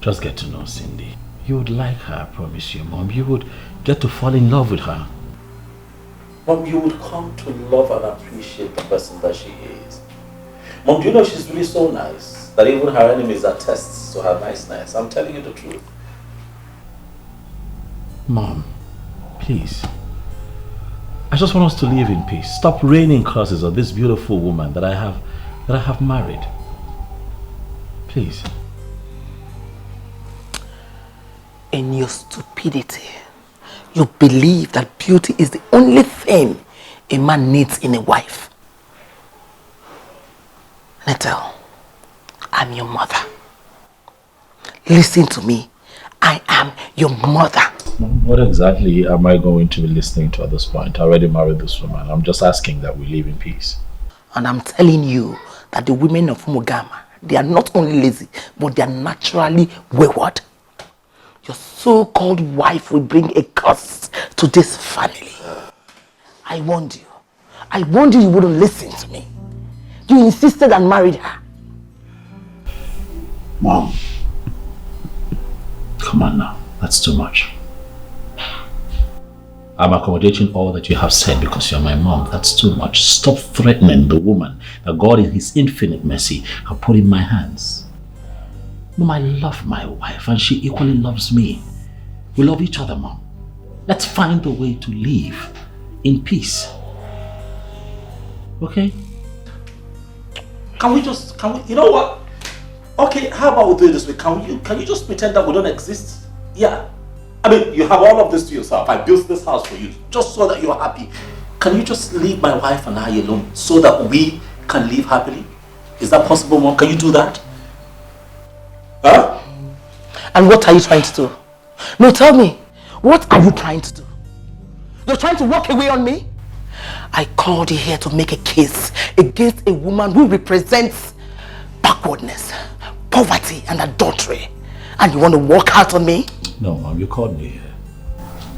Just get to know Cindy. You would like her, I promise you, Mom. You would get to fall in love with her. Mom, you would come to love and appreciate the person that she is. Mom, do you know she's really so nice that even her enemies attest to her niceness? I'm telling you the truth. Mom, please. I just want us to live in peace. Stop raining curses on this beautiful woman that I have married. Please. In your stupidity, you believe that beauty is the only thing a man needs in a wife. Nettle, I'm your mother. Listen to me. I am your mother. What exactly am I going to be listening to at this point? I already married this woman. I'm just asking that we live in peace. And I'm telling you that the women of Mugama, they are not only lazy, but they are naturally wayward. Your so-called wife will bring a curse to this family. I warned you. I warned you wouldn't listen to me. You insisted and married her. Mom. Come on now. That's too much. I'm accommodating all that you have said because you're my mom. That's too much. Stop threatening the woman that God in his infinite mercy have put in my hands. Mom, I love my wife and she equally loves me. We love each other, Mom. Let's find a way to live in peace. Okay? You know what? Okay, how about we do it this way? Can you just pretend that we don't exist? Yeah. I mean, you have all of this to yourself. I built this house for you just so that you're happy. Can you just leave my wife and I alone so that we can live happily? Is that possible, Mom? Can you do that? Huh? And what are you trying to do? No, tell me. What are you trying to do? You're trying to walk away on me? I called you here to make a case against a woman who represents backwardness, poverty and adultery. And you want to walk out on me? No, Mom, you called me here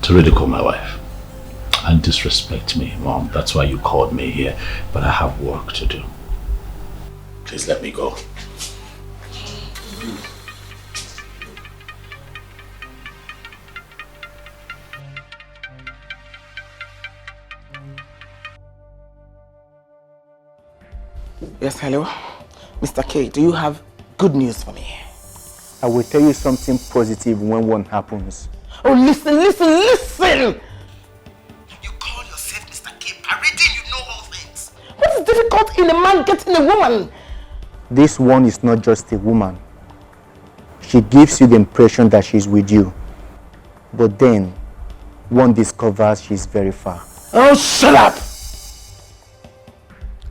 to ridicule my wife and disrespect me, Mom. That's why you called me here, but I have work to do. Please let me go. Yes, hello? Mr. K, do you have good news for me? I will tell you something positive when one happens. Oh, listen! You call yourself Mr. K, parading you know all things. What is difficult in a man getting a woman? This one is not just a woman. She gives you the impression that she's with you. But then, one discovers she's very far. Oh, shut up!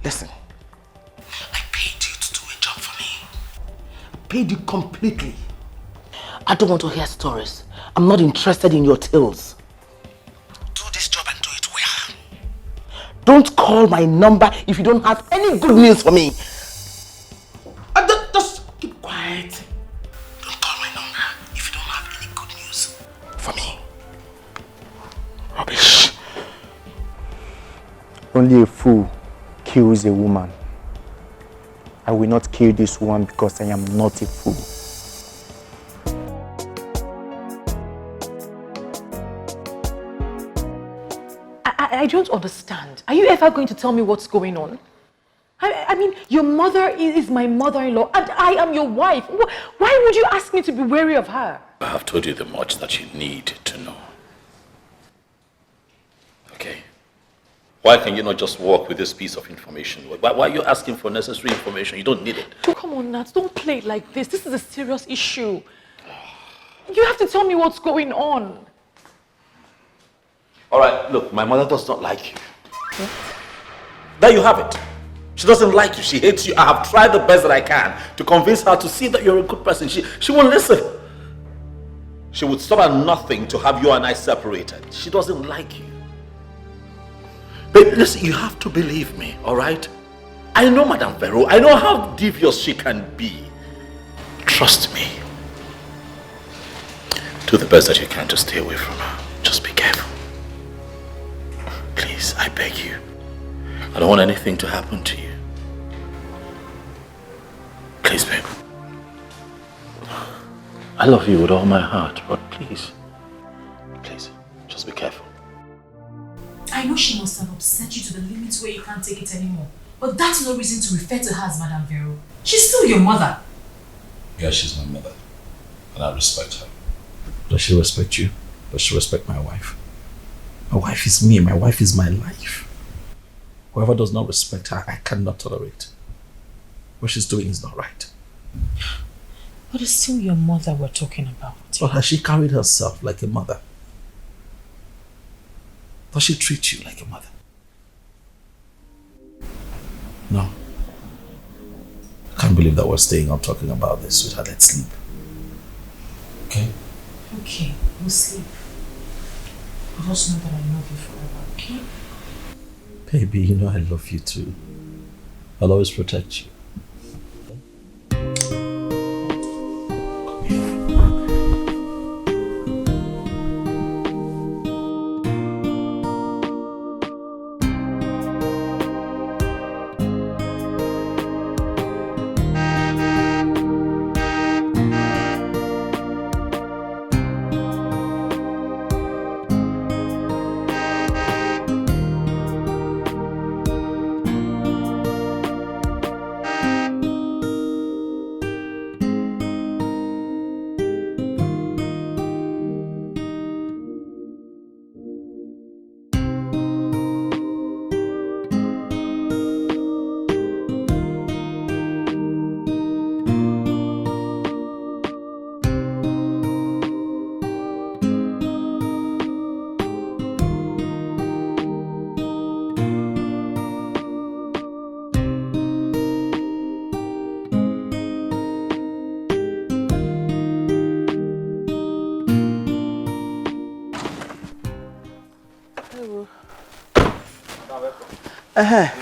Listen. I paid you to do a job for me. I paid you completely. I don't want to hear stories. I'm not interested in your tales. Do this job and do it well. Don't call my number if you don't have any good news for me. Just keep quiet. Don't call my number if you don't have any good news for me. Rubbish. Only a fool kills a woman. I will not kill this one because I am not a fool. I don't understand. Are you ever going to tell me what's going on? I mean, your mother is my mother-in-law and I am your wife. Why would you ask me to be wary of her? I have told you the much that you need to know. Okay? Why can you not just walk with this piece of information? Why are you asking for necessary information? You don't need it. Oh, come on, Nat. Don't play it like this. This is a serious issue. You have to tell me what's going on. All right, look, my mother does not like you. What? There you have it. She doesn't like you. She hates you. I have tried the best that I can to convince her to see that you're a good person. She won't listen. She would stop at nothing to have you and I separated. She doesn't like you. But listen, you have to believe me, all right? I know Madame Vero. I know how devious she can be. Trust me. Do the best that you can to stay away from her. Just be careful. Please, I beg you. I don't want anything to happen to you. Please, babe. I love you with all my heart, but please, just be careful. I know she must have upset you to the limit where you can't take it anymore. But that's no reason to refer to her as Madame Vero. She's still your mother. Yeah, she's my mother. And I respect her. Does she respect you? Does she respect my wife? My wife is me. My wife is my life. Whoever does not respect her, I cannot tolerate. What she's doing is not right. But it's still your mother we're talking about. But has she carried herself like a mother? Does she treat you like a mother? No. I can't believe that we're staying up talking about this, sweetheart. Let's sleep. Okay? Okay, we'll sleep. But just know that I love you forever, okay? Baby, you know I love you too. I'll always protect you.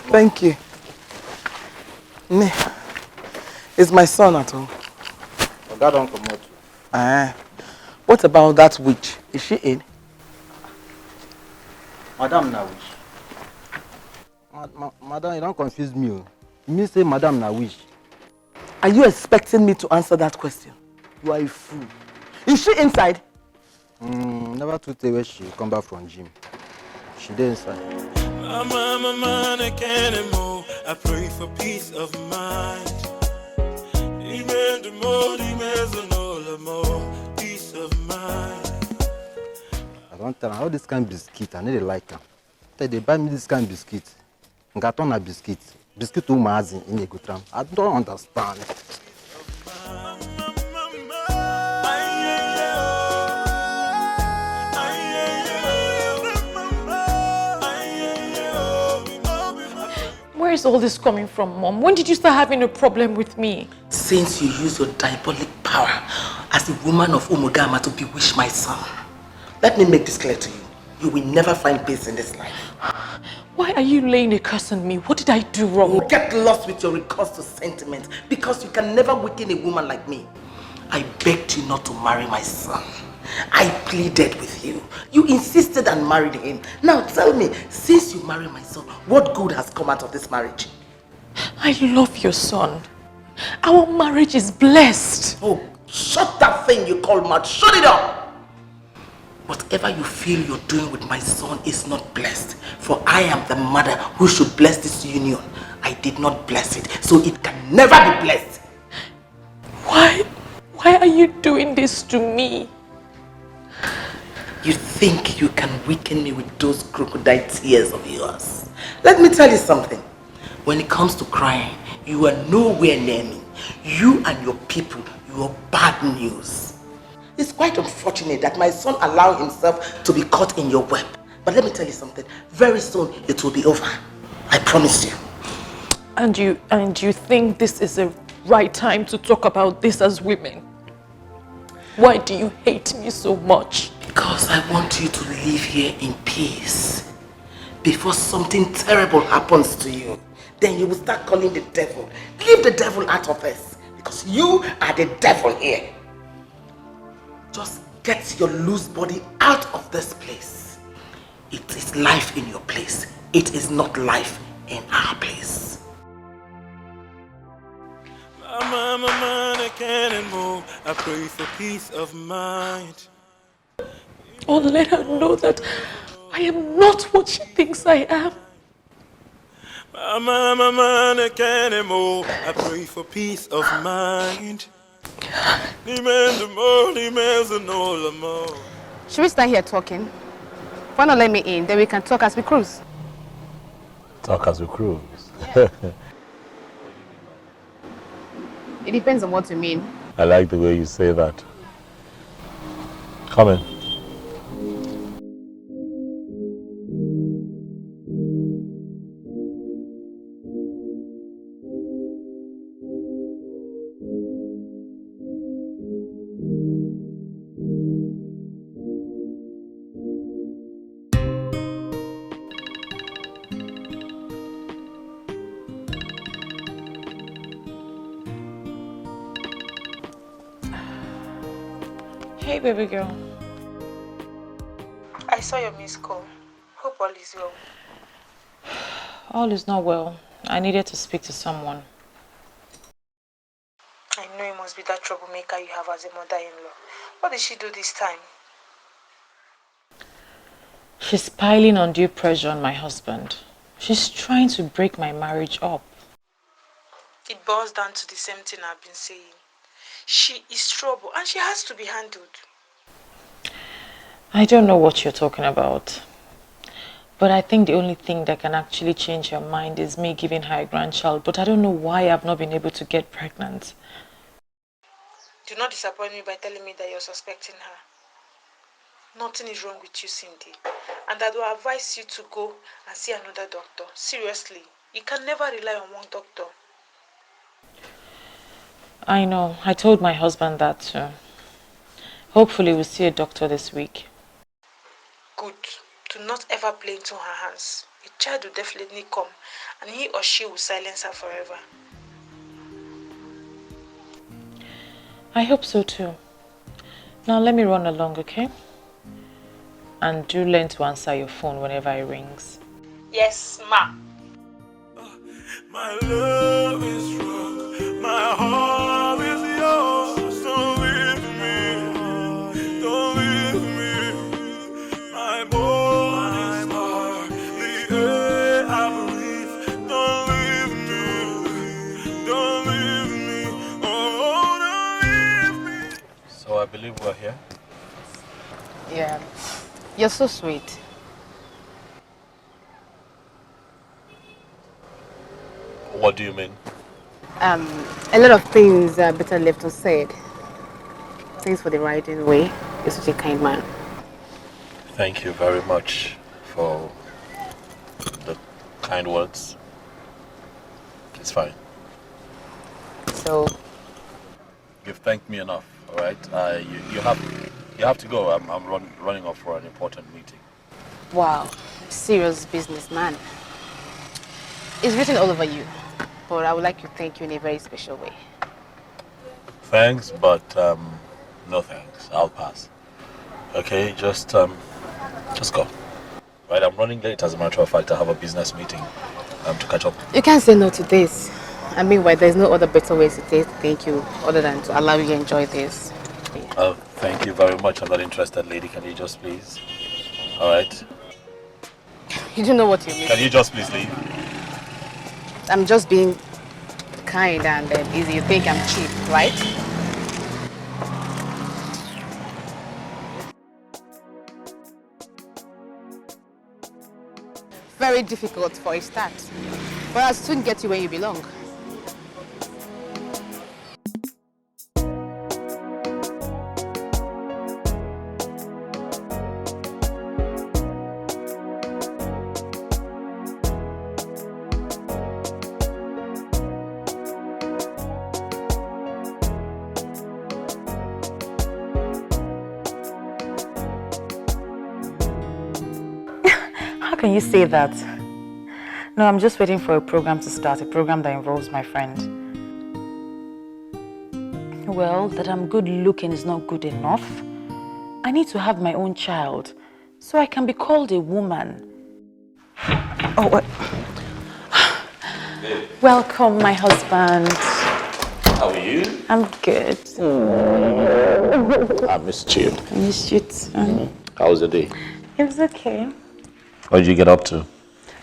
Thank you. Is my son at home? That don't come out. What about that witch? Is she in? Madam na wish. Madam, you don't confuse me. You mean say Madam na wish? Are you expecting me to answer that question? You are a fool. Is she inside? Never to tell where she come back from gym. She there inside. I can't anymore. I pray for peace of mind. Peace of mind. I don't tell her how this kind of biscuit. I need to like her. They buy me this kind of biscuit. Got on a biscuit. Biscuit to Mazin in a good tram. I don't understand. Where is all this coming from, Mom? When did you start having a problem with me? Since you use your diabolic power as a woman of Umugama to bewitch my son. Let me make this clear to you. You will never find peace in this life. Why are you laying a curse on me? What did I do wrong? You get lost with your recourse to sentiment because you can never weaken a woman like me. I begged you not to marry my son. I pleaded with you. You insisted on marrying him. Now tell me, since you married my son, what good has come out of this marriage? I love your son. Our marriage is blessed. Oh, shut that thing you call mad. Shut it up! Whatever you feel you're doing with my son is not blessed. For I am the mother who should bless this union. I did not bless it, so it can never be blessed. Why are you doing this to me? You think you can weaken me with those crocodile tears of yours? Let me tell you something. When it comes to crying, you are nowhere near me. You and your people, you are bad news. It's quite unfortunate that my son allowed himself to be caught in your web. But let me tell you something. Very soon it will be over. I promise you. And you think this is the right time to talk about this as women? Why do you hate me so much? Because I want you to live here in peace. Before something terrible happens to you, then you will start calling the devil. Leave the devil out of us. Because you are the devil here. Just get your loose body out of this place. It is life in your place. It is not life in our place. Mama, I can't move. I pray for peace of mind. Oh, let her know that I am not what she thinks I am. I can't move. I pray for peace of mind. Should we stand here talking? Why not let me in? Then we can talk as we cruise. Talk as we cruise. It depends on what you mean. I like the way you say that. Come in. Hey, baby girl. I saw your missed call. Hope all is well. All is not well. I needed to speak to someone. I know it must be that troublemaker you have as a mother-in-law. What did she do this time? She's piling undue pressure on my husband. She's trying to break my marriage up. It boils down to the same thing I've been saying. She is trouble and she has to be handled. I don't know what you're talking about. But I think the only thing that can actually change her mind is me giving her a grandchild. But I don't know why I've not been able to get pregnant. Do not disappoint me by telling me that you're suspecting her. Nothing is wrong with you, Cindy. And I will advise you to go and see another doctor. Seriously, you can never rely on one doctor. I know. I told my husband that too. Hopefully we'll see a doctor this week. Good. Do not ever play into her hands. A child will definitely come and he or she will silence her forever. I hope so too. Now let me run along, okay? And do learn to answer your phone whenever it rings. Yes, ma. My love is wrong. My heart is yours. Don't leave me. Don't leave me. My body's heart, the air I breathe. Don't leave me. Don't leave me. Oh, don't leave me. So I believe we're here. Yeah. You're so sweet. What do you mean? A lot of things are better left unsaid. Things for the right way. You're such a kind man. Thank you very much for the kind words. It's fine. So, You've thanked me enough, all right? You have to go. I'm running off for an important meeting. wow, serious businessman. It's written all over you, but I would like to thank you in a very special way. Thanks, but no thanks. I'll pass. Okay, just go. Right, I'm running late. As a matter of fact, I have a business meeting to catch up. You can't say no to this. I mean, why there's no other better way to say thank you other than to allow you to enjoy this. Thank you very much. I'm not interested, lady. Can you just please? All right. You don't know what you mean. Can you just please leave? I'm just being kind and easy. You think I'm cheap, right? Very difficult for a start, but I'll soon get you where you belong. How can you say that? No, I'm just waiting for a program to start, a program that involves my friend. Well, that I'm good looking is not good enough. I need to have my own child, so I can be called a woman. Oh, what? Welcome, my husband. How are you? you? I'm good. I missed you. I missed you too. How was the day? It was okay. What did you get up to?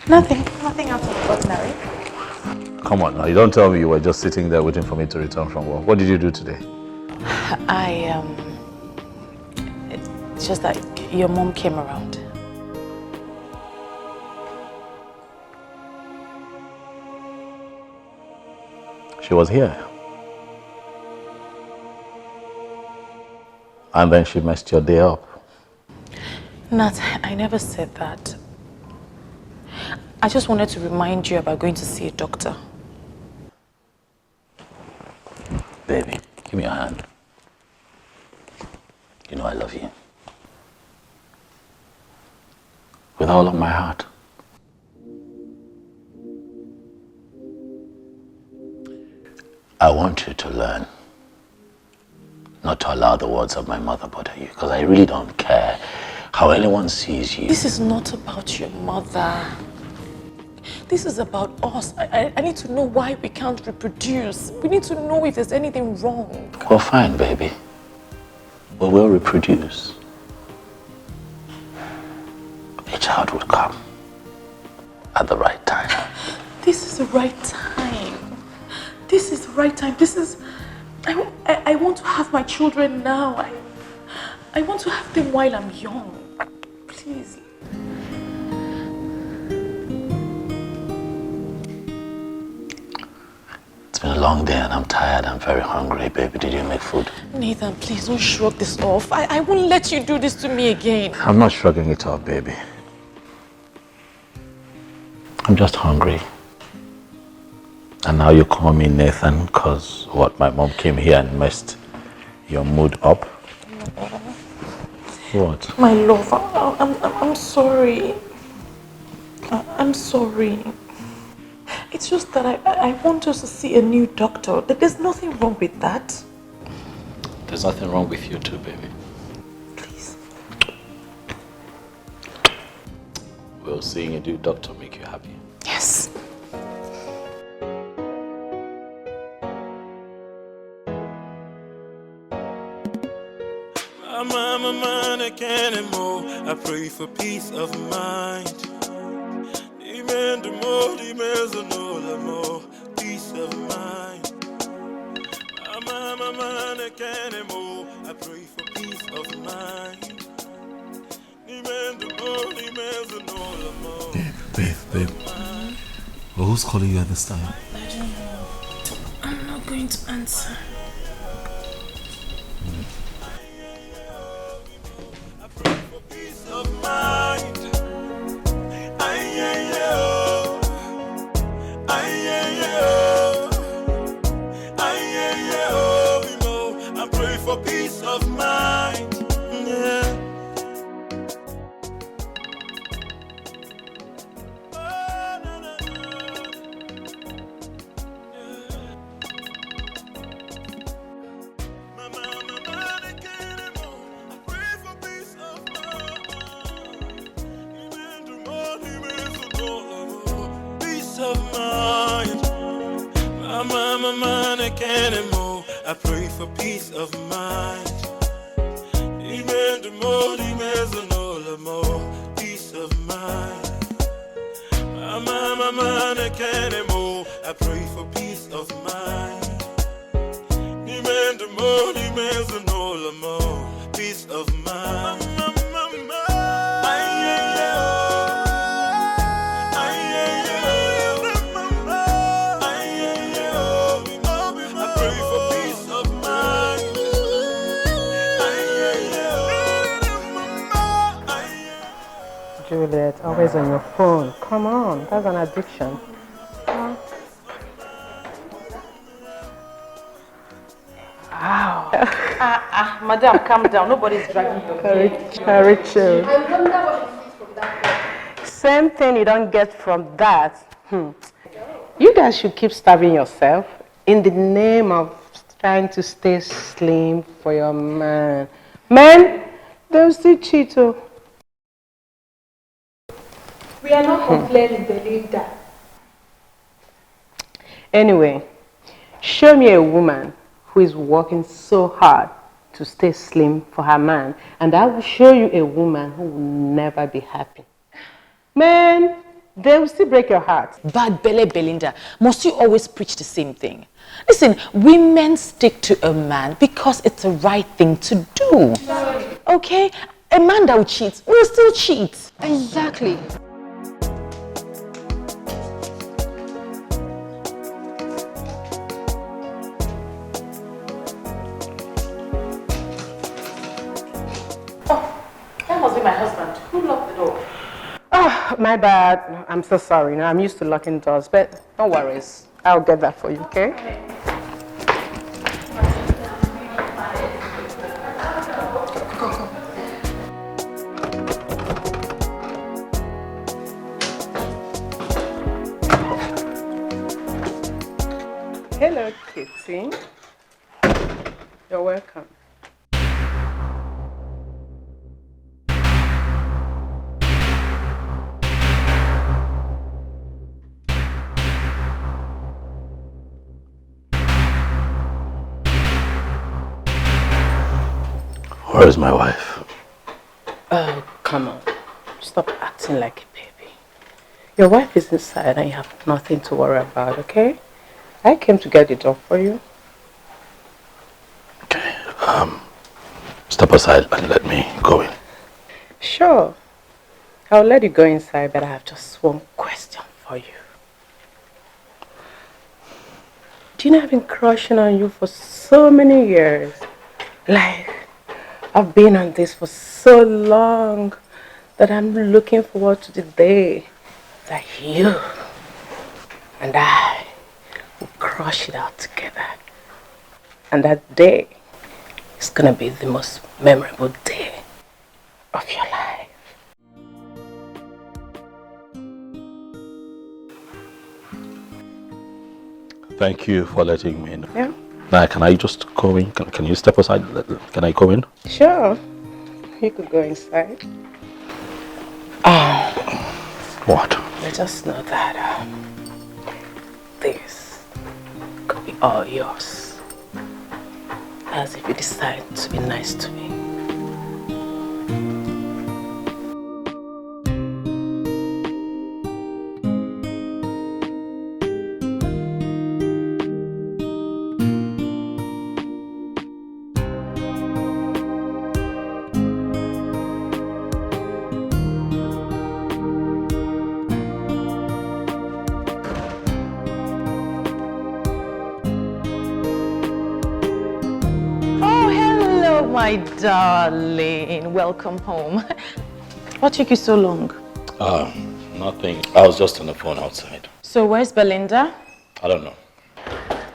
Nothing out of the ordinary. Come on now, you don't tell me you were just sitting there waiting for me to return from work. What did you do today? It's just that your mom came around. She was here. And then she messed your day up. Nat, I never said that. I just wanted to remind you about going to see a doctor. Baby, give me your hand. You know I love you. With all of my heart. I want you to learn not to allow the words of my mother bother you, because I really don't care how anyone sees you. This is not about your mother. This is about us. I need to know why we can't reproduce. We need to know if there's anything wrong. Well, fine, baby. We will reproduce. A child would come at the right time. This is the right time. This is the right time. This is... I want to have my children now. I want to have them while I'm young. Please. It's been a long day and I'm tired. I'm very hungry, baby. Did you make food? Nathan, please don't shrug this off. I won't let you do this to me again. I'm not shrugging it off, baby. I'm just hungry. And now you call me Nathan because what, my mom came here and messed your mood up? What? My love, I'm sorry. I'm sorry. It's just that I want us to see a new doctor. There's nothing wrong with that. There's nothing wrong with you too, baby. Please. Will seeing a new doctor make you happy? Yes. My mind, I can't anymore. I pray for peace of mind. Demand the more, demands the more, peace of mind. My mind, I can't anymore. I pray for peace of mind. Demand the more, demands the more. Babe. Well, who's calling you at this time? I don't know. I'm not going to answer. Peace of mind. I pray for peace of mind. Yeah. My mind, I can't anymore. I pray for peace of mind. Demand the more, demands the more, peace of mind. My mind, I can't anymore. I pray for peace of mind. Demand the more, demands the more, peace of mind. Juliet, always on your phone. Come on, that's an addiction. Wow. Madam, calm down. Nobody's dragging you. Very chill. I wonder what you see from that. Same thing you don't get from that. You guys should keep starving yourself in the name of trying to stay slim for your man. Men, they'll still cheat. We are not complaining, believe that. Anyway, show me a woman who is working so hard to stay slim for her man, and I will show you a woman who will never be happy. Man, they will still break your heart. Bad Bele Belinda, must you always preach the same thing? Listen, women stick to a man because it's the right thing to do. Okay? A man that will cheat will still cheat. Exactly. That must be my husband. Who locked the door? Oh, my bad. I'm so sorry. Now I'm used to locking doors, but no worries. I'll get that for you, okay? Hello, Kitty. You're welcome. Where is my wife? Oh, come on. Stop acting like a baby. Your wife is inside and you have nothing to worry about, okay? I came to get the door for you. Okay, step aside and let me go in. Sure. I'll let you go inside, but I have just one question for you. Do you know I've been crushing on you for so many years? Like, I've been on this for so long that I'm looking forward to the day that you and I will crush it out together. And that day is gonna be the most memorable day of your life. Thank you for letting me know. Yeah? Now, can I just go in? Can you step aside? Can I go in? Sure. You could go inside. What? I just know that this could be all yours. As if you decide to be nice to me. My darling, welcome home. What took you so long? Nothing. I was just on the phone outside. So where's Belinda? I don't know.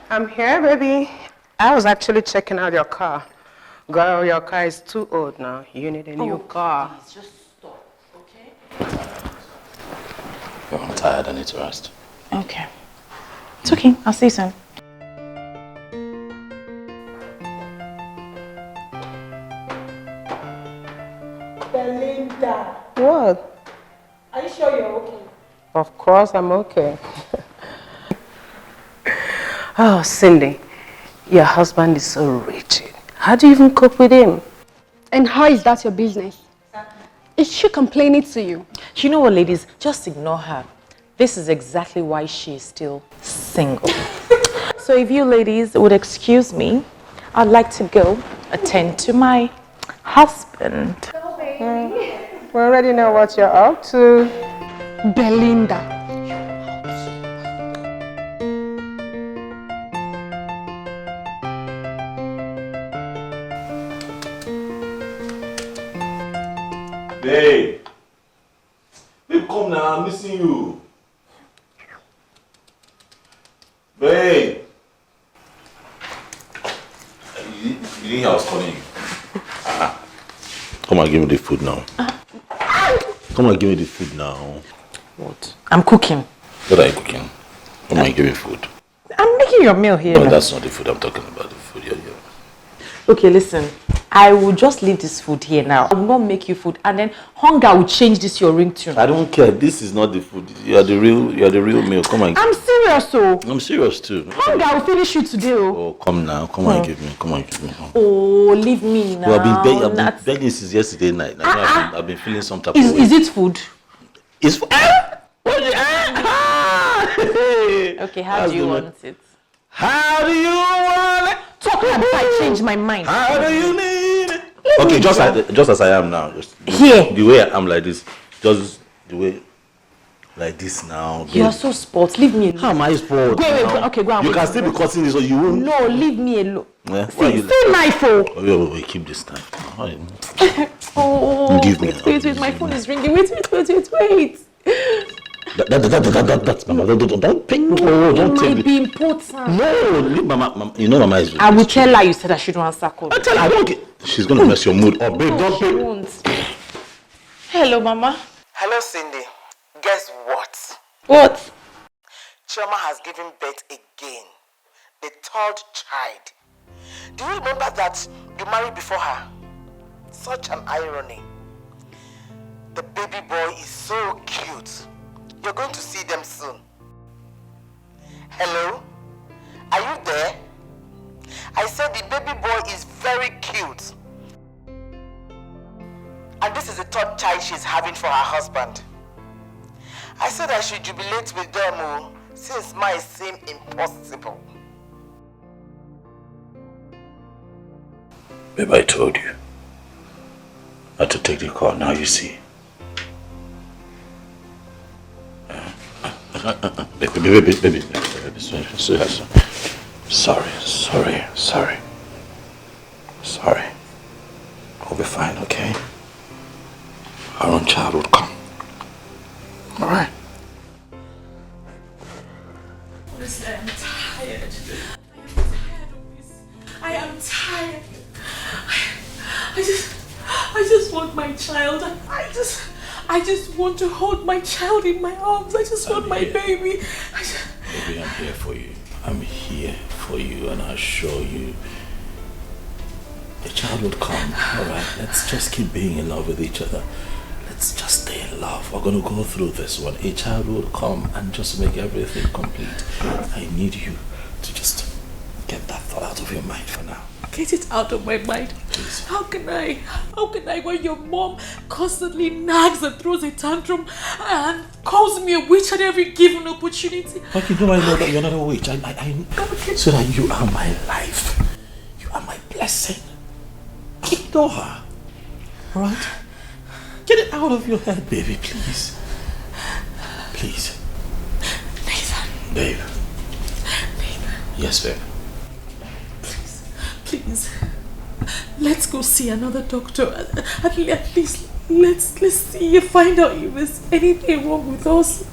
I'm here, baby. I was actually checking out your car. Girl, your car is too old now. You need a new car. Please, just stop, okay? I'm tired. I need to rest. Okay. It's okay. I'll see you soon. Belinda, What? are you sure you're okay? Of course I'm okay. Oh, Cindy, your husband is so rigid. How do you even cope with him? And how is that your business? Is she complaining to you? You know what, ladies? Just ignore her. This is exactly why she is still single. So if you ladies would excuse me, I'd like to go attend to my husband. We already know what you're up to. Belinda. Babe! Babe, come now, I'm missing you. Babe! You didn't hear I was calling you? Come on, give me the food now. Come on, give me the food now. What? I'm cooking. What are you cooking? Come on, give me food. I'm making your meal here. No, that's not the food I'm talking about. The food, yeah. Okay, listen. I will just leave this food here now. I will not make you food, and then hunger will change this your ringtone. I don't care. This is not the food. You are the real meal. Come on. I'm serious, so. I'm serious too. Hunger will finish you today. Oh, come now. Come on, give me. Come on, give me. Oh, leave me now. Well, I've been begging since yesterday night. I've been feeling some type of way. Is it food? It's food. Okay, how do you want it? How do you want it? Talk about I changed my mind. How do you need it? Okay, just as I am now. Just here. The way I am like this. Just the way like this now. You are so spoiled. Leave me alone. How am I spoiled? Wait, okay, go on. You can still be cutting this or you won't. No, leave me alone. Yeah? See, knife. Wait, keep this knife. Oh, give me. Wait, my phone is ringing. Wait. That's Mama. Don't pick me. Don't take might be important. No, leave Mama. You know Mama is. I will tell her you said I shouldn't answer call. I tell her I don't get. She's gonna mess your mood up, babe. Don't she won't. Hello, Mama. Hello, Cindy. Guess what? What? Chioma has given birth again. The third child. Do you remember that you married before her? Such an irony. The baby boy is so cute. You're going to see them soon. Hello? Are you there? I said the baby boy is very cute. And this is the third child she's having for her husband. I said I should jubilate with them since mine seemed impossible. Babe, I told you not to take the call. Now you see. Baby. Sorry. We'll be fine, okay? Our own child will come. All right. Honestly, I'm tired. I am tired. I just want my child. I just want to hold my child in my arms. I just want my baby. Baby, I'm here for you. I'm here for you, and I assure you the child will come. Alright, let's just keep being in love with each other. Let's just stay in love. We're going to go through this one. A child will come and just make everything complete. I need you to just get that thought out of your mind for now. Get it out of my mind. Please. How can I when your mom constantly nags and throws a tantrum and calls me a witch at every given opportunity? But you know I know that you're not a witch. I so that you are my life. You are my blessing. Ignore her. Alright? Get it out of your head, baby, please. Please. Nathan. Babe. Yes, babe. Please, let's go see another doctor. At least, let's see if find out if there's anything wrong with us.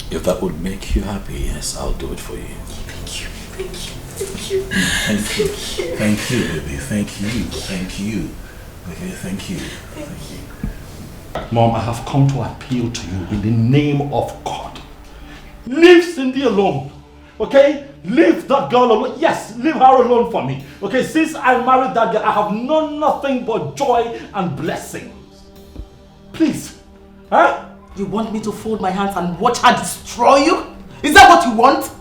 If that would make you happy, yes, I'll do it for you. Thank you. Thank you, baby. Thank you. Okay, thank you. Mom, I have come to appeal to you in the name of God. Leave Cindy alone. Okay? Leave that girl alone. Yes, leave her alone for me. Okay, since I married that girl, I have known nothing but joy and blessings. Please. Huh? You want me to fold my hands and watch her destroy you? Is that what you want?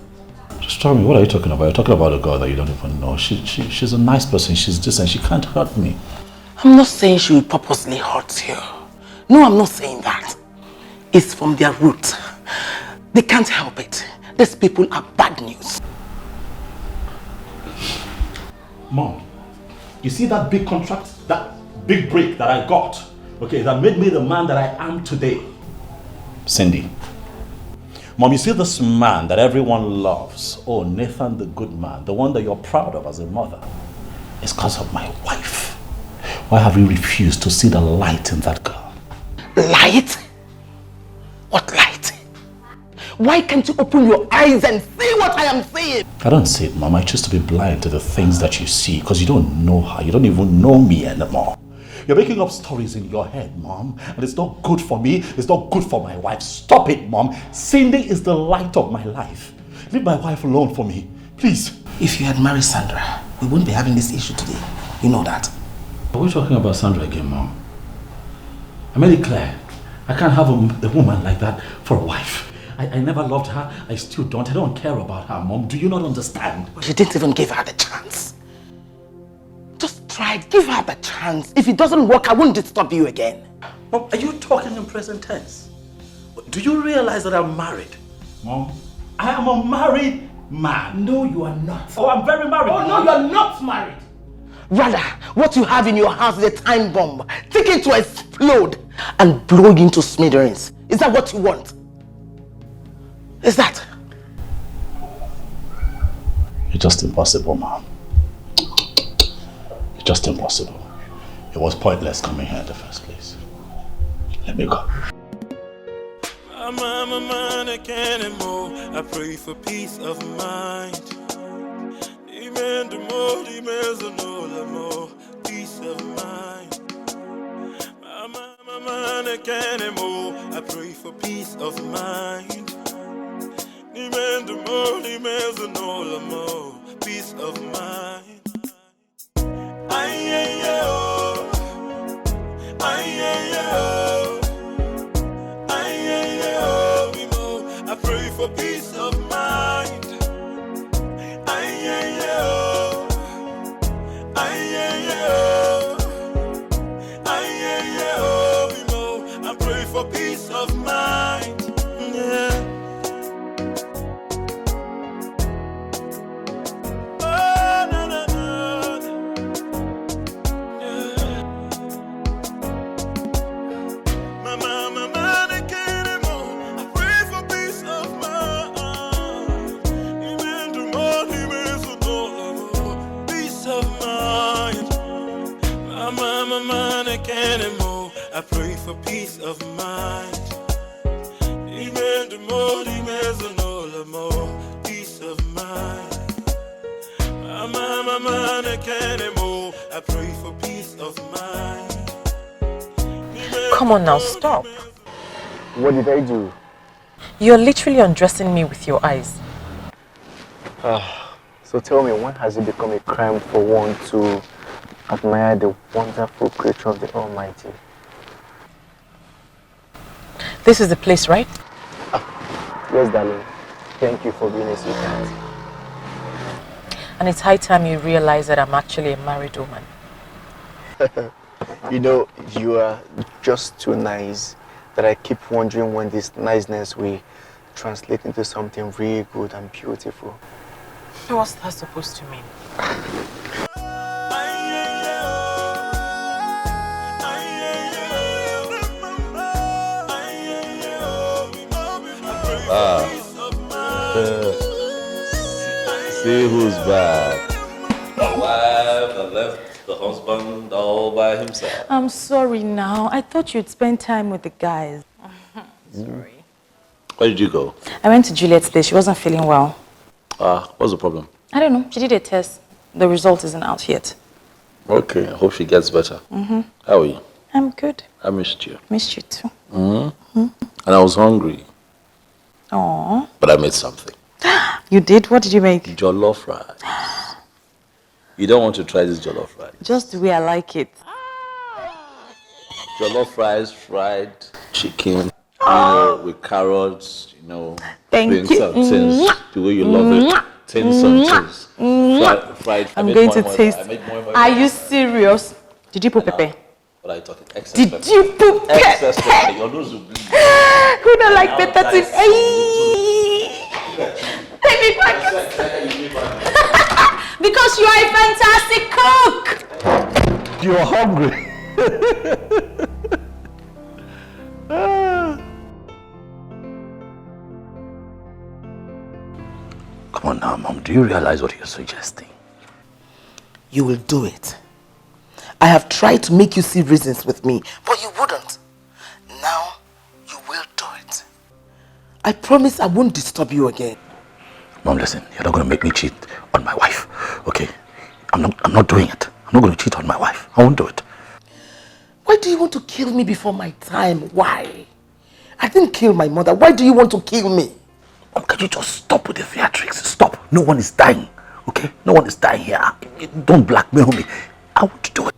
Just tell me, what are you talking about? You're talking about a girl that you don't even know. She's a nice person. She's decent. She can't hurt me. I'm not saying she will purposely hurt you. No, I'm not saying that. It's from their root. They can't help it. These people are bad news. Mom, you see that big contract, that big break that I got, okay, that made me the man that I am today? Cindy. Mom, you see this man that everyone loves, oh, Nathan the good man, the one that you're proud of as a mother, it's because of my wife. Why have you refused to see the light in that girl? Light? What light? Why can't you open your eyes and see what I am saying? I don't see it, Mom. I choose to be blind to the things that you see because you don't know her. You don't even know me anymore. You're making up stories in your head, Mom. And it's not good for me. It's not good for my wife. Stop it, Mom. Cindy is the light of my life. Leave my wife alone for me. Please. If you had married Sandra, we wouldn't be having this issue today. You know that. Are we talking about Sandra again, Mom? I made it clear. I can't have a woman like that for a wife. I never loved her. I still don't. I don't care about her, Mom. Do you not understand? But you didn't even give her the chance. Just try it. Give her the chance. If it doesn't work, I won't disturb you again. Mom, are you talking in present tense? Do you realize that I'm married? Mom, I am a married man. No, you are not. Oh, I'm very married. Oh, no, you are not married. Rather, what you have in your house is a time bomb. Take it to explode and blow you into smithereens. Is that what you want? Is that? It's just impossible, Mom. It's just impossible. It was pointless coming here in the first place. Let me go. My mind, I can't anymore. I pray for peace of mind. Demand the more, demands the more, peace of mind. My mind, I can't anymore. I pray for peace of mind. Demand the more, demands the more, peace of mind. I pray for peace of mind. I pray for peace of mind. Yeah. Oh, no, no, no. Yeah. My mind, I can't anymore. I pray for peace of mind. Even the more, peace of mind. My mind, I can't anymore. I pray for peace of mind. Even the more, peace of mind. My mind, I can't anymore. I pray for peace of mind. Come on now, stop. What did I do? You're literally undressing me with your eyes. So tell me, when has it become a crime for one to admire the wonderful creature of the Almighty? This is the place, right? Yes, darling. Thank you for being a sweetheart. And it's high time you realize that I'm actually a married woman. You know, you are just too nice that I keep wondering when this niceness will translate into something really good and beautiful. What's that supposed to mean? See who's back. The wife that left the husband all by himself. I'm sorry now. I thought you'd spend time with the guys. Sorry. Where did you go? I went to Juliet's place. She wasn't feeling well. What's the problem? I don't know. She did a test. The result isn't out yet. Okay, I hope she gets better. Mm-hmm. How are you? I'm good. I missed you. Missed you too. Mm-hmm. And I was hungry. Aww. But I made something. You did? What did you make? Jollof rice. You don't want to try this jollof rice? Just the way I like it. Jollof rice, fried chicken, with carrots, Thank you. Some things, the way you love it. Some things. Fried. I'm going to taste. Are you serious? Did you put pepper? What are you talking? Excess Did pepper. you put pepper? Excess pepper. Your nose will bleed. Who don't like pepper? Take me back. Because you are a fantastic cook. You're hungry. Come on now, Mom. Do you realize what you're suggesting? You will do it. I have tried to make you see reasons with me, but you wouldn't. Now, you will do it. I promise I won't disturb you again. Mom, listen, you're not going to make me cheat on my wife, okay? I'm not doing it. I'm not going to cheat on my wife. I won't do it. Why do you want to kill me before my time? Why? I didn't kill my mother. Why do you want to kill me? Mom, can you just stop with the theatrics? Stop. No one is dying. Okay? No one is dying here. Don't blackmail me. I want to do it.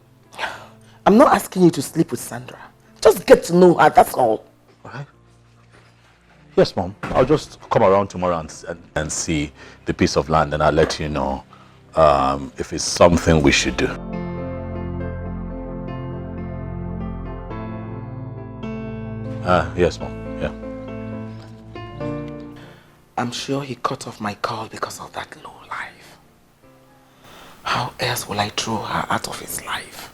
I'm not asking you to sleep with Sandra. Just get to know her, that's all. Alright? Yes, Mom. I'll just come around tomorrow and see the piece of land, and I'll let you know if it's something we should do. Yes, Mom. Yeah. I'm sure he cut off my call because of that low life. How else will I throw her out of his life?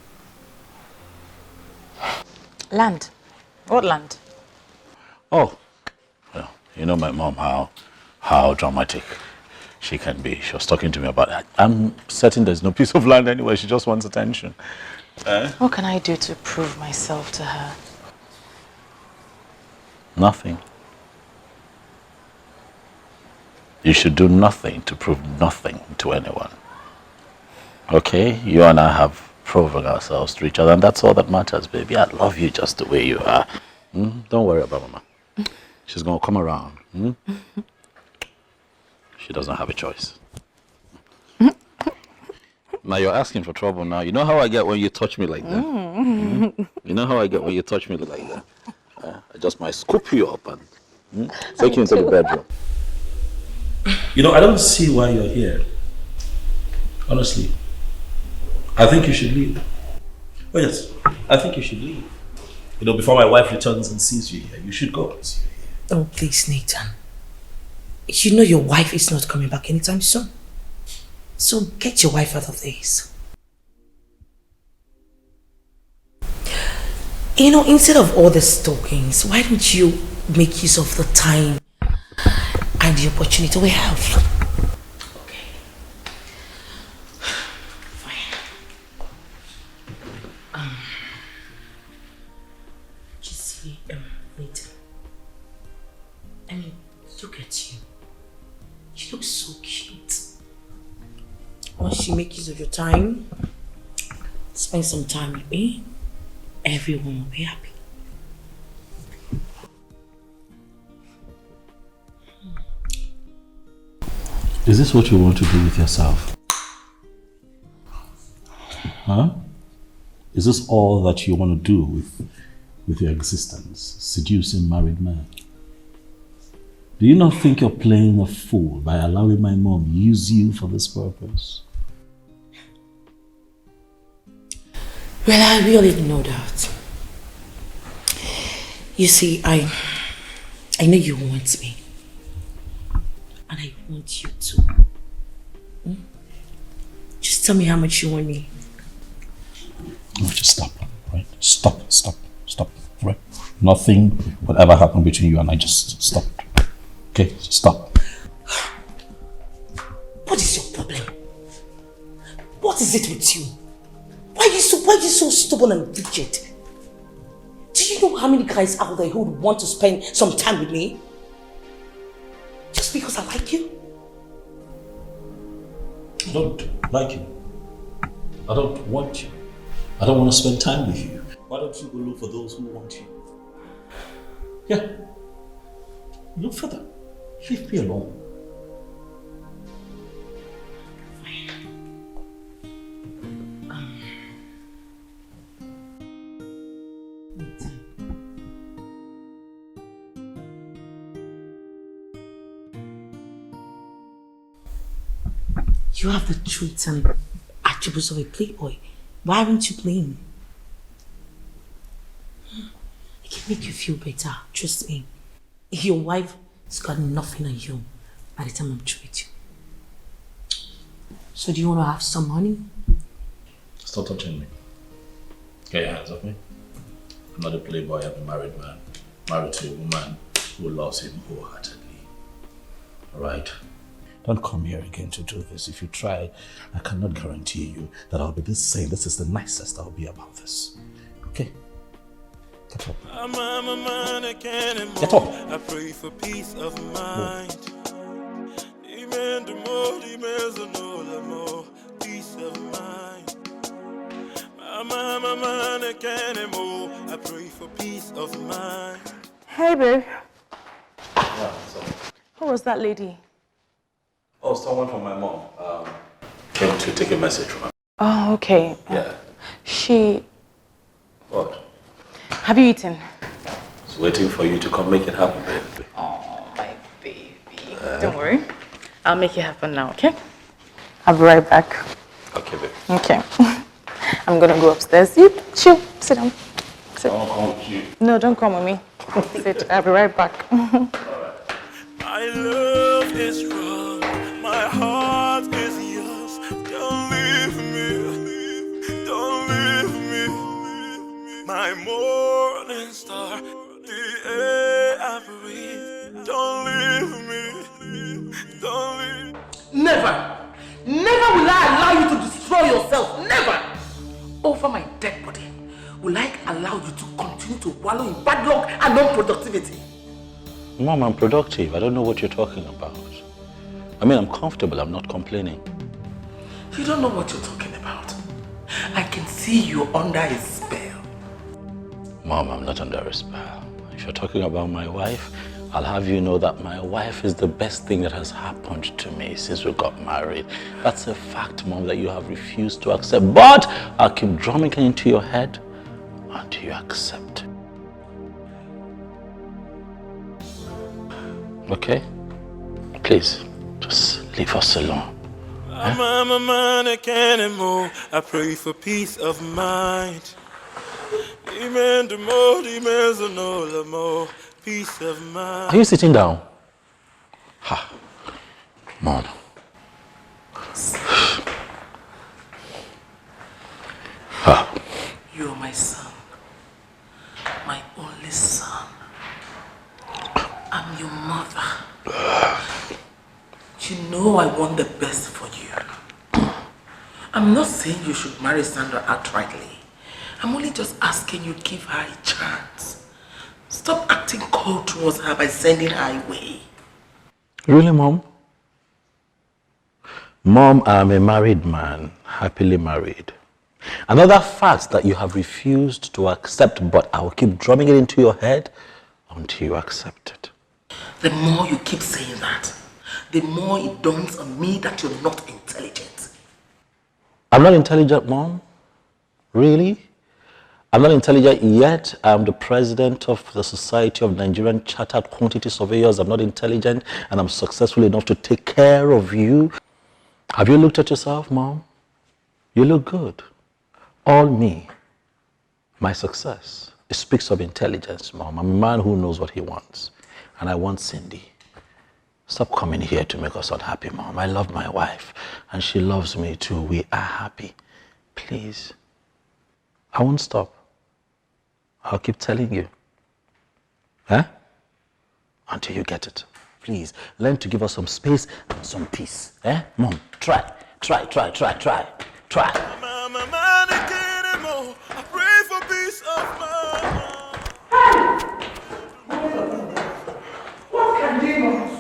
Land? What land? Oh, well, you know my mom, how dramatic she can be. She was talking to me about that. I'm certain there's no piece of land anywhere. She just wants attention. What can I do to prove myself to her? Nothing. You should do nothing to prove nothing to anyone. Okay? You and I have proven ourselves to each other, and that's all that matters, baby. I love you just the way you are. Don't worry about Mama. She's going to come around. She doesn't have a choice. Now you're asking for trouble now. You know how I get when you touch me like that? You know how I get when you touch me like that? I just might scoop you up and take you into the bedroom. You know, I don't see why you're here. Honestly. I think you should leave. Oh yes, I think you should leave. You know, before my wife returns and sees you here, you should go. Oh, please, Nathan. You know your wife is not coming back anytime soon. So get your wife out of this. You know, instead of all the stalkings, why don't you make use of the time and the opportunity we have? Okay. Fine. You see, Nathan. I mean, look at you. You look so cute. Once you make use of your time, spend some time with me, everyone will be happy. Is this what you want to do with yourself? Huh? Is this all that you want to do with your existence? Seducing married men? Do you not think you're playing a fool by allowing my mom use you for this purpose? Well, I really know that. You see, I know you want me. And I want you to. Just tell me how much you want me. No, just stop, right? Stop, right? Nothing will ever happen between you and I. Just stop. Okay, stop. What is your problem? What is it with you? Why are you so stubborn and rigid? Do you know how many guys out there who would want to spend some time with me? Just because I like you? I don't like you. I don't want you. I don't want to spend time with you. Why don't you go look for those who want you? Yeah. Look for them. Leave me alone. You have the traits and attributes of a playboy. Why aren't you playing? It can make you feel better, trust me. Your wife has got nothing on you by the time I'm through with you. So do you want to have some money? Stop touching me. Get your hands off me. I'm not a playboy, I'm a married man. Married to a woman who loves him wholeheartedly. Alright? Don't come here again to do this. If you try, I cannot guarantee you that I'll be the same. This is the nicest I'll be about this. Okay? Get up. Get up. I pray for peace of mind. Peace of mind. I pray for peace of mind. Hey, babe. Yeah, so. Who was that lady? Oh, someone from my mom. came to take a message from her. Oh, okay. Yeah. She... What? Have you eaten? It's waiting for you to come make it happen, baby. Oh, my baby. Don't worry. I'll make it happen now, okay? I'll be right back. Okay, baby. Okay. I'm gonna go upstairs. You chill. Sit down. Sit. I'll come with you. No, don't come with me. Sit. I'll be right back. My love is wrong. My heart is yours. Don't leave me. Don't leave me. My morning star. The air I breathe. Don't leave me. Don't leave me. Never! Never will I allow you to destroy yourself. Never! Over my dead body, will I allow you to continue to wallow in bad luck and non-productivity? Mom, I'm productive. I don't know what you're talking about. I mean, I'm comfortable. I'm not complaining. You don't know what you're talking about. I can see you under a spell. Mom, I'm not under a spell. If you're talking about my wife, I'll have you know that my wife is the best thing that has happened to me since we got married. That's a fact, Mom, that you have refused to accept. But I'll keep drumming it into your head until you accept. Okay? Please, just leave us alone. I'm a man, I can't move. I pray for peace of mind. Amen, the more, demands the no more. Peace of mind. Are you sitting down? Ha. Mom. Ha. You're my son. My only son. I'm your mother. You know I want the best for you. I'm not saying you should marry Sandra outrightly. I'm only just asking you give her a chance. Stop acting cold towards her by sending her away. Really, Mom? Mom, I'm a married man, happily married. Another fact that you have refused to accept, but I will keep drumming it into your head until you accept it. The more you keep saying that, the more it dawns on me that you're not intelligent. I'm not intelligent, Mom? Really? I'm not intelligent yet. I'm the president of the Society of Nigerian Chartered Quantity Surveyors. I'm not intelligent, and I'm successful enough to take care of you. Have you looked at yourself, Mom? You look good. All me. My success. It speaks of intelligence, Mom. I'm a man who knows what he wants. And I want Cindy. Stop coming here to make us unhappy, Mom. I love my wife, and she loves me too. We are happy. Please. I won't stop. I'll keep telling you. Huh? Until you get it. Please, learn to give us some space and some peace. Eh? Mom, try. Try. I'm a man, I can't more. I pray for peace of mind. What can demons?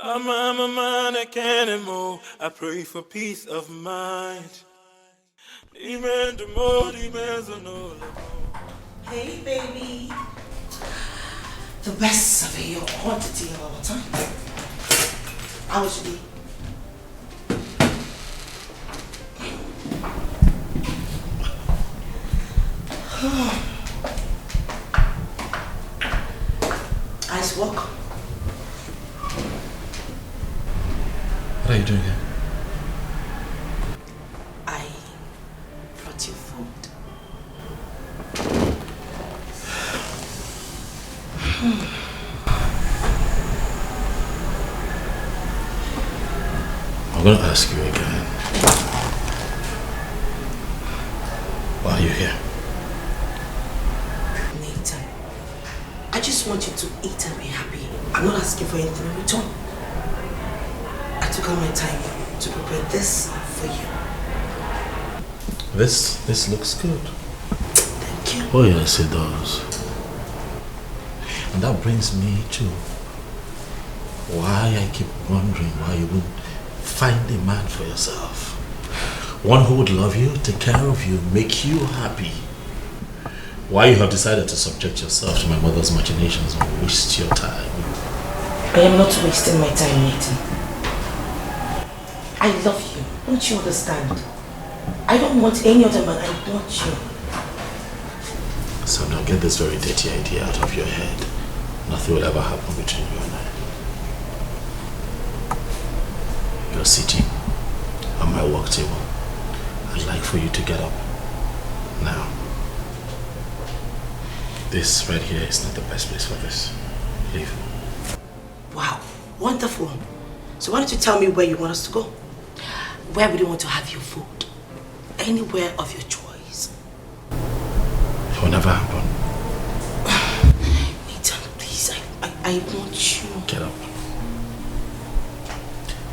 I'm a man, I can't more. I pray for peace of mind. Amen, the more demands the no. Hey, baby. The best surveyor quantity of our time. How was your day? Nice work. What are you doing here? I brought you food. I'm going to ask you again. Why are you here? Nathan, I just want you to eat and be happy. I'm not asking for anything in return. I took out my time to prepare this for you. This looks good. Thank you. Oh yes, it does. And that brings me to why I keep wondering why you wouldn't find a man for yourself. One who would love you, take care of you, make you happy. Why you have decided to subject yourself to my mother's machinations and waste your time. I am not wasting my time, Nathan. I love you. Don't you understand? I don't want any other man. I want you. So now get this very dirty idea out of your head. Nothing will ever happen between you and I. You're sitting on my work table. I'd like for you to get up. Now. This right here is not the best place for this. Leave. Wow, wonderful. So why don't you tell me where you want us to go? Where would you want to have your food? Anywhere of your choice. It will never happen. Nathan, please, I want you. Get up.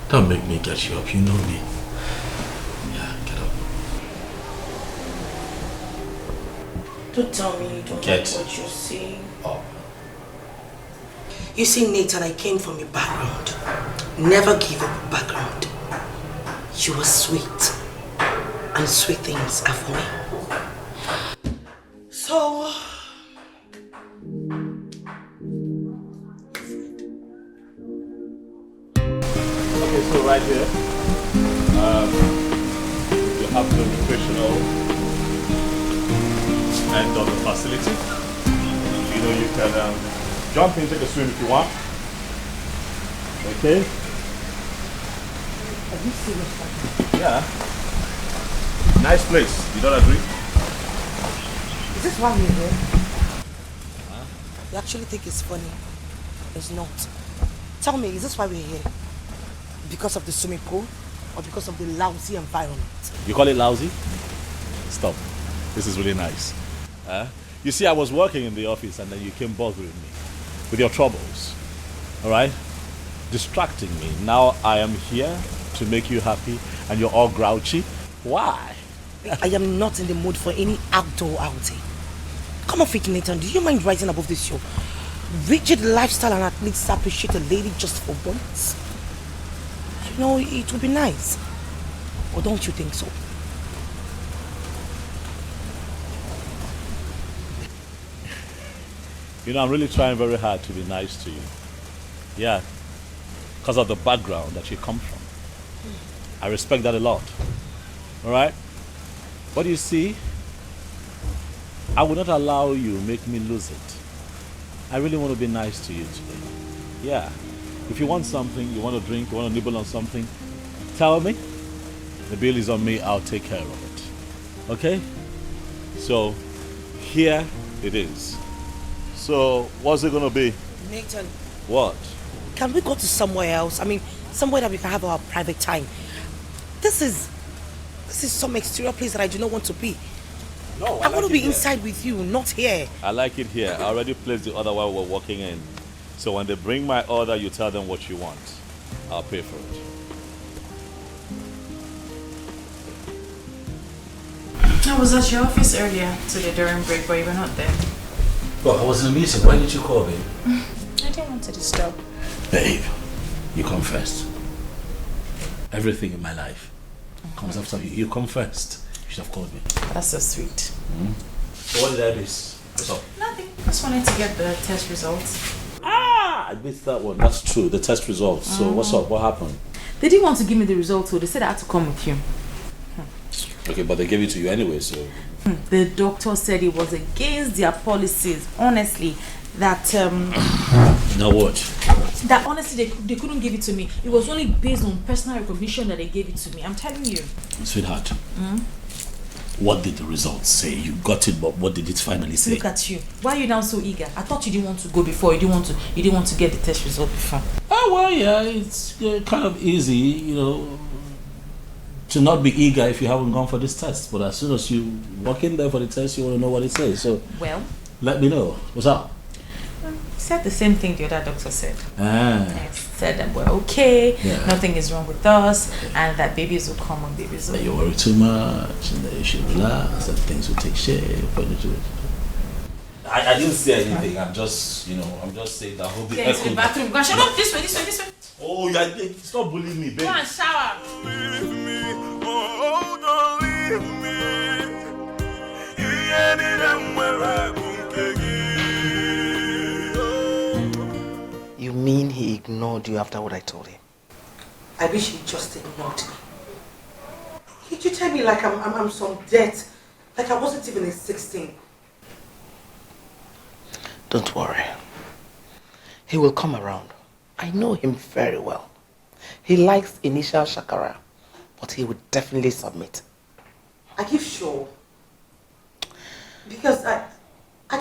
Don't make me get you up, you know me. Yeah, get up. Don't tell me you don't like what you see. Up. You see, Nathan, I came from a background. Never give up a background. You were sweet. And sweet things are for me. So... Okay, so right here, you have the recreational end of the facility. You know, you can jump in, take a swim if you want. Okay? Are you serious? Yeah. Nice place. You don't agree? Is this why we're here? You actually think it's funny? It's not. Tell me, is this why we're here? Because of the swimming pool? Or because of the lousy environment? You call it lousy? Stop. This is really nice. You see, I was working in the office and then you came bothering me with your troubles. Alright? Distracting me. Now I am here to make you happy and you're all grouchy. Why? I am not in the mood for any outdoor outing. Come off it, Nathan. Do you mind rising above this show? Rigid lifestyle and at least appreciate a lady just for once. You know, it would be nice. Or don't you think so? You know, I'm really trying very hard to be nice to you. Yeah. Because of the background that you come from. I respect that a lot. Alright? But you see, I will not allow you make me lose it. I really want to be nice to you today. Yeah. If you want something, you want to drink, you want to nibble on something, tell me. The bill is on me, I'll take care of it. Okay? So, here it is. So, what's it going to be? Nathan. What? Can we go to somewhere else? I mean, somewhere that we can have our private time. This is some exterior place that I do not want to be. No, I want to be inside with you, not here. I like it here. I already placed the order while we're walking in. So when they bring my order, you tell them what you want. I'll pay for it. I was at your office earlier today during break, but you were not there. Well, I was in a meeting. Why did you call, babe? I didn't want to disturb. Babe, you come first. Everything in my life comes after you. You come first. You should have called me. That's so sweet. Mm-hmm. So what did I miss? What's up? Nothing. Just wanted to get the test results. I missed that one. That's true. The test results. So what's up? What happened? They didn't want to give me the results, so they said I had to come with you. Okay, but they gave it to you anyway, so... The doctor said it was against their policies, honestly, that... Now what? That honestly, they couldn't give it to me. It was only based on personal recognition that they gave it to me. I'm telling you. Sweetheart, what did the results say? You got it, but what did it finally say? Look at you. Why are you now so eager? I thought you didn't want to go before. You didn't want to get the test result before. Oh, well, yeah, it's kind of easy, you know, to not be eager if you haven't gone for this test. But as soon as you walk in there for the test, you want to know what it says. So, well, let me know. What's up? Said the same thing the other doctor said. I said that we're okay, nothing is wrong with us, and that babies will come when babies will. You worry too much, and that you should relax, and things will take shape. I didn't say anything. I'm just saying that I hope the Get to the bathroom. Go shut up. This way. Oh, stop bullying me, babe. Go and shower. Leave me, oh, don't leave me. You need them where I You mean he ignored you after what I told him? I wish he just ignored me. He treated me like I'm some debt, like I wasn't even 16. Don't worry. He will come around. I know him very well. He likes initial shakara, but he would definitely submit. Are you sure? Because I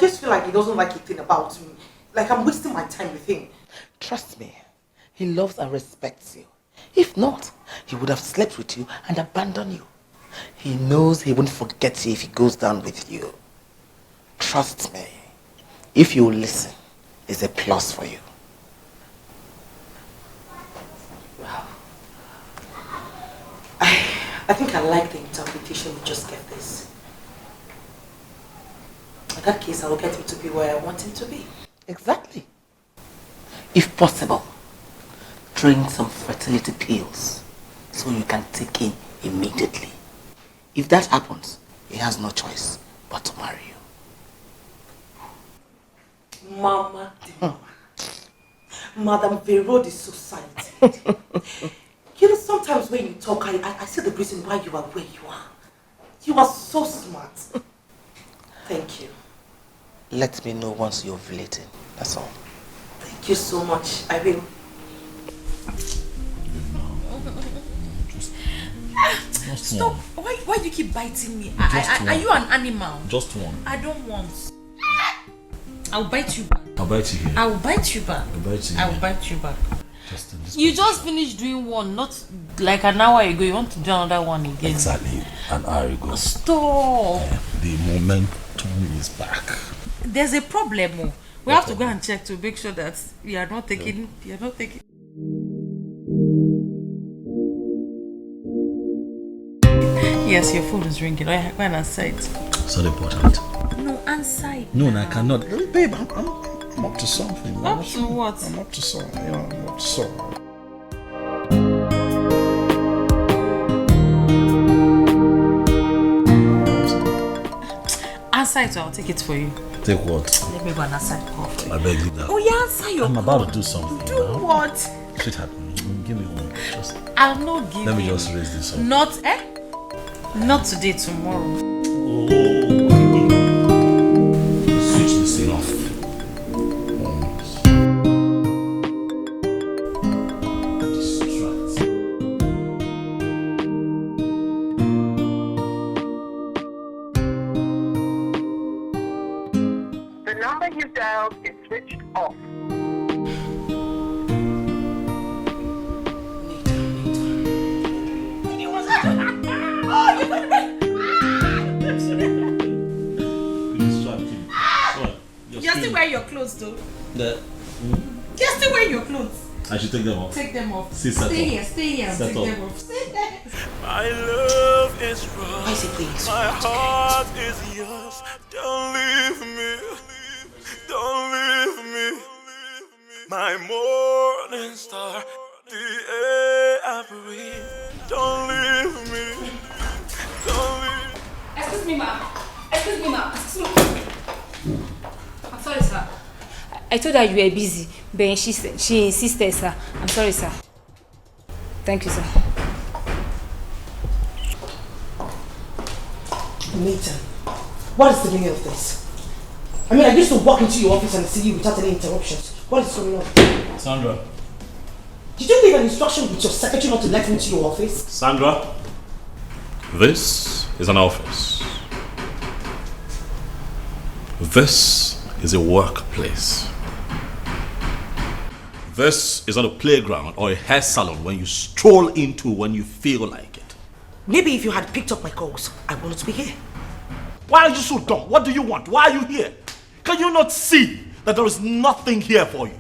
just feel like he doesn't like a thing about me. Like I'm wasting my time with him. Trust me, he loves and respects you. If not, he would have slept with you and abandoned you. He knows he won't forget you if he goes down with you. Trust me, if you listen, it's a plus for you. Wow. I think I like the interpretation we just gave this. In that case, I will get him to be where I want him to be. Exactly. If possible, drink some fertility pills so you can take in immediately. If that happens, he has no choice but to marry you. Mama, Madam Vero, the society. You know, sometimes when you talk, I see the reason why you are where you are. You are so smart. Thank you. Let me know once you're ovulating. That's all. Thank you so much. I will. Stop. Why do you keep biting me? Are you an animal? Just one. I don't want. I'll bite you back. I'll bite you here. I will bite you back. I'll bite you I will here. bite you back. Just in this You just finished doing one, not like an hour ago. You want to do another one again. Exactly an hour ago. Stop. The momentum is back. There's a problem. Oh. We have to go and check to make sure that you are not taking. You are not taking. Yes, your phone is ringing. Go and answer it. So important. No, answer it. No, I cannot. Babe, I'm up to something. Up to what? I'm up to something. You know, I'm up to something. Answer it or I'll take it for you. Take what? Let me go and answer the call for you. I beg you that. Oh, yeah, answer your I'm call. about to do something. Do now. what? Sweetheart, give me one. Just. I'll not give you. Let me just raise this up. Not, Not today, tomorrow. Switch this thing off. The number you dialed is switched off. You're still wearing your clothes though. You're still wearing your clothes. I should take them off. Take them off. Stay here and take Settle. them off. My love is wrong. Why is it being so My heart is yours. Don't leave me. Don't leave me. My morning star, the air I breathe. Don't leave me. Don't leave. Excuse me, ma'am. Excuse me, ma'am. Excuse me. I'm sorry, sir. I told her you were busy, but she insisted, sir. I'm sorry, sir. Thank you, sir. Nathan, what is the meaning of this? I mean, I used to walk into your office and see you without any interruptions. What is going on? Sandra. Did you leave an instruction with your secretary not to let me into your office? Sandra. This is an office. This is a workplace. This is not a playground or a hair salon when you stroll into when you feel like it. Maybe if you had picked up my calls, I wouldn't be here. Why are you so dumb? What do you want? Why are you here? Can you not see that there is nothing here for you?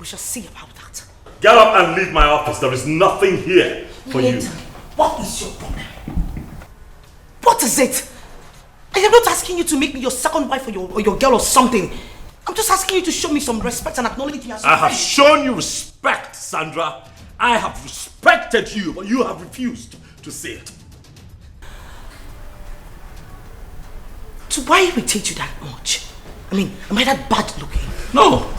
We shall see about that. Get up and leave my office. There is nothing here for you. Nathan, what is your problem? What is it? I am not asking you to make me your second wife or your girl or something. I'm just asking you to show me some respect and acknowledge me as a I have friend. shown you respect, Sandra. I have respected you, but you have refused to see it. So why irritate you that much? I mean, am I that bad looking? No.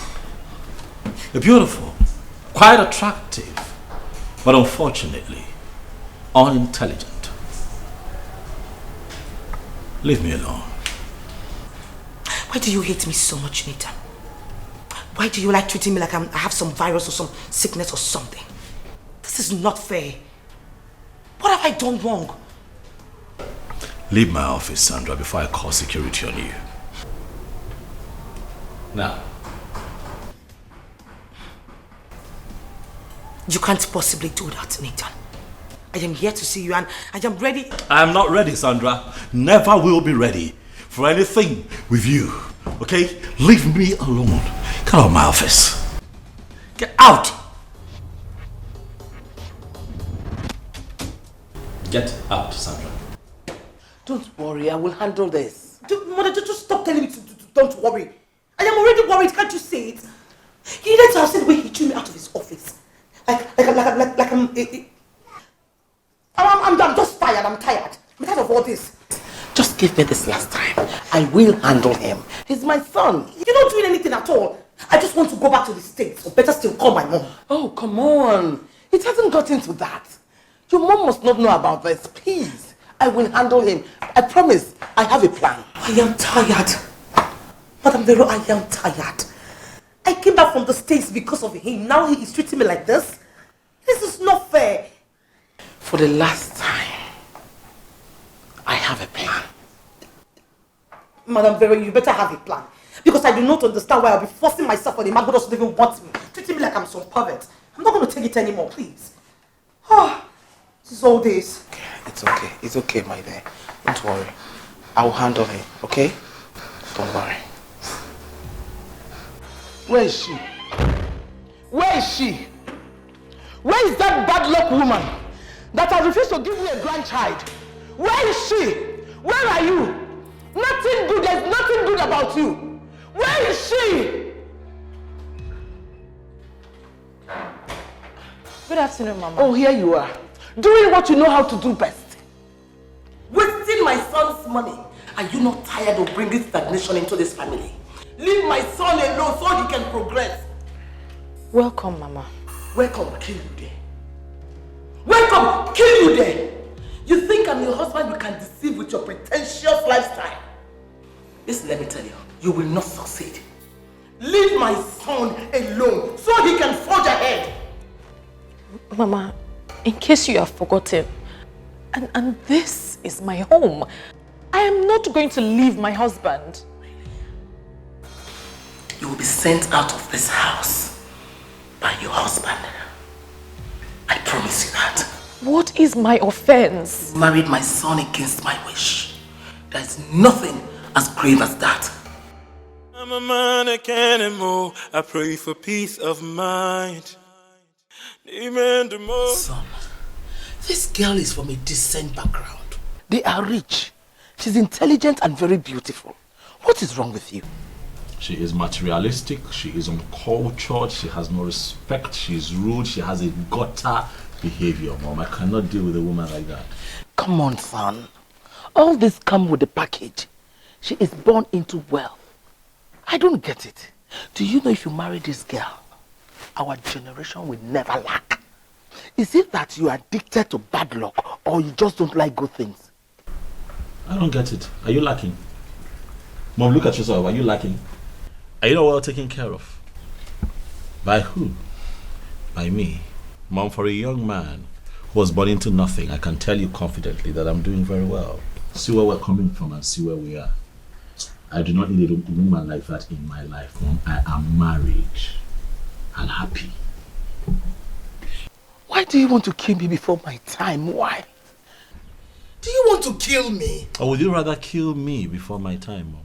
You're beautiful. Quite attractive. but unfortunately, unintelligent. Leave me alone. Why do you hate me so much, Nathan? Why do you like treating me like I have some virus or some sickness or something? This is not fair. What have I done wrong? Leave my office, Sandra, before I call security on you. Now. You can't possibly do that, Nathan. I am here to see you and I am ready. I am not ready, Sandra. Never will be ready for anything with you. Okay? Leave me alone. Get out of my office. Get out! Get out, Sandra. Don't worry, I will handle this. Mother, just stop telling me to don't worry. I am already worried, can't you see it? He needed to have said the way he threw me out of his office. I'm just tired, I'm tired. I'm tired of all this. Just give me this last time. I will handle him. He's my son. You're not doing anything at all. I just want to go back to the States, or better still, call my mom. Oh, come on. It hasn't gotten to that. Your mom must not know about this. Please. I will handle him. I promise. I have a plan. I am tired. Madam Vero, I am tired. I came back from the States because of him. Now he is treating me like this. This is not fair. For the last time, I have a plan. Madam Vero, you better have a plan. Because I do not understand why I'll be forcing myself on a man who doesn't even want me. Treating me like I'm some pervert. I'm not going to take it anymore, please. This is all this. Okay, it's okay. It's okay, my dear. Don't worry. I will handle him, okay? Don't worry. Where is she? Where is she? Where is that bad luck woman that has refused to give me a grandchild? Where is she? Where are you? Nothing good. There's nothing good about you. Where is she? Good afternoon, Mama. Oh, here you are. Doing what you know how to do best. Wasting my son's money. Are you not tired of bringing stagnation into this family? Leave my son alone so he can progress. Welcome, Mama. Welcome, kill you there. Welcome, kill you there. You think I'm your husband you can deceive with your pretentious lifestyle? Listen, let me tell you, you will not succeed. Leave my son alone so he can forge ahead. Mama, in case you have forgotten, and this is my home. I am not going to leave my husband. You will be sent out of this house by your husband. I promise you that. What is my offense? You married my son against my wish. There is nothing as grave as that. I'm a manic animal. I pray for peace of mind. Son, this girl is from a decent background. They are rich. She's intelligent and very beautiful. What is wrong with you? She is materialistic, she is uncultured, she has no respect, she is rude, she has a gutter behavior, Mom. I cannot deal with a woman like that. Come on, son. All this comes with the package. She is born into wealth. I don't get it. Do you know if you marry this girl, our generation will never lack? Is it that you are addicted to bad luck or you just don't like good things? I don't get it. Are you lacking? Mom, look at yourself. Are you lacking? Are you not well taken care of? By who? By me. Mom, for a young man who was born into nothing, I can tell you confidently that I'm doing very well. See where we're coming from and see where we are. I do not need a woman like that in my life, Mom. I am married and happy. Why do you want to kill me before my time? Why? Do you want to kill me? Or would you rather kill me before my time, Mom?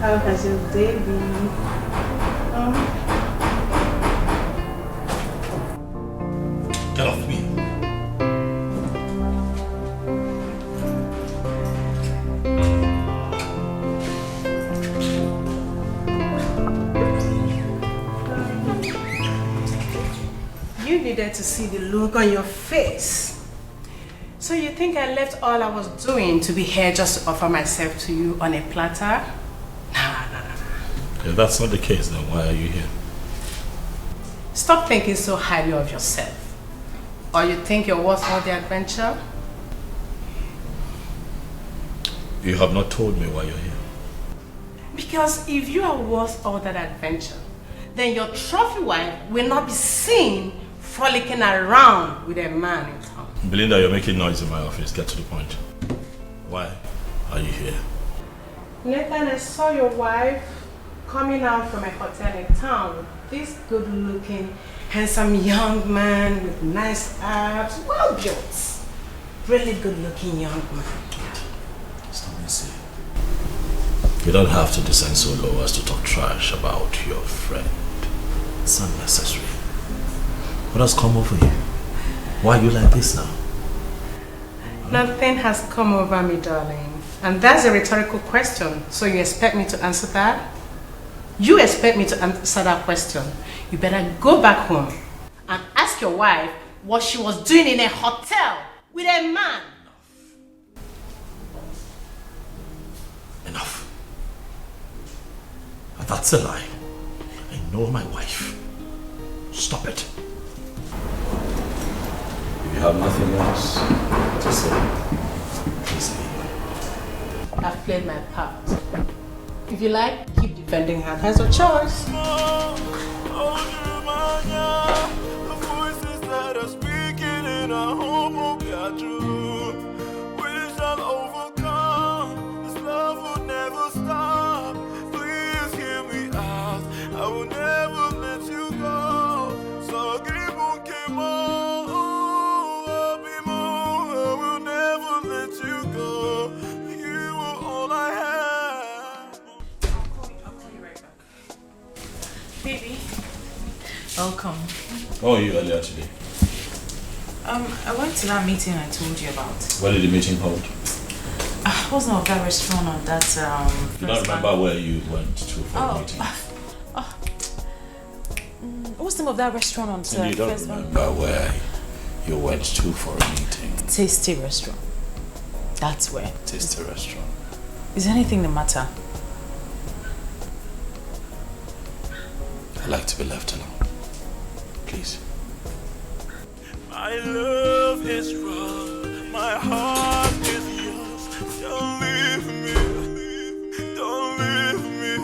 How has your day been? Get off me. needed to see the look on your face. So you think I left all I was doing to be here just to offer myself to you on a platter? Nah. If that's not the case, then why are you here? Stop thinking so highly of yourself. Or you think you're worth all the adventure? You have not told me why you're here. Because if you are worth all that adventure, then your trophy wife will not be seen frolicking around with a man in town. Belinda, you're making noise in my office. Get to the point. Why are you here? Nathan, I saw your wife coming out from a hotel in town with this good-looking, handsome young man with nice abs, well built. Really good-looking young man. Stop me, see. You don't have to descend so low as to talk trash about your friend. It's unnecessary. What has come over you? Why are you like this now? Nothing has come over me, darling. And that's a rhetorical question. So you expect me to answer that? You expect me to answer that question? You better go back home and ask your wife what she was doing in a hotel with a man. Enough. That's a lie. I know my wife. Stop it. If you have nothing else to say, please leave. I've played my part. If you like, keep defending her. That's your choice. The voices that are speaking in our home will be true. We shall overcome. This love will never stop. Please hear me out. I will never let you go. So keep on, keep on. I'll be more. I will never let you go. You are all I have. I'll call you right back. Baby, welcome. How are you earlier today? I went to that meeting I told you about. Where did the meeting hold? I wasn't at that restaurant on that You don't remember where you went to for the meeting? What's the name of that restaurant on And you don't First remember where you went to for a meeting? Tasty restaurant. That's where. Tasty restaurant. Is anything the matter? I like to be left alone. Please. My love is wrong, my heart is yours. Don't leave me, don't leave me.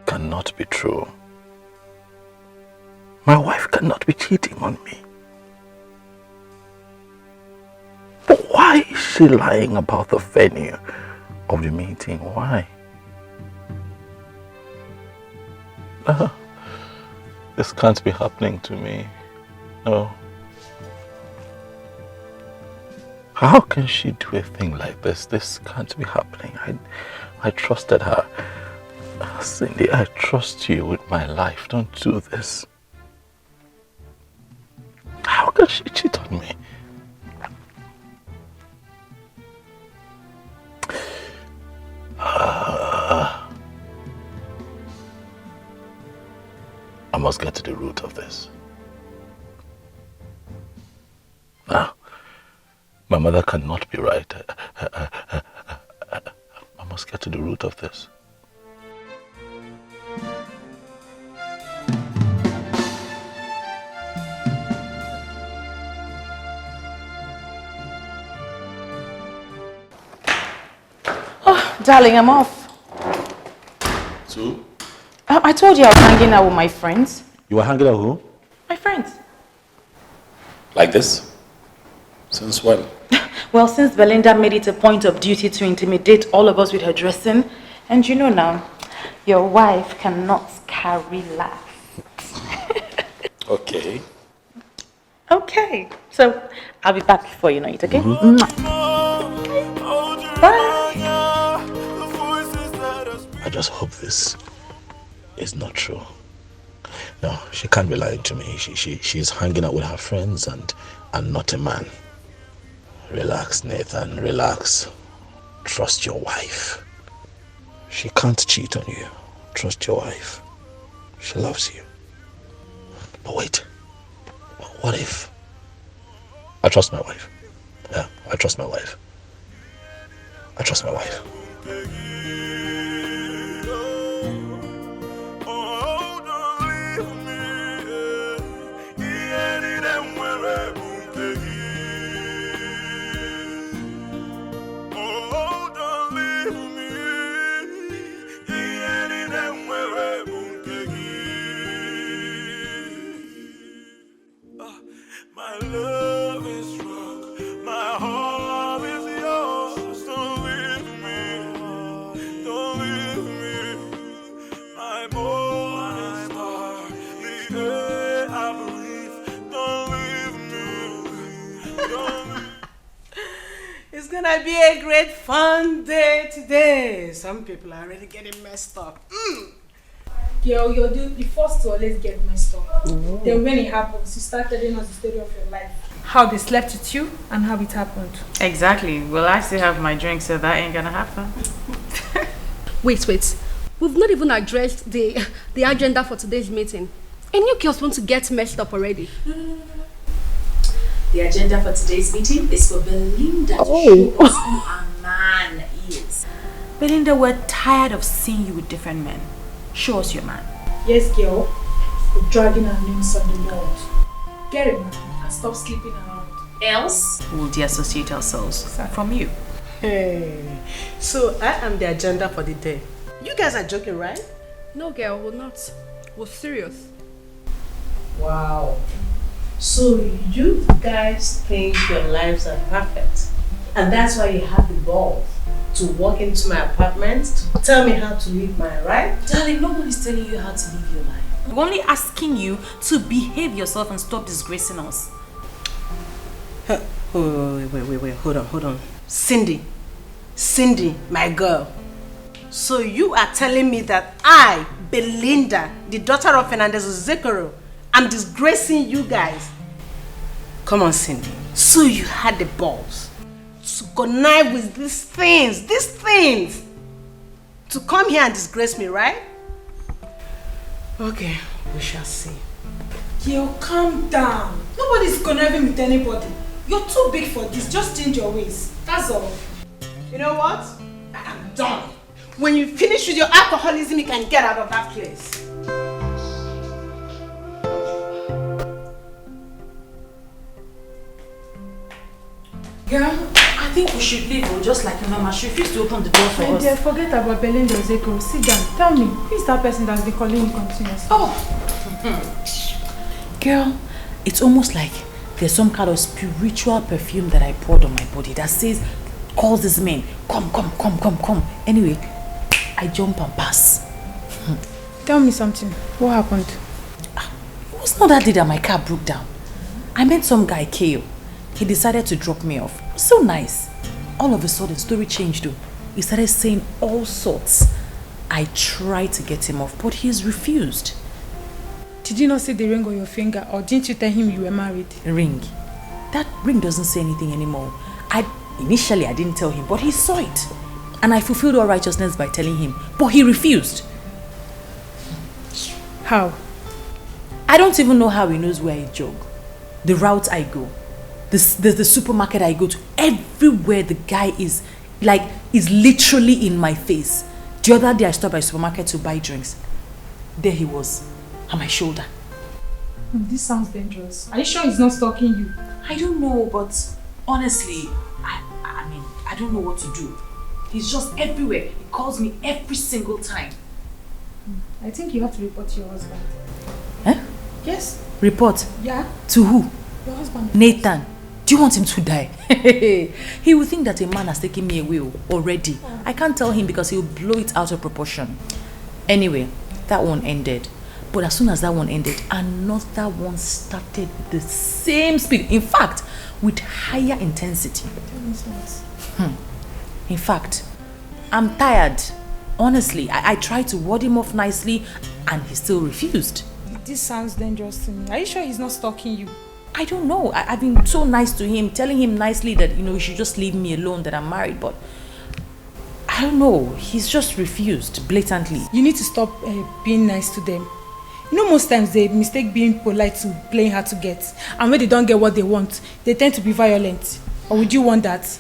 Cannot be true. My wife cannot be cheating on me. But why is she lying about the venue of the meeting? Why? This can't be happening to me. No. How can she do a thing like this? This can't be happening. I trusted her. Cindy, I trust you with my life. Don't do this. How can she cheat on me? I must get to the root of this. Now, my mother cannot be right. I must get to the root of this. Oh, darling, I'm off. So? I told you I was hanging out with my friends. You were hanging out with who? My friends. Like this? Since when? Well, since Belinda made it a point of duty to intimidate all of us with her dressing, and you know now, your wife cannot carry laughs. Okay. Okay, so I'll be back before you know it, okay? Mm-hmm. Bye. I just hope this is not true. No, she can't be lying to me. She's hanging out with her friends and not a man. Relax, Nathan, relax. Trust your wife. She can't cheat on you. Trust your wife. She loves you. But wait. What if? I trust my wife. Yeah, I trust my wife. I trust my wife. My love is strong, my heart is yours. Don't leave me, don't leave me. My morning star, the air I breathe. Don't leave me, don't leave me. It's gonna be a great fun day today. Some people are already getting messed up. Girl, you're the first to always get messed up. Then when it happens, you start telling us the story of your life. How they slept with you and how it happened. Exactly. Well, I still have my drink, so that ain't gonna happen. Wait. We've not even addressed the agenda for today's meeting. And you girls want to get messed up already. No. The agenda for today's meeting is for Belinda to show us who our man is. Belinda, we're tired of seeing you with different men. Show us your man. Yes, girl. We're dragging our names on the world. Get it, man, and stop sleeping around. Else, we'll deassociate ourselves from you. Hey, so I am the agenda for the day. You guys are joking, right? No, girl, we're not. We're serious. Wow. So you guys think your lives are perfect, and that's why you have the balls to walk into my apartment to tell me how to live my life? Darling, nobody's telling you how to live your life. We're only asking you to behave yourself and stop disgracing us. Wait, hold on. Cindy, my girl. So you are telling me that I, Belinda, the daughter of Fernandez Zekoro, am disgracing you guys? Come on, Cindy. So you had the balls to connive with these things, to come here and disgrace me, right? Okay, we shall see. Yo, calm down. Nobody's conniving with anybody. You're too big for this. Just change your ways. That's all. You know what? I am done. When you finish with your alcoholism, you can get out of that place. Girl, I think we should leave, just like your mama. She refused to open the door for us. Dear, forget about Belinda Zekoro. Sit down. Tell me, who is that person that's been calling you continuously? Girl, it's almost like there's some kind of spiritual perfume that I poured on my body that says, calls this man, come. Anyway, I jump and pass. Tell me something. What happened? It was not that day that my car broke down. I met some guy, Kale. He decided to drop me off. So nice. All of a sudden, story changed though. He started saying all sorts. I tried to get him off, but he's refused. Did you not see the ring on your finger, or didn't you tell him you were married? Ring? That ring doesn't say anything anymore. Initially, I didn't tell him, but he saw it. And I fulfilled all righteousness by telling him, but he refused. How? I don't even know how he knows where I jog. The route I go. The supermarket I go to. Everywhere the guy is literally in my face. The other day I stopped by the supermarket to buy drinks. There he was, on my shoulder. This sounds dangerous. Are you sure he's not stalking you? I don't know, but honestly, I don't know what to do. He's just everywhere. He calls me every single time. I think you have to report to your husband. Eh? Yes. Report? Yeah. To who? Your husband. Nathan. Do you want him to die? He will think that a man has taken me away already. I can't tell him because he will blow it out of proportion. Anyway, that one ended. But as soon as that one ended, another one started with the same speed. In fact, with higher intensity. In fact, I'm tired. Honestly, I tried to ward him off nicely and he still refused. This sounds dangerous to me. Are you sure he's not stalking you? I don't know. I've been so nice to him, telling him nicely that, he should just leave me alone, that I'm married, but I don't know. He's just refused, blatantly. You need to stop being nice to them. You know, most times they mistake being polite to playing hard to get. And when they don't get what they want, they tend to be violent. Or would you want that?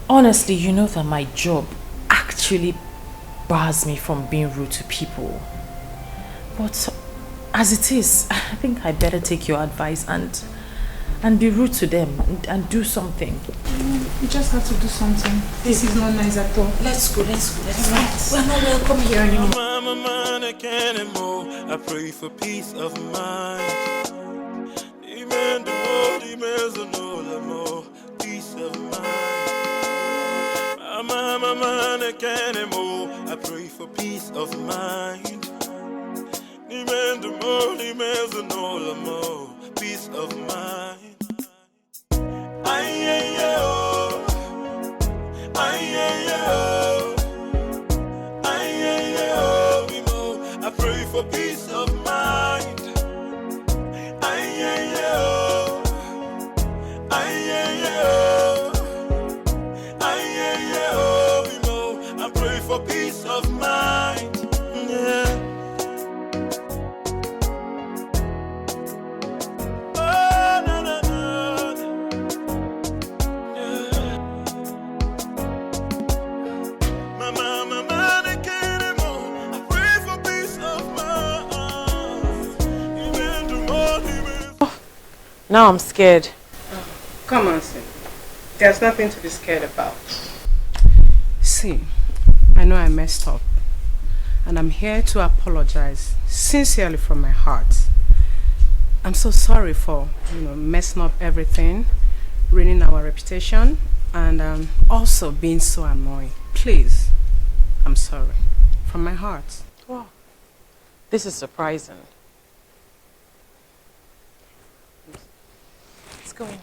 Honestly, you know that my job actually bars me from being rude to people. But as it is, I think I better take your advice and be rude to them and do something. You just have to do something. This is not nice at all. Let's go. We're not welcome here anymore. I pray for peace of mind. Peace of mind. I pray for peace of mind. Peace of mind. I pray for peace of mind. I pray for peace of mind. Yeah. Oh, no, no, no. Yeah. Mama, they can't anymore. I pray for peace of mind. Even tomorrow, Now I'm scared. Come on, Sid. There's nothing to be scared about. See, I know I messed up. And I'm here to apologize sincerely from my heart. I'm so sorry for, messing up everything, ruining our reputation, and also being so annoying. Please, I'm sorry. From my heart. Wow. This is surprising. Let's go in.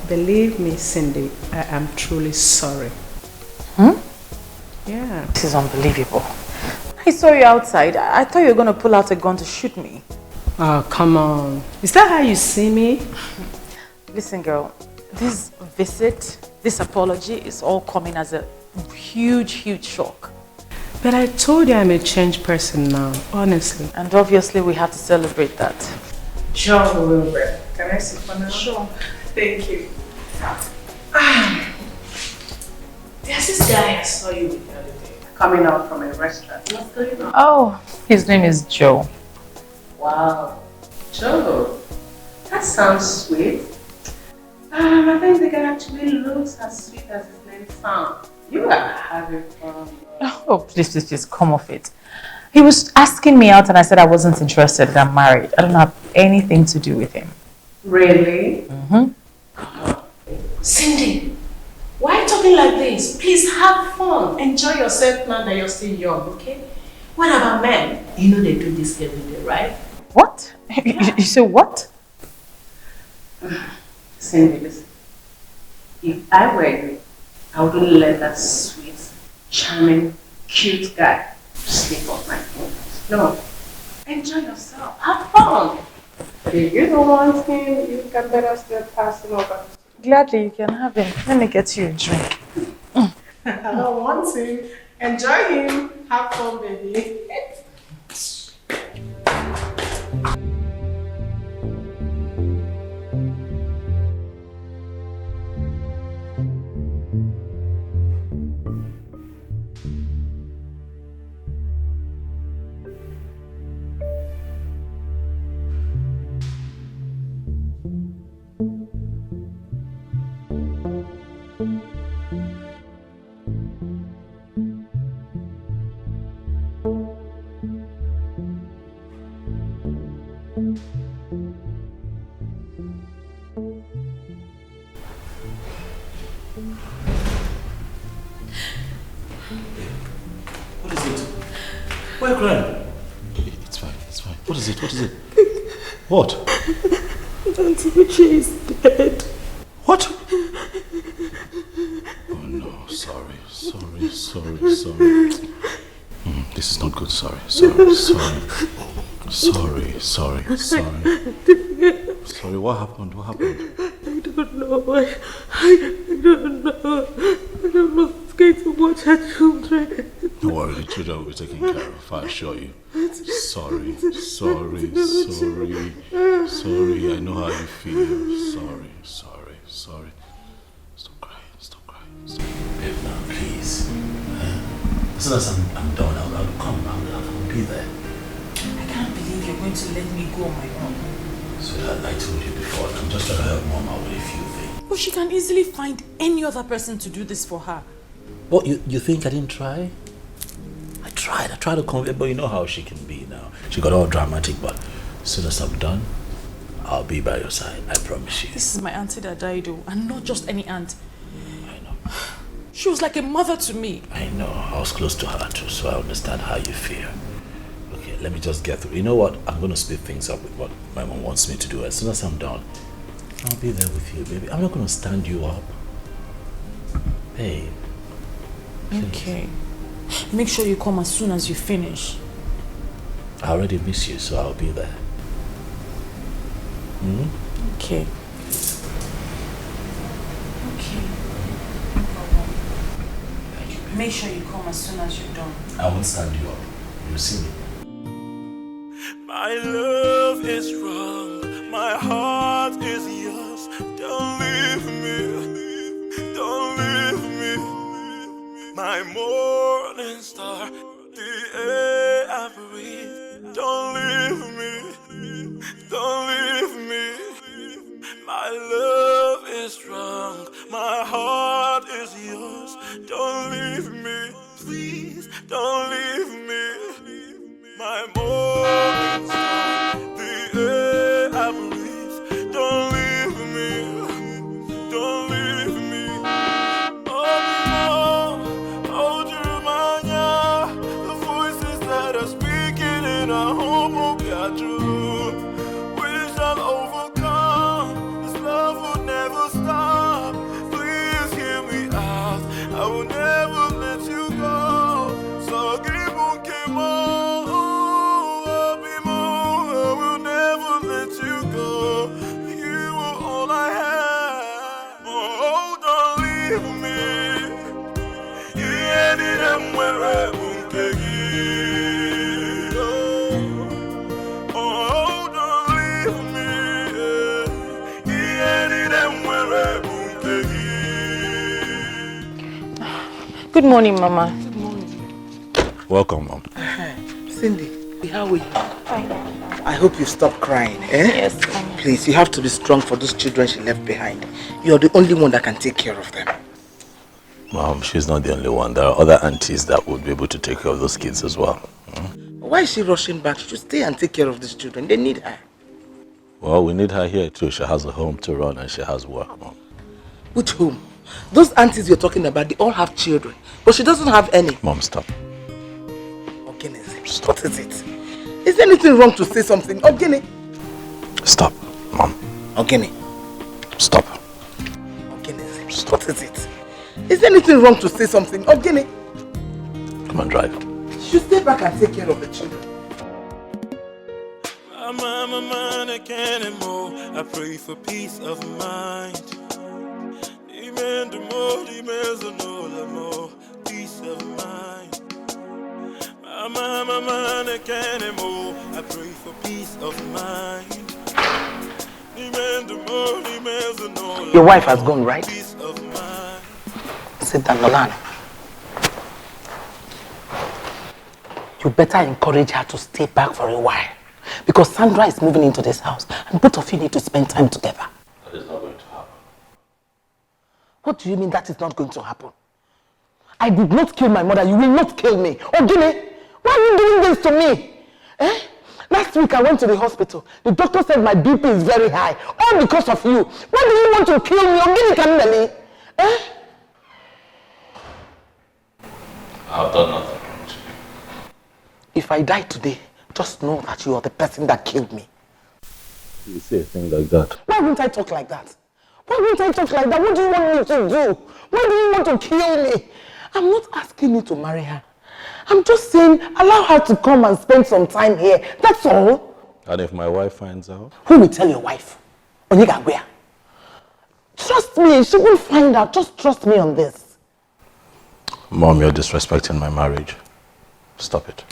Believe me, Cindy, I am truly sorry. Yeah. This is unbelievable. I saw you outside. I thought you were going to pull out a gun to shoot me. Oh, come on. Is that how you see me? Listen, girl, this visit, this apology is all coming as a huge shock. But I told you I'm a changed person now, honestly. And obviously we have to celebrate that. Sure, Wilbur. Can I sit for now? Sure. Thank you. There's this guy I saw you with the other day, coming out from a restaurant. What's going on? Oh, his name is Joe. Wow. Joe. That sounds sweet. I think the guy actually looks as sweet as his name sounds. You are having fun. Oh, please, come off it. He was asking me out and I said I wasn't interested, that I'm married. I don't have anything to do with him. Really? Mm-hmm. Cindy, why are you talking like this? Please have fun. Enjoy yourself now that you're still young, okay? What about men? You know they do this every day, right? What? You say what? Cindy, listen. If I were you, I wouldn't let that sweet, charming, cute guy sleep off my phone. No. Enjoy yourself. Have fun. If you don't want him, you can better still pass him over. Gladly, you can have him. Let me get you a drink. I don't want him. Enjoy him. Have fun, baby. Why are you crying? It's fine, it's fine. What is it? What is it? What? Auntie Uche is dead. What? Oh no, sorry. This is not good, sorry. Sorry, what happened? I don't know. I don't know. I don't know who's going to watch her children. Don't worry, the children will be taken care of, I assure you. Sorry. I know how you feel. Sorry. Stop crying. Babe, now, please. As soon as I'm done, I'll come. I'll be there. I can't believe you're going to let me go on my own. Sweetheart, I told you before, I'm just trying to help Mom out with a few things. Well, she can easily find any other person to do this for her. What, you think I didn't try? I tried to convince, but you know how she can be now. She got all dramatic, but as soon as I'm done, I'll be by your side, I promise you. This is my auntie that died, though, and not just any aunt. I know. She was like a mother to me. I know, I was close to her too, so I understand how you feel. Okay, let me just get through. You know what? I'm going to speed things up with what my mom wants me to do. As soon as I'm done, I'll be there with you, baby. I'm not going to stand you up. Babe. Okay. Make sure you come as soon as you finish. I already miss you, so I'll be there. Okay. Make sure you come as soon as you're done. I won't stand you up. You'll see me. My love is wrong, my heart is yours. Don't leave me, don't leave me. My morning star, the air I breathe. Don't leave me, don't leave me. My love is strong, my heart is yours. Don't leave me, please, don't leave me. My morning star, the air I breathe. Don't leave me, don't leave me. Oh, Jeremiah, the voices that are speaking in our home will be true. We shall overcome, this love will never stop. Please hear me out, I will never let you go. So keep on, keep on. Good morning, Mama. Good morning. Welcome, Mom. Cindy, how are you? Fine. I hope you stop crying, eh? Yes, Please, you have to be strong for those children she left behind. You're the only one that can take care of them. Mom, she's not the only one. There are other aunties that would be able to take care of those kids as well. Why is she rushing back? She should stay and take care of these children. They need her. Well, we need her here too. She has a home to run and she has work, Mom. Which home? Those aunties you're talking about, they all have children. But she doesn't have any. Mom, stop. Ogene, what is it? Is there anything wrong to say something? Ogene. Stop, Mom. Ogene. Stop. Ogene, what is it? Is there anything wrong to say something? Ogene. Come on, drive. You stay back and take care of the children. I pray for peace of mind. Peace of mind. I pray for peace of mind. Your wife has gone, right? Sit down, Nolan. You better encourage her to stay back for a while. Because Sandra is moving into this house and both of you need to spend time together. That is not going to happen. What do you mean that is not going to happen? I did not kill my mother. You will not kill me. Ogene, why are you doing this to me? Last week I went to the hospital. The doctor said my BP is very high. All because of you. Why do you want to kill me? Ogene Kameli? I have done nothing wrong to you. If I die today, just know that you are the person that killed me. You say a thing like that. Why wouldn't I talk like that? Why wouldn't I talk like that? What do you want me to do? Why do you want to kill me? I'm not asking you to marry her. I'm just saying, allow her to come and spend some time here. That's all. And if my wife finds out? Who will tell your wife? Oniga where? Trust me, she won't find out. Just trust me on this. Mom, you're disrespecting my marriage. Stop it.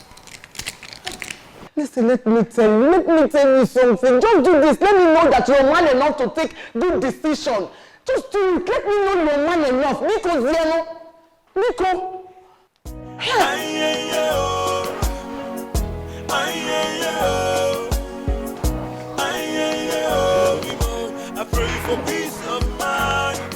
Listen, let me tell you something. Just do this. Let me know that you're man enough to take good decision. Just do it. Let me know you're man enough. Nico, Ziano. Nico. I pray for peace of mind.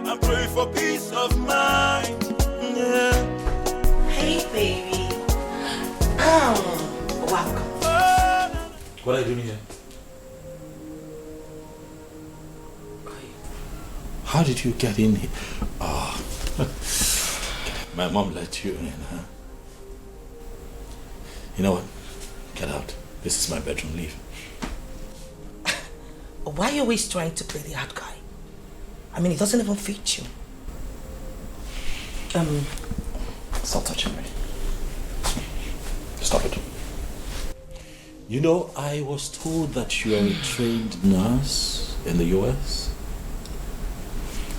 I pray for peace of mind. Yeah. Hey, baby. Welcome. What are you doing here? How did you get in here? Oh. My mom let you in, huh? You know what? Get out. This is my bedroom. Leave. Why are you always trying to play the hard guy? I mean, it doesn't even fit you. Stop touching me. Stop it. You know, I was told that you are a trained nurse in the US.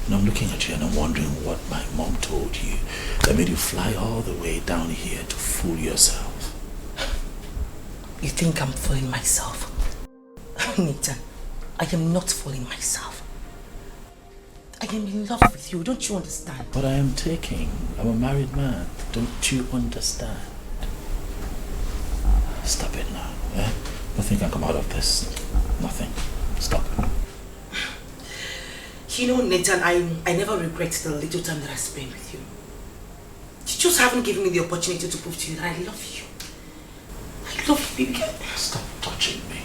And I'm looking at you and I'm wondering what my mom told you that made you fly all the way down here to fool yourself. You think I'm fooling myself? Nathan, I am not fooling myself. I am in love with you, don't you understand? But I am taking. I'm a married man. Don't you understand? Stop it now. Eh? Nothing can come out of this. Nothing. Stop it. You know, Nathan, I never regret the little time that I spent with you. You just haven't given me the opportunity to prove to you that I love you. I love you, baby girl. Stop touching me.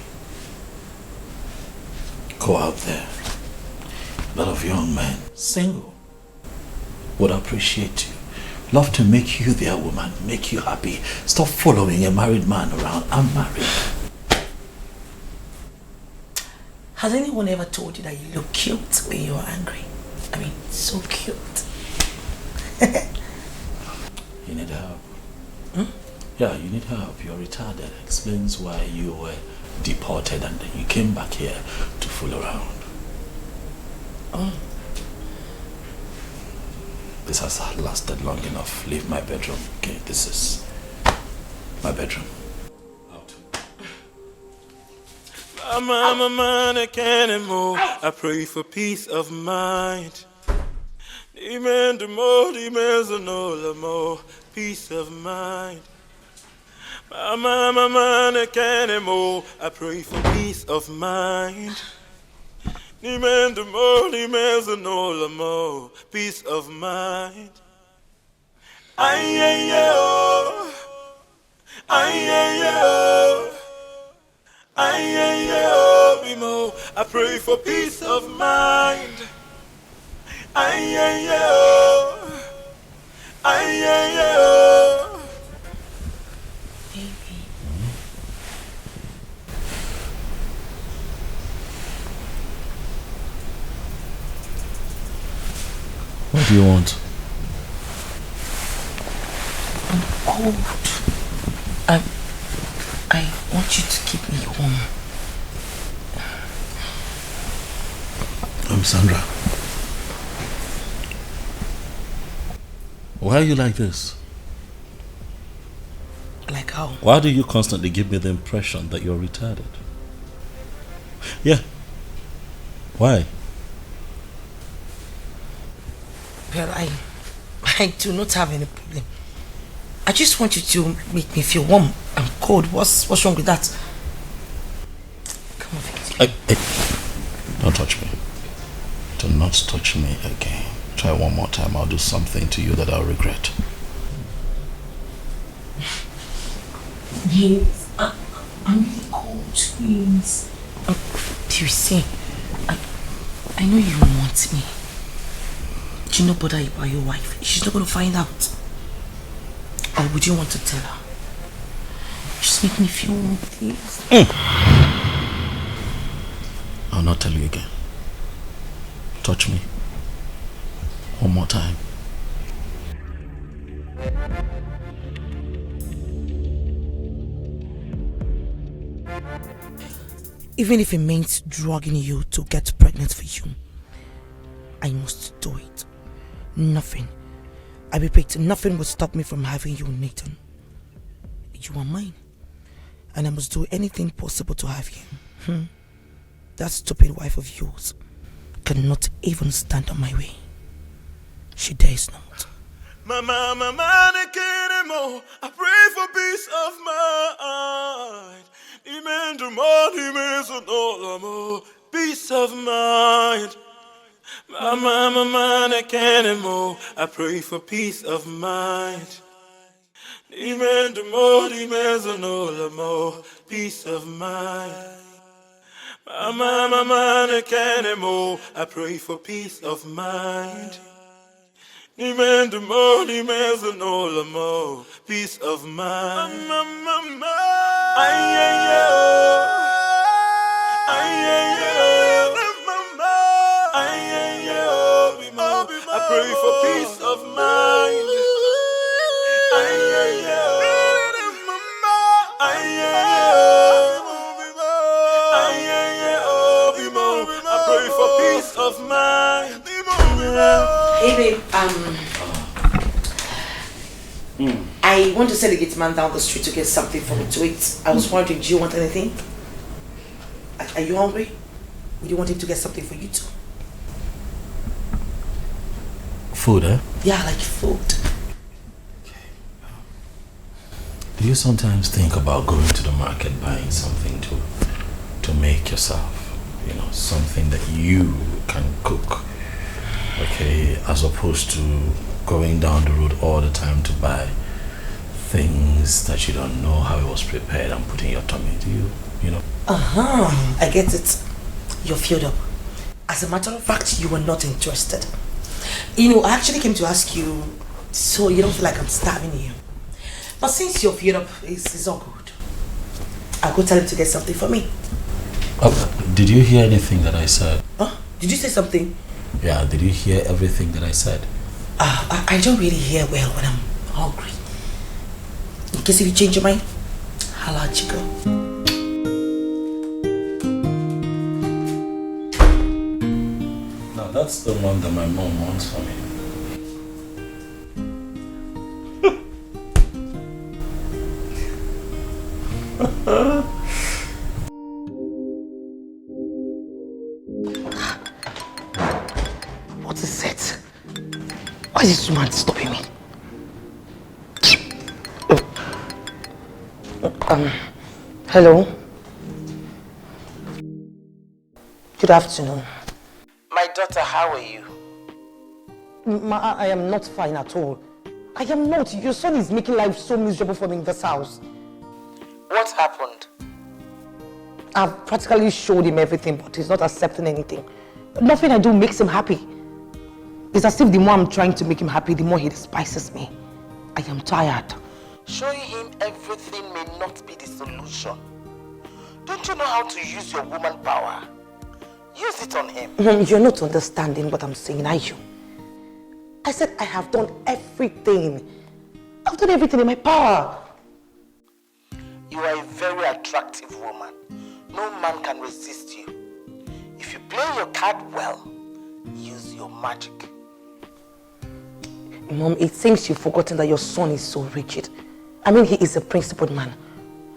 Go out there. A lot of young men, single, would appreciate you. Love to make you their woman, make you happy. Stop following a married man around. I'm married. Has anyone ever told you that you look cute when you're angry? I mean, so cute. You need help. Yeah, you need help. You're retarded. Explains why you were deported and then you came back here to fool around. This has lasted long enough. Leave my bedroom. Okay, this is my bedroom. I can't anymore. I pray for peace of mind. Demand more, demands no more. Peace of mind. I can't anymore. I pray for peace of mind. Demand more, demands no more. Peace of mind. I pray for peace of mind. What do you want? I'm cold. I want you to keep me warm. Sandra. Why are you like this? Like how? Why do you constantly give me the impression that you're retarded? Yeah. Why? Well, I do not have any problem. I just want you to make me feel warm. I'm cold. What's wrong with that? Come on, Victor. Don't touch me. Do not touch me again. Try one more time. I'll do something to you that I'll regret. Please. I'm really cold. Please. Do you see? I know you want me. Do you not bother about your wife? She's not going to find out. Or would you want to tell her? Just make me feel warm, please. I'll not tell you again. Touch me. One more time. Even if it means drugging you to get pregnant for you, I must do it. Nothing, I repeat, nothing will stop me from having you, Nathan. You are mine, and I must do anything possible to have you. That stupid wife of yours cannot even stand on my way. She dares not. My I can't anymore. I pray for peace of mind. Peace of mind. My I can't anymore. I pray for peace of mind. Peace of mind. My I can't anymore. I pray for peace of mind. Peace of mind. I pray for peace of mind. I pray for peace of mind. Hey babe, I want to send a gate man down the street to get something for me to eat. I was wondering, do you want anything? Are you hungry? Would you want him to get something for you too? Food, eh? Yeah, like food. Do you sometimes think about going to the market, buying something to make yourself? You know, something that you can cook, okay, as opposed to going down the road all the time to buy things that you don't know how it was prepared and put in your tummy. Do you know? I get it. You're filled up. As a matter of fact, you were not interested. You know, I actually came to ask you so you don't feel like I'm starving you. But since you're filled up, it's all good. I'll go tell him to get something for me. Did you hear anything that I said? Did you say something? Yeah, did you hear everything that I said? I don't really hear well when I'm hungry. In case if you change your mind, I'll let you go. No, that's the one that my mom wants for me. What is it? Why is this woman stopping me? Hello. Good afternoon. My daughter, how are you? I am not fine at all. I am not. Your son is making life so miserable for me in this house. What happened? I've practically showed him everything, but he's not accepting anything. Nothing I do makes him happy. It's as if the more I'm trying to make him happy, the more he despises me. I am tired. Showing him everything may not be the solution. Don't you know how to use your woman power? Use it on him. You're not understanding what I'm saying, are you? I said I have done everything. I've done everything in my power. You are a very attractive woman. No man can resist you. If you play your card well, use your magic. Mom, it seems you've forgotten that your son is so rigid. I mean, he is a principled man.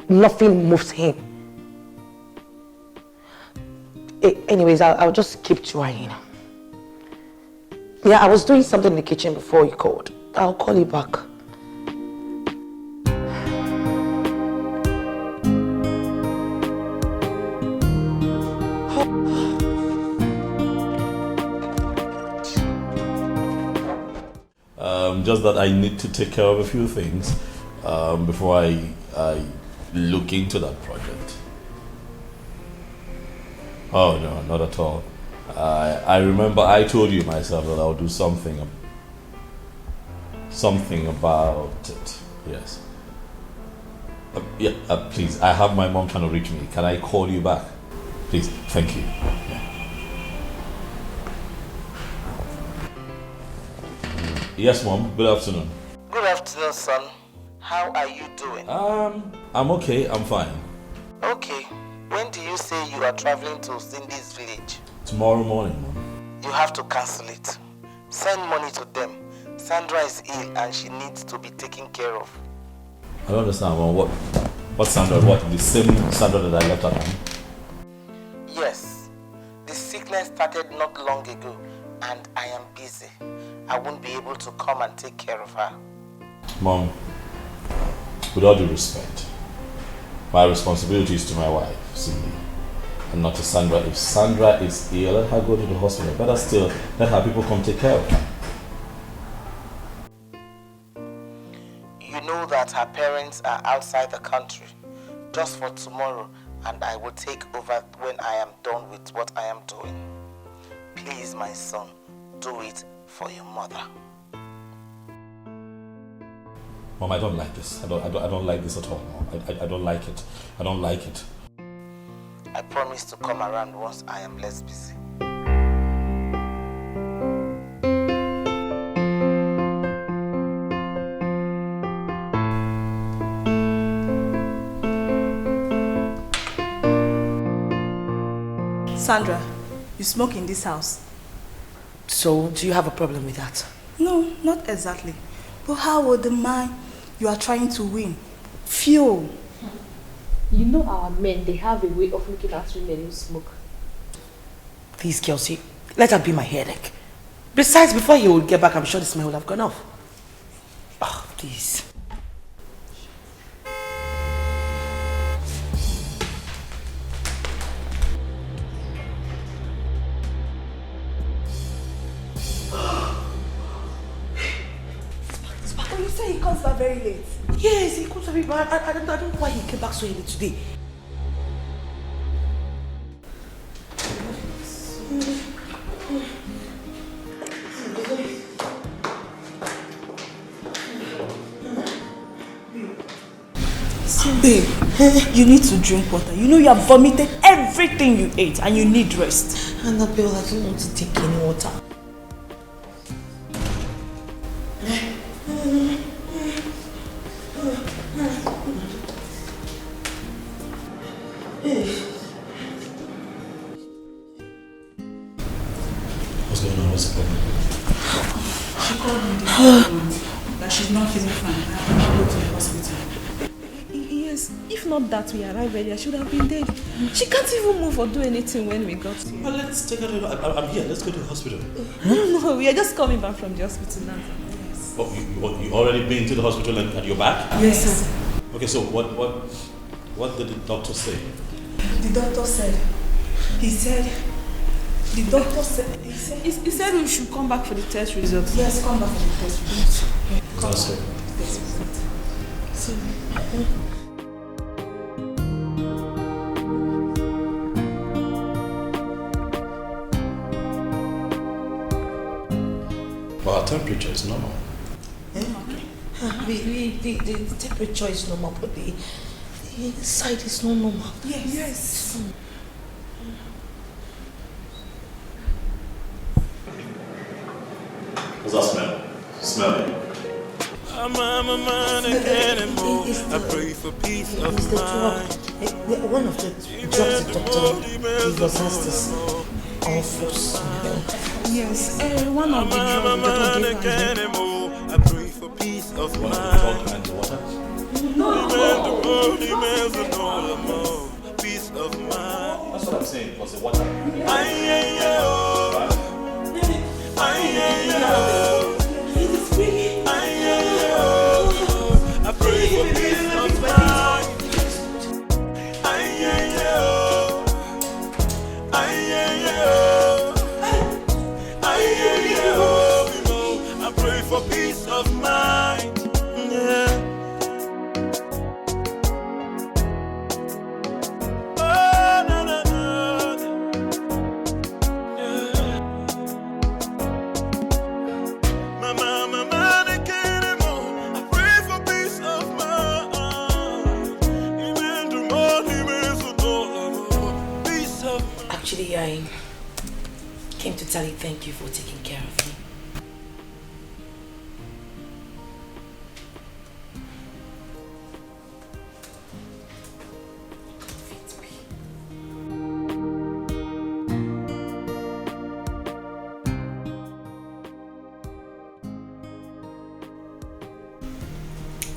Nothing moves him. Anyways, I'll just keep trying. Yeah, I was doing something in the kitchen before you called. I'll call you back. Just that I need to take care of a few things before I look into that project. Oh no, not at all. I remember I told you myself that I'll do something about it. Yes. Please, I have my mom trying to reach me. Can I call you back? Please, thank you. Yeah. Yes, Mom. Good afternoon. Good afternoon, son. How are you doing? I'm okay. I'm fine. Okay. When do you say you are traveling to Cindy's village? Tomorrow morning, Mom. You have to cancel it. Send money to them. Sandra is ill and she needs to be taken care of. I don't understand, Mom. What Sandra? What? The same Sandra that I left at home? Yes. The sickness started not long ago and I am busy. I won't be able to come and take care of her. Mom, with all due respect, my responsibility is to my wife, Cindy, and not to Sandra. If Sandra is ill, let her go to the hospital. Better still, let her people come take care of her. You know that her parents are outside the country just for tomorrow, and I will take over when I am done with what I am doing. Please, my son, do it for your mother. Mom, I don't like this. I don't like this at all, Mom. I don't like it. I don't like it. I promise to come around once I am less busy. Sandra, you smoke in this house. So, do you have a problem with that? No, not exactly. But how would the man you are trying to win feel? You know our men, they have a way of looking at women who smoke. Please, Kelsey, let her be my headache. Besides, before he would get back, I'm sure the smell would have gone off. Oh, please. You say he comes back very late. Yes, he comes very bad. I don't know why he came back so early today. Babe, you need to drink water. You know you have vomited everything you ate and you need rest. Annabelle, I don't want to take any water. What's going on? What's the problem? She called me that she's not feeling fine. I have to go to the hospital. Yes, if not that we arrived earlier, she would have been dead. She can't even move or do anything when we got here. Well, let's take her to I'm here. Let's go to the hospital. No, we are just coming back from the hospital now. Yes. Oh, you already been to the hospital and you're back? Yes, sir. Okay, so what did the doctor say? The doctor said, he said we should come back for the test results. Yes, come back for the test results. That's it. So, But our temperature is normal. Okay. The temperature is normal, but the inside is not normal. Yes. What's that smell? Smell it. I'm a man again and more. I pray for peace of mind. One of the drugs the doctor gave us has this awful smell. Yes, one of the drugs the doctor gave us. I pray for peace of mind. And the water? Peace of mind. That's what I'm saying. Was the water? I pray for peace of mind. I pray for peace of mind. Yeah. Oh, no, no, no. Yeah. I came to tell you thank you for taking care of me.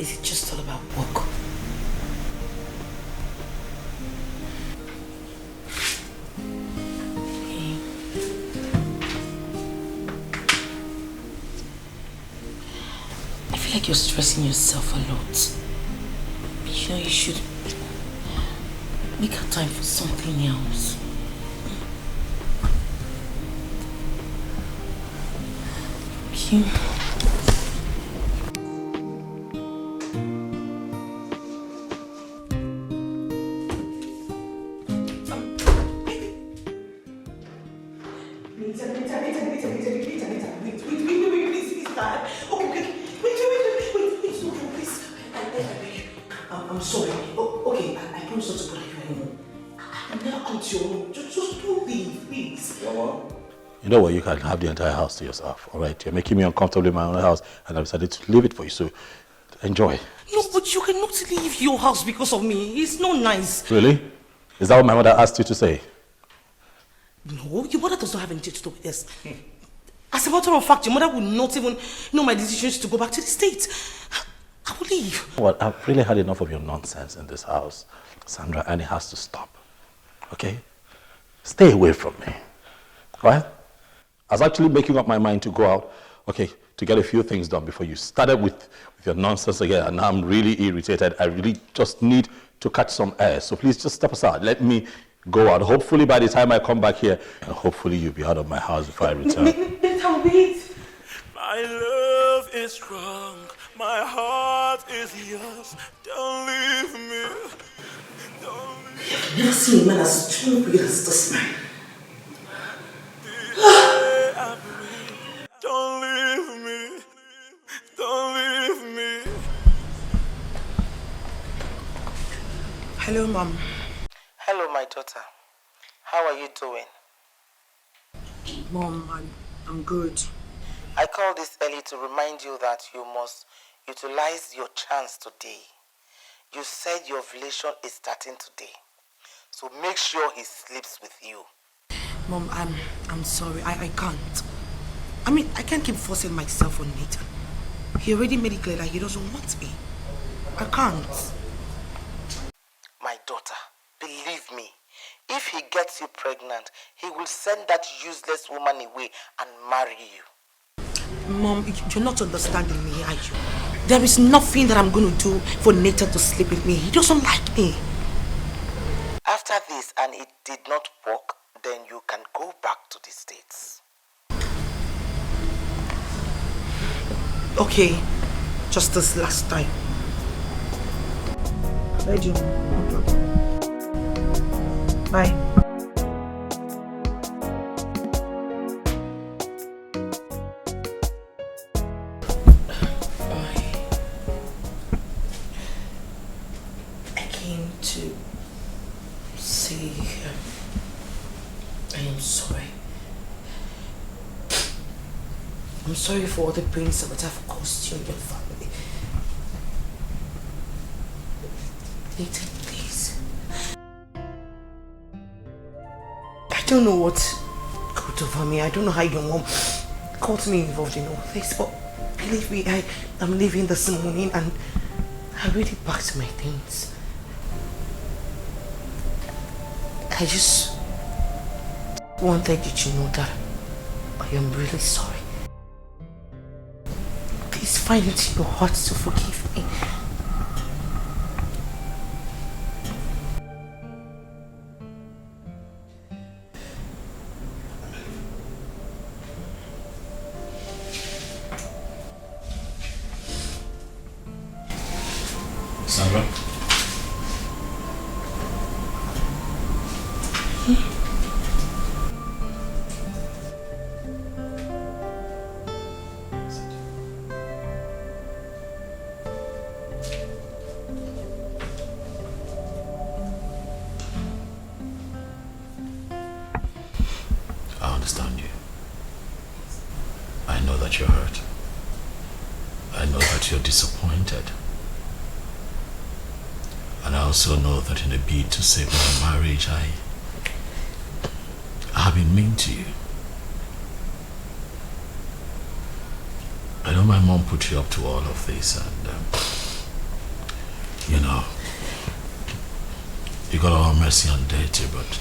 Is it just all about work? I feel like you're stressing yourself a lot. You know, you should make a time for something else. You... I'm sorry. Okay, I promise not to bother you anymore. I'm never come to your room. Just don't leave, please. You know what? You can have the entire house to yourself, all right? You're making me uncomfortable in my own house, and I've decided to leave it for you, so enjoy. No, but you cannot leave your house because of me. It's not nice. Really? Is that what my mother asked you to say? No, your mother does not have anything to do with this. As a matter of fact, your mother would not even know my decisions to go back to the States. I will leave. Well, I've really had enough of your nonsense in this house, Sandra, and it has to stop. Okay? Stay away from me. Right? I was actually making up my mind to go out, okay, to get a few things done before you started with your nonsense again, and now I'm really irritated. I really just need to catch some air. So please just step aside. Let me go out. Hopefully by the time I come back here, hopefully you'll be out of my house before I return. Wait. My love is strong, my heart is yours. Don't leave me. Don't leave me. I've never seen a man as stupid as this man. Don't leave me. Don't leave me. Hello, Mom. Hello, my daughter. How are you doing? Mom, I'm good. I called this early to remind you that you must utilize your chance today. You said your ovulation is starting today. So make sure he sleeps with you. Mom, I'm sorry. I can't. I mean, I can't keep forcing myself on Nathan. He already made it clear that he doesn't want me. I can't. My daughter, believe me, if he gets you pregnant, he will send that useless woman away and marry you. Mom, you're not understanding me, are you? There is nothing that I'm going to do for Nathan to sleep with me. He doesn't like me. After this and it did not work, then you can go back to the States. Okay, just this last time. Bye, Jim. Bye. I came to say I am sorry. I'm sorry for all the pains that I've caused you and your family. Nathan, please. I don't know what got over me. I don't know how your mom got me involved in all this, but believe me, I'm leaving this morning and I really packed my things. I just wanted you to know that I am really sorry. Please find it in your heart to forgive me. Sandra? that you're hurt. I know that you're disappointed. And I also know that in a bid to save our marriage, I have been mean to you. I know my mom put you up to all of this, and you know, you got all mercy on Deity, but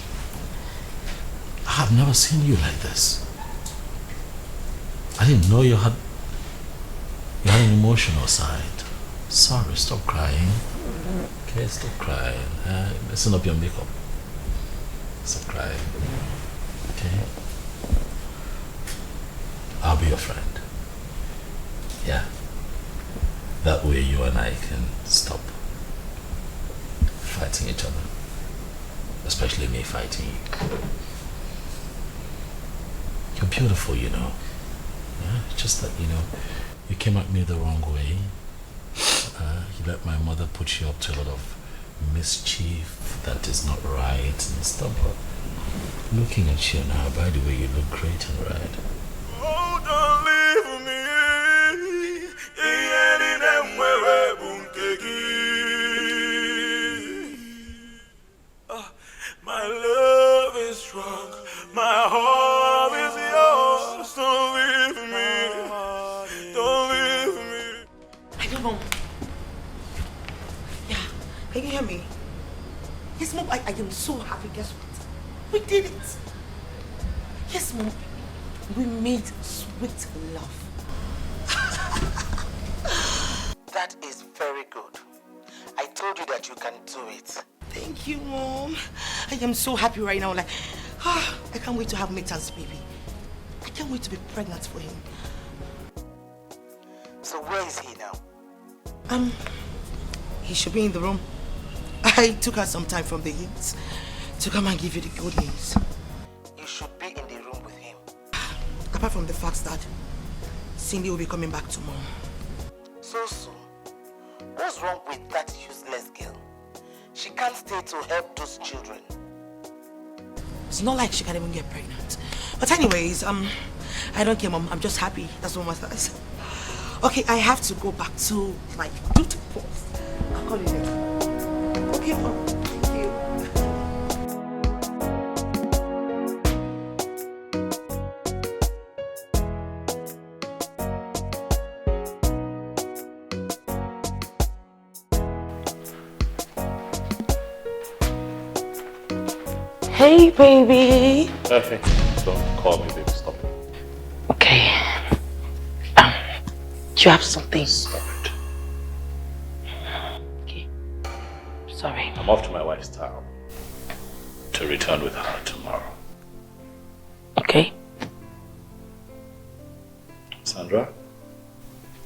I have never seen you like this. I didn't know you had an emotional side. Sorry, stop crying. Okay, stop crying. Messing up your makeup. Stop crying. Okay? I'll be your friend. Yeah. That way you and I can stop fighting each other. Especially me fighting you. You're beautiful, you know. Yeah, it's just that, you know, you came at me the wrong way. You let my mother put you up to a lot of mischief that is not right and stuff. But looking at you now, by the way, you look great in red. Oh, don't leave me. My love is strong. My heart is yours. Don't leave me. Don't leave me. I don't know. Yeah, can you hear me? Yes, Mom, I am so happy. Guess what? We did it. Yes, Mom, we made sweet love. That is very good. I told you that you can do it. Thank you, Mom. I am so happy right now. Like, I can't wait to have Meta's baby. I can't wait to be pregnant for him. So where is he now? He should be in the room. I took her some time from the heat to come and give you the good news. You should be in the room with him. Apart from the fact that Cindy will be coming back tomorrow. So soon? What's wrong with that useless girl? She can't stay to help those children. It's not like she can even get pregnant. But anyways, I don't care, Mom. I'm just happy. That's what matters. Okay, I have to go back to my duty post. I'll call you later. Okay, Mom. Thank you. Hey, baby. Okay, don't call me baby, stop it. Okay. Do you have something? Stop it. Okay. Sorry. I'm off to my wife's town to return with her tomorrow. Okay. Sandra?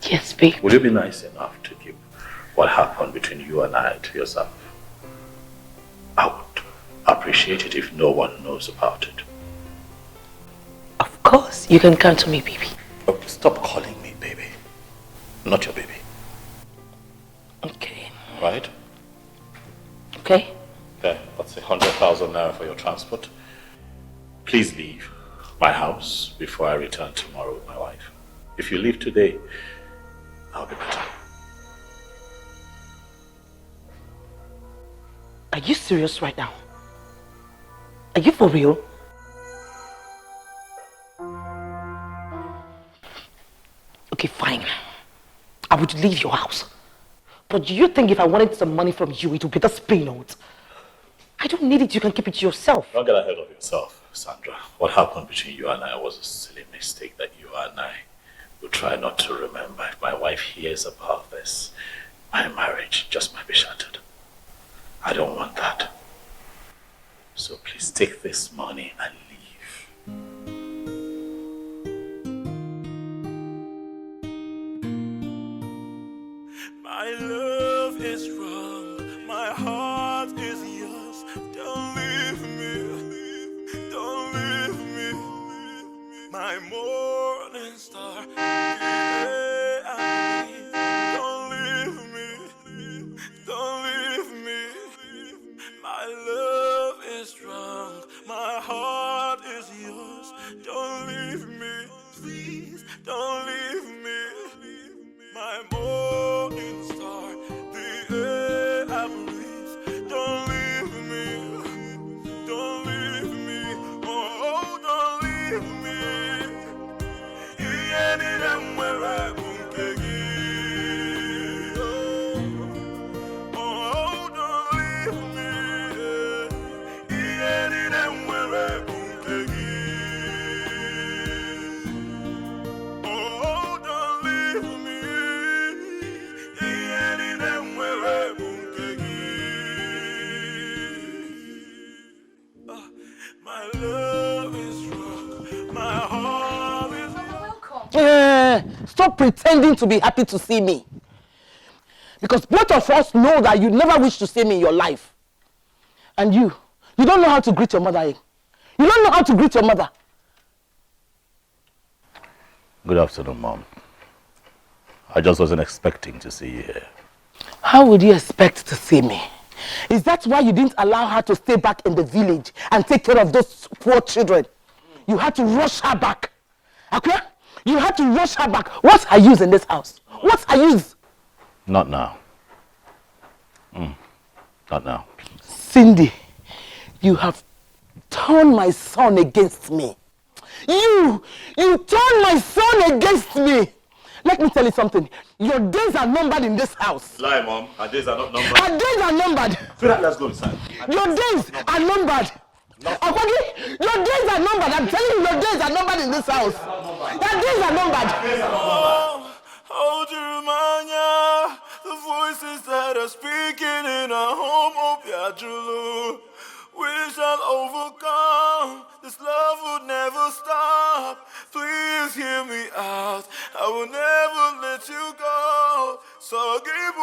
Yes, babe. Will you be nice enough to keep what happened between you and I to yourself? I would appreciate it if no one knows about it. Of course. You can count on me, baby. Oh, stop calling me baby. Not your baby. Okay. Right? Okay. Okay, that's 100,000 naira for your transport. Please leave my house before I return tomorrow with my wife. If you leave today, I'll be better. Are you serious right now? Are you for real? Okay, fine. I would leave your house. But do you think if I wanted some money from you, it would be this pay note? I don't need it. You can keep it to yourself. Don't get ahead of yourself, Sandra. What happened between you and I was a silly mistake that you and I will try not to remember. If my wife hears about this, my marriage just might be shattered. I don't want that. So please take this money and leave. My love is wrong. My heart is yours. Don't leave me. Don't leave me. My morning star. Don't leave me. Don't leave me. My love is strong. My heart is yours. Don't leave me. Please don't leave me. morning star, the air I breathe. Don't leave me, don't leave me, oh, don't leave me. Any them where I won't get you. Oh, don't leave me. Any them where I won't get you. Oh, don't leave me. Any them where I won't get you. My love is rock, my heart is Stop pretending to be happy to see me. Because both of us know that you never wish to see me in your life. And you don't know how to greet your mother. You don't know how to greet your mother. Good afternoon, Mom. I just wasn't expecting to see you here. How would you expect to see me? Is that why you didn't allow her to stay back in the village and take care of those poor children? You had to rush her back. Okay? You had to rush her back. What's her use in this house? What's her use? Not now. Not now. Cindy, you have turned my son against me. You turned my son against me. Let me tell you something. Your days are numbered in this house. Lie, Mom. Our days are not numbered. Our days are numbered. Sweetheart, let's go inside. Your days are numbered. Akwagi, your days are numbered. I'm telling you, your days are numbered in this house. Your days are numbered. Oh, Jeremiah, the voices that are speaking in our home, oh, Piajulu. We shall overcome. This love will never stop. Please hear me out. I will never let you go. So give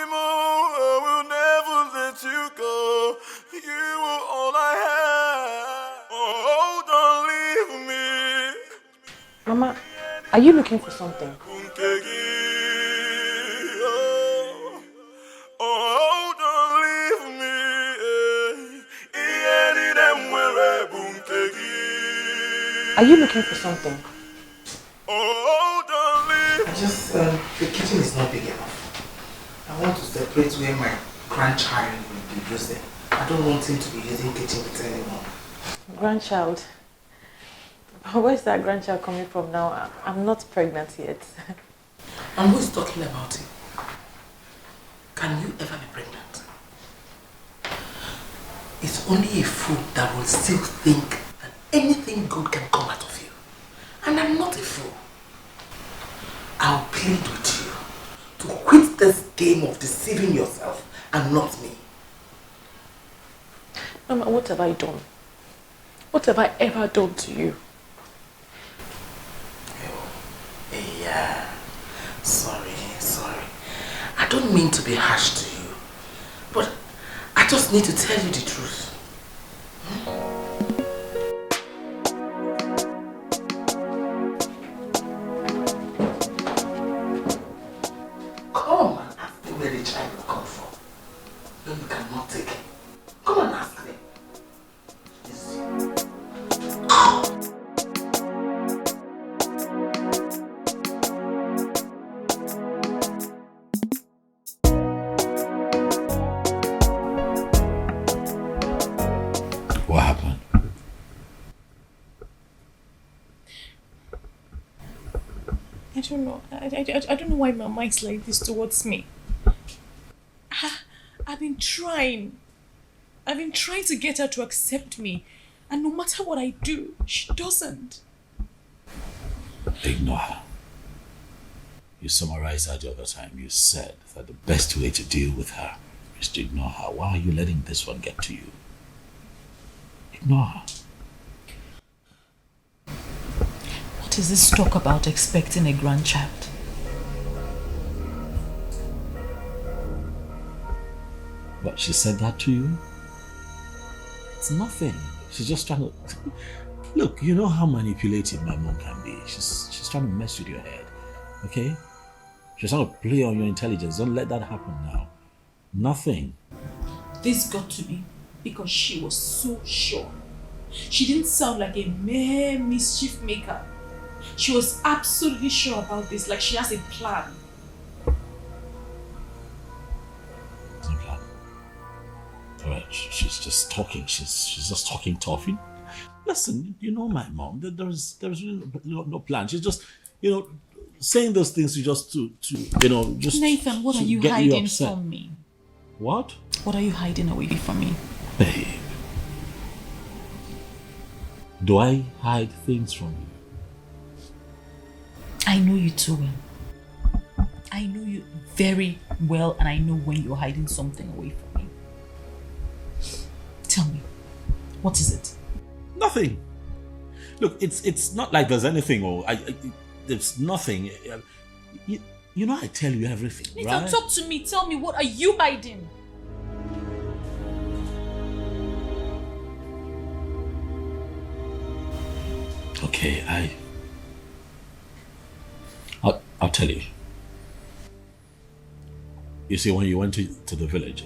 I will never let you go. You are all I have. Oh, don't leave me. Mama, are you looking for something? Oh, don't leave me. Are you looking for something? Oh, don't leave. I just, the kitchen is not big enough. I want to separate where my grandchild will be using. I don't want him to be using kitchen with anyone. Grandchild? Where's that grandchild coming from now? I'm not pregnant yet. And who is talking about it? Can you ever be pregnant? It's only a fool that will still think that anything good can come out of you. And I'm not a fool. I'll plead with you to quit this game of deceiving yourself and not me. Mama, what have I done? What have I ever done to you? Yeah, sorry. I don't mean to be harsh to you, but I just need to tell you the truth. Come and ask me where the child will come from. No, you cannot take it. Come and ask me. What happened? I don't know. I don't know why Mama is like this towards me. I've been trying to get her to accept me. And no matter what I do, she doesn't. Ignore her. You summarized that the other time. You said that the best way to deal with her is to ignore her. Why are you letting this one get to you? Ignore her. What is this talk about expecting a grandchild? But she said that to you? It's nothing. She's just trying to... Look, you know how manipulative my mom can be. She's trying to mess with your head. Okay? She's trying to play on your intelligence. Don't let that happen now. Nothing. This got to be because she was so sure. She didn't sound like a mere mischief maker. She was absolutely sure about this, like she has a plan. No plan. Alright, she's just talking. She's just talking toffee. Listen, you know my mom. There's really no plan. She's just, saying those things just to just Nathan, what to are you get hiding upset. from me? What? What are you hiding away from me? Babe. Do I hide things from you? I know you too well. I know you very well, and I know when you're hiding something away from me. Tell me, what is it? Nothing. Look, it's not like there's anything, or there's nothing. I tell you everything, Nathan, right? talk to me. Tell me, what are you hiding? Okay, I'll tell you. You see, when you went to the village,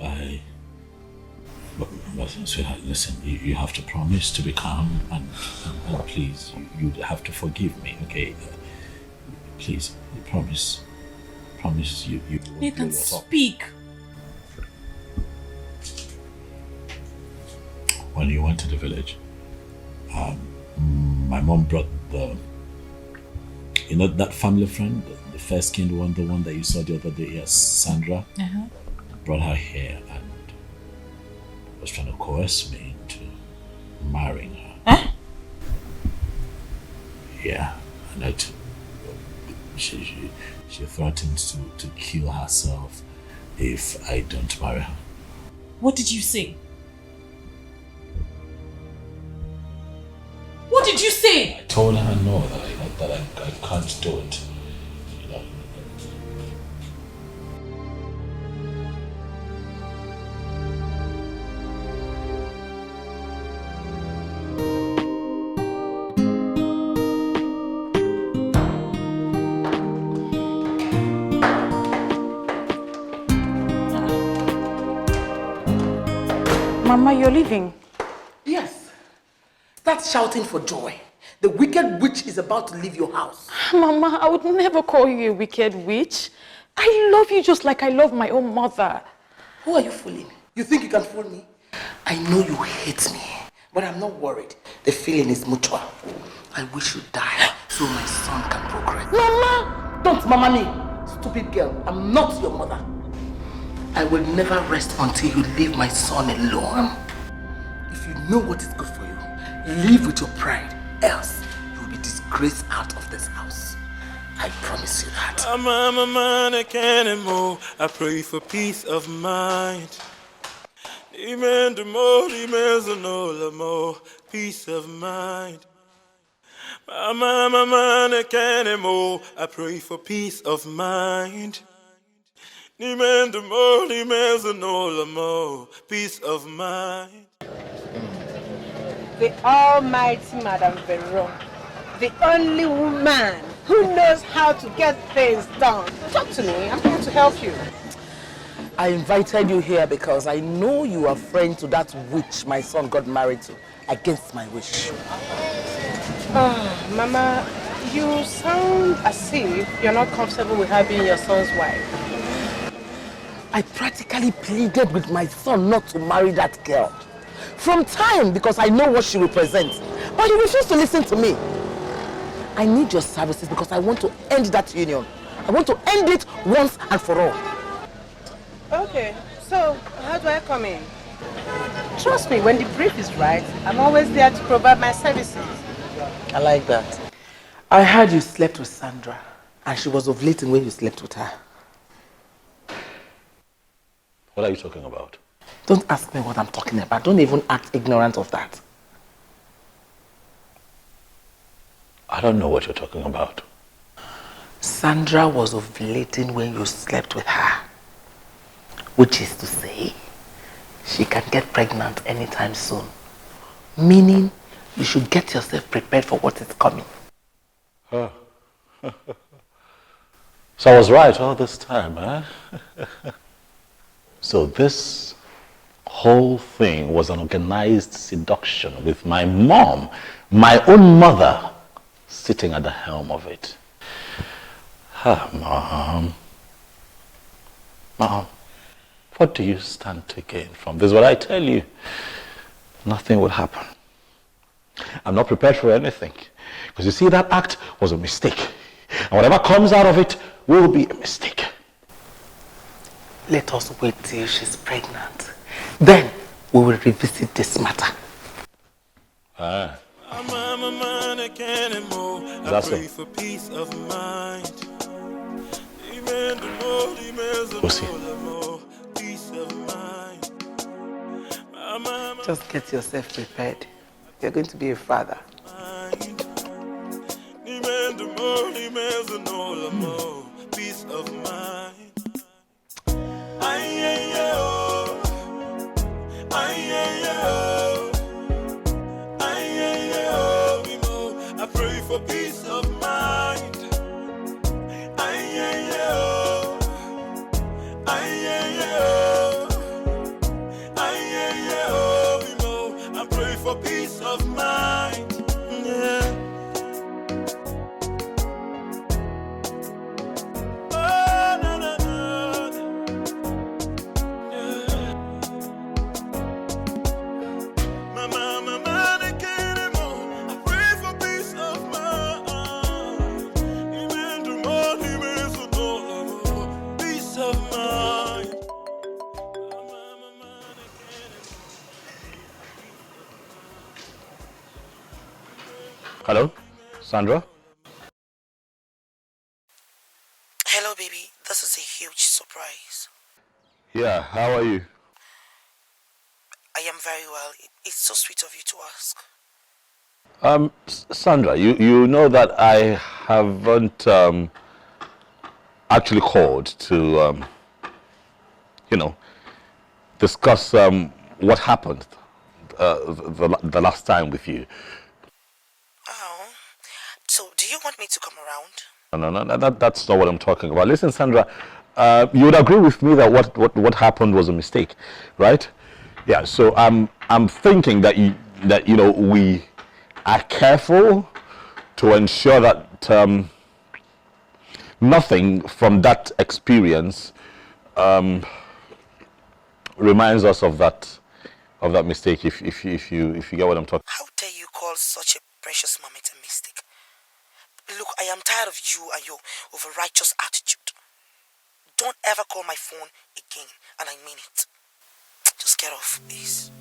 but sweetheart, listen, you have to promise to be calm and please, you have to forgive me, okay? Please, promise you won't Nathan, blow your top. speak. When you went to the village, my mom brought that family friend, the fair-skinned one, the one that you saw the other day, yes, Sandra, brought her here and was trying to coerce me into marrying her. Yeah, and she threatens to kill herself if I don't marry her. What did you say? What did you say? I told her no, that I can't do it. Mama, you're leaving? Yes. Start shouting for joy. The wicked witch is about to leave your house. Mama, I would never call you a wicked witch. I love you just like I love my own mother. Who are you fooling? You think you can fool me? I know you hate me, but I'm not worried. The feeling is mutual. I wish you die so my son can progress. Mama! Don't mama me, stupid girl. I'm not your mother. I will never rest until you leave my son alone. If you know what is good for you, live with your pride. Else, you will be disgraced out of this house. I promise you that. I'm a man, I can't move. I pray for peace of mind. Amen to more, more, peace of mind. I'm a man, I can't move. I pray for peace of mind. Amen to more, peace of mind. The almighty Madame Veron, the only woman who knows how to get things done. Talk to me, I'm here to help you. I invited you here because I know you are friend to that witch my son got married to, against my wish. Oh, Mama, you sound as if you're not comfortable with her being your son's wife. I practically pleaded with my son not to marry that girl. From time, because I know what she represents. But you refuse to listen to me. I need your services because I want to end that union. I want to end it once and for all. Okay, so how do I come in? Trust me, when the brief is right, I'm always there to provide my services. I like that. I heard you slept with Sandra, and she was ovulating when you slept with her. What are you talking about? Don't ask me what I'm talking about. Don't even act ignorant of that. I don't know what you're talking about. Sandra was ovulating when you slept with her. Which is to say, she can get pregnant anytime soon. Meaning, you should get yourself prepared for what is coming. Huh. So I was right all this time, huh? So this whole thing was an organized seduction with my mom, my own mother, sitting at the helm of it. Mom. Mom, what do you stand to gain from this? What I tell you, nothing will happen. I'm not prepared for anything. Because you see, that act was a mistake. And whatever comes out of it will be a mistake. Let us wait till she's pregnant. Then we will revisit this matter. Ah. That's it. For peace of mind. We'll see. Just get yourself prepared. You're going to be a father. Peace of mind. I pray for peace of mind. I pray for peace of mind. Yeah. Oh, no, no, no. Yeah. Mama, they can't anymore. I pray for peace of mind. Even the morning is a dollar. Peace of mind. Hello, Sandra? Hello, baby. This is a huge surprise. Yeah, how are you? I am very well. It's so sweet of you to ask. Sandra, you know that I haven't actually called to, discuss what happened the last time with you. Oh, so do you want me to come around? No, that's not what I'm talking about. Listen, Sandra, you would agree with me that what happened was a mistake, right? Yeah. So I'm thinking that we are careful to ensure that nothing from that experience reminds us of that mistake. If you get what I'm talking. How dare you call such a precious moment a mistake? Look, I am tired of you and your over-righteous attitude. Don't ever call my phone again, and I mean it. Just get off, please.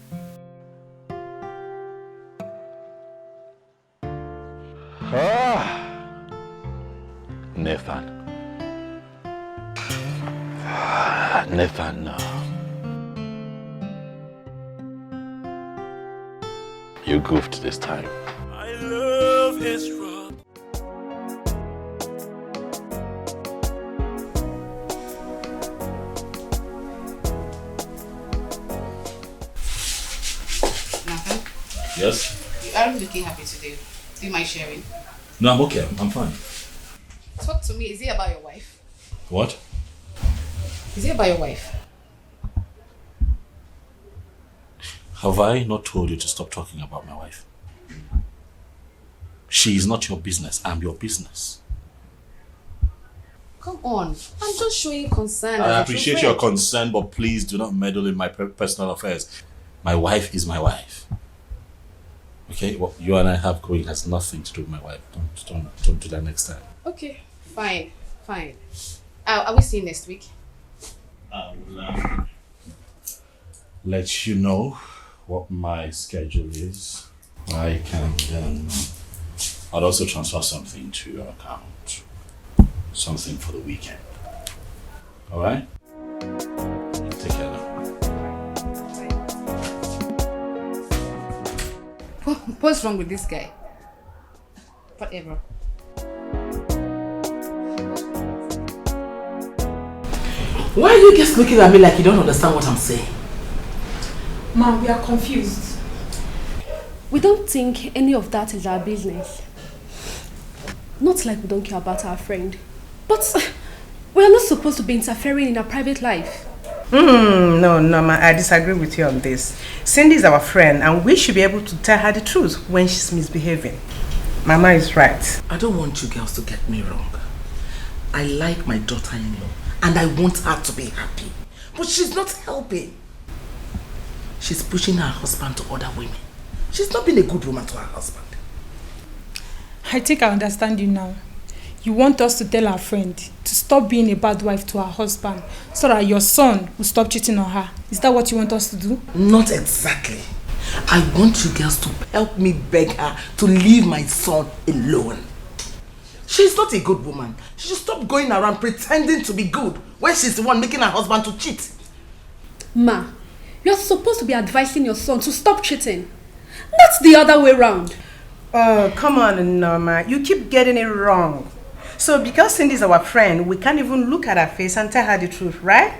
Nathan. Nathan, you goofed this time. I love his rock. Yes? You aren't looking happy today. Do you mind sharing? No, I'm okay. I'm fine. Talk to me. Is it about your wife? What? Is it about your wife? Have I not told you to stop talking about my wife? She is not your business. I'm your business. Come on. I'm just showing concern. I appreciate your concern, but please do not meddle in my personal affairs. My wife is my wife. Okay? What you and I have going has nothing to do with my wife. Don't do that next time. Okay. Fine. Are we seeing next week? I will let you know what my schedule is. I can then... I'll also transfer something to your account. Something for the weekend. Alright? Take care now. What's wrong with this guy? Whatever. Why are you just looking at me like you don't understand what I'm saying? Mom, we are confused. We don't think any of that is our business. Not like we don't care about our friend. But we are not supposed to be interfering in our private life. No, ma, I disagree with you on this. Cindy is our friend and we should be able to tell her the truth when she's misbehaving. Mama is right. I don't want you girls to get me wrong. I like my daughter-in-law and I want her to be happy. But she's not helping. She's pushing her husband to other women. She's not been a good woman to her husband. I think I understand you now. You want us to tell our friend to stop being a bad wife to her husband so that your son will stop cheating on her. Is that what you want us to do? Not exactly. I want you girls to help me beg her to leave my son alone. She's not a good woman. She should stop going around pretending to be good when she's the one making her husband to cheat. Ma, you're supposed to be advising your son to stop cheating. Not the other way around. Oh, come on, Norma. You keep getting it wrong. So because Cindy is our friend, we can't even look at her face and tell her the truth, right?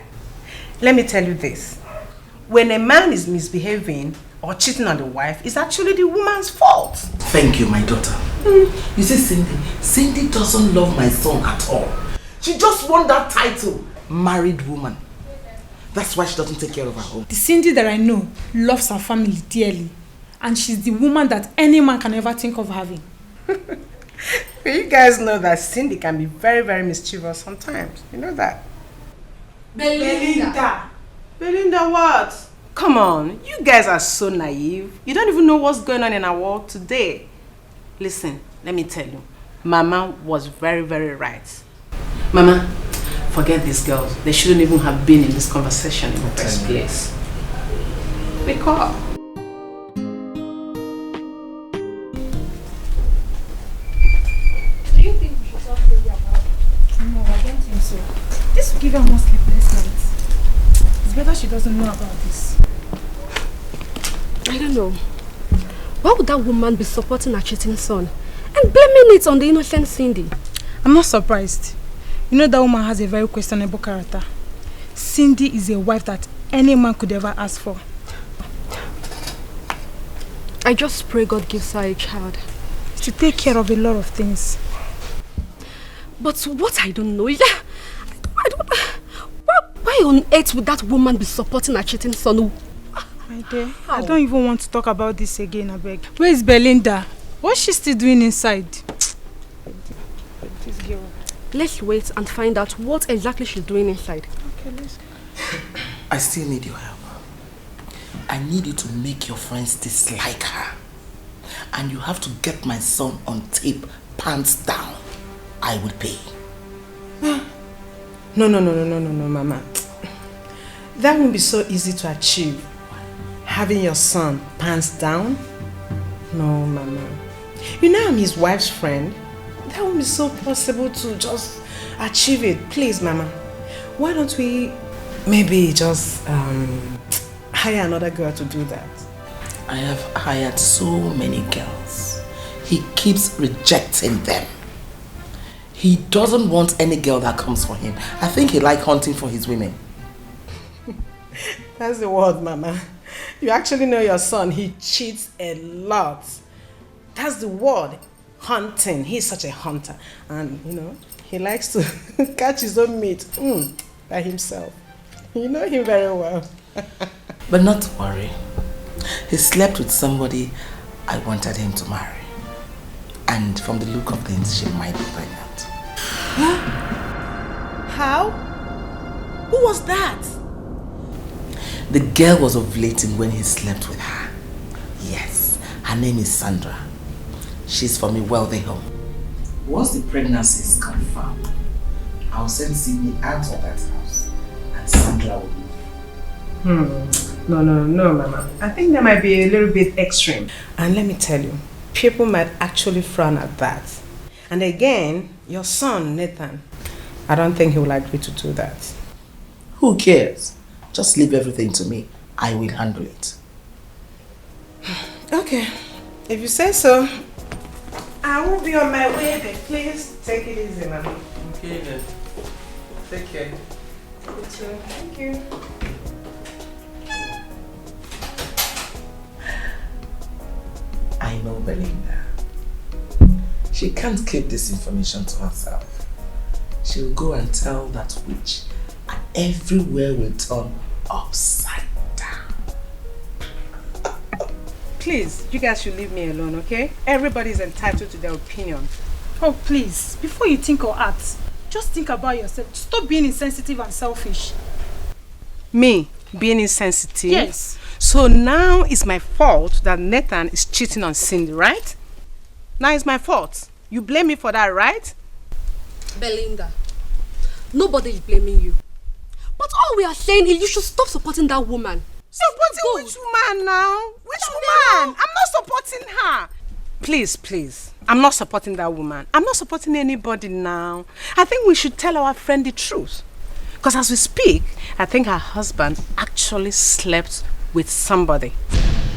Let me tell you this. When a man is misbehaving or cheating on the wife, it's actually the woman's fault. Thank you, my daughter. You see, Cindy doesn't love my son at all. She just wants that title, married woman. That's why she doesn't take care of her home. The Cindy that I know loves her family dearly. And she's the woman that any man can ever think of having. You guys know that Cindy can be very, very mischievous sometimes. You know that? Belinda. Belinda what? Come on, you guys are so naive. You don't even know what's going on in our world today. Listen, let me tell you. Mama was very, very right. Mama, forget these girls. They shouldn't even have been in this conversation in the first place. Wake up. Do you think we should talk really about it? No, I don't think so. This will give her more sleepless nights. It's better she doesn't know about this. I don't know. Why would that woman be supporting her cheating son and blaming it on the innocent Cindy? I'm not surprised. You know that woman has a very questionable character. Cindy is a wife that any man could ever ask for. I just pray God gives her a child to take care of a lot of things. But what I don't know is why on earth would that woman be supporting her cheating son? My dear, I don't even want to talk about this again, I beg. Where is Belinda? What's she still doing inside? This girl. Let's wait and find out what exactly she's doing inside. Okay, let's go. I still need your help. I need you to make your friends dislike her. And you have to get my son on tape, pants down. I will pay. No, Mama. That won't be so easy to achieve. Having your son pants down? No, Mama. You know I'm his wife's friend. That won't be so possible to just achieve it. Please, Mama. Why don't we maybe just hire another girl to do that? I have hired so many girls. He keeps rejecting them. He doesn't want any girl that comes for him. I think he likes hunting for his women. That's the word, Mama. You actually know your son. He cheats a lot. That's the word. Hunting. He's such a hunter. And, you know, he likes to catch his own meat by himself. You know him very well. But not to worry. He slept with somebody I wanted him to marry. And from the look of things, she might be pregnant. How? Who was that? The girl was ovulating when he slept with her. Yes, her name is Sandra. She's from a wealthy home. Once the pregnancy is confirmed, I'll send Sydney out of that house and Sandra will leave. No, Mama. I think that might be a little bit extreme. And let me tell you, people might actually frown at that. And again, your son, Nathan, I don't think he will agree to do that. Who cares? Just leave everything to me. I will handle it. Okay. If you say so, I will be on my way then. Please take it easy, Mama. Okay then. Take care. You too. Thank you. I know Belinda. She can't keep this information to herself. She will go and tell that witch, and everywhere will turn upside down. Please, you guys should leave me alone, okay? Everybody's entitled to their opinion. Oh, please, before you think or act, just think about yourself. Stop being insensitive and selfish. Me being insensitive? Yes. So now it's my fault that Nathan is cheating on Cindy, right? Now it's my fault. You blame me for that, right? Belinda, nobody is blaming you. But all we are saying is you should stop supporting that woman. Supporting which woman now? Which woman? I'm not supporting her. Please, please. I'm not supporting that woman. I'm not supporting anybody now. I think we should tell our friend the truth. Because as we speak, I think her husband actually slept with somebody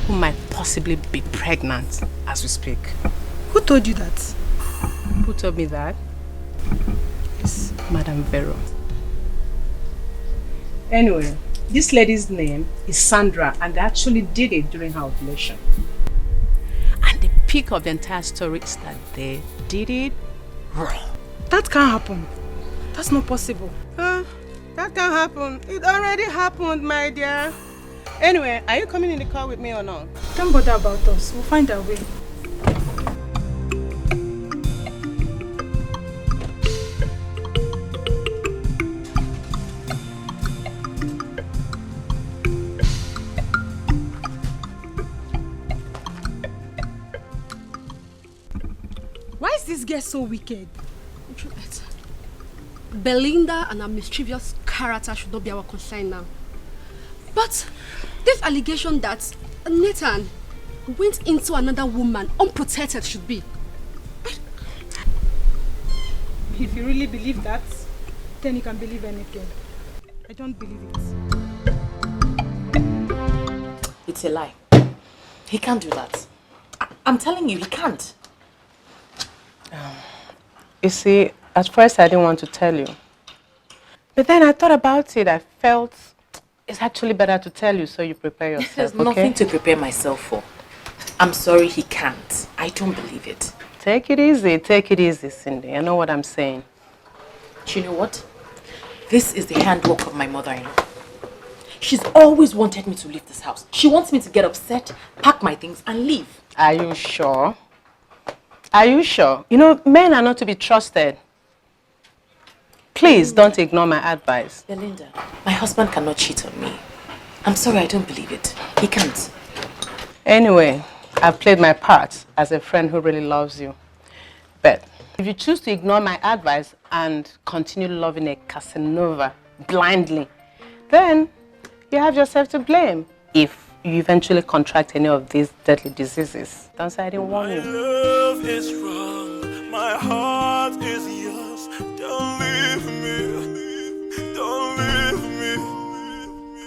who might possibly be pregnant as we speak. Who told you that? Who told me that? Yes, Madam Vero. Anyway, this lady's name is Sandra, and they actually did it during her ovulation. And the peak of the entire story is that they did it wrong. That can't happen. That's not possible. That can't happen. It already happened, my dear. Anyway, are you coming in the car with me or not? Don't bother about us. We'll find our way. Why is this girl so wicked? Juliet, Belinda and her mischievous character should not be our concern now. But this allegation that Nathan went into another woman unprotected should be. If you really believe that, then you can believe anything. I don't believe it. It's a lie. He can't do that. I'm telling you, he can't. You see, at first I didn't want to tell you. But then I thought about it. I felt it's actually better to tell you so you prepare yourself. There's nothing to prepare myself for. I'm sorry, he can't. I don't believe it. Take it easy, Cindy. I know what I'm saying. Do you know what? This is the handwork of my mother-in-law. She's always wanted me to leave this house. She wants me to get upset, pack my things, and leave. Are you sure? Are you sure? You know, men are not to be trusted. Please don't ignore my advice. Belinda, my husband cannot cheat on me. I'm sorry, I don't believe it. He can't. Anyway, I've played my part as a friend who really loves you. But if you choose to ignore my advice and continue loving a Casanova blindly, then you have yourself to blame if you eventually contract any of these deadly diseases. Don't say I didn't warn you. My love is wrong, my heart is yours. Don't leave me, don't leave me.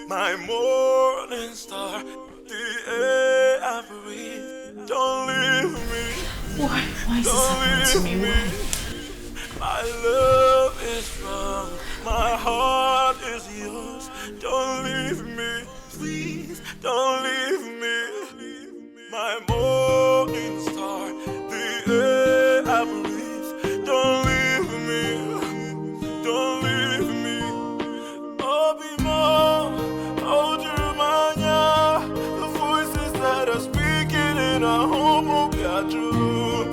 My morning star, the air I breathe. Don't leave me. Why is this happening to me? Why? My love is wrong, my heart is yours. Don't leave me, please, don't leave me. My morning star, the air I breathe. Don't leave me, don't leave me. Obimo, Ojumanya, the voices that are speaking in our home will be true.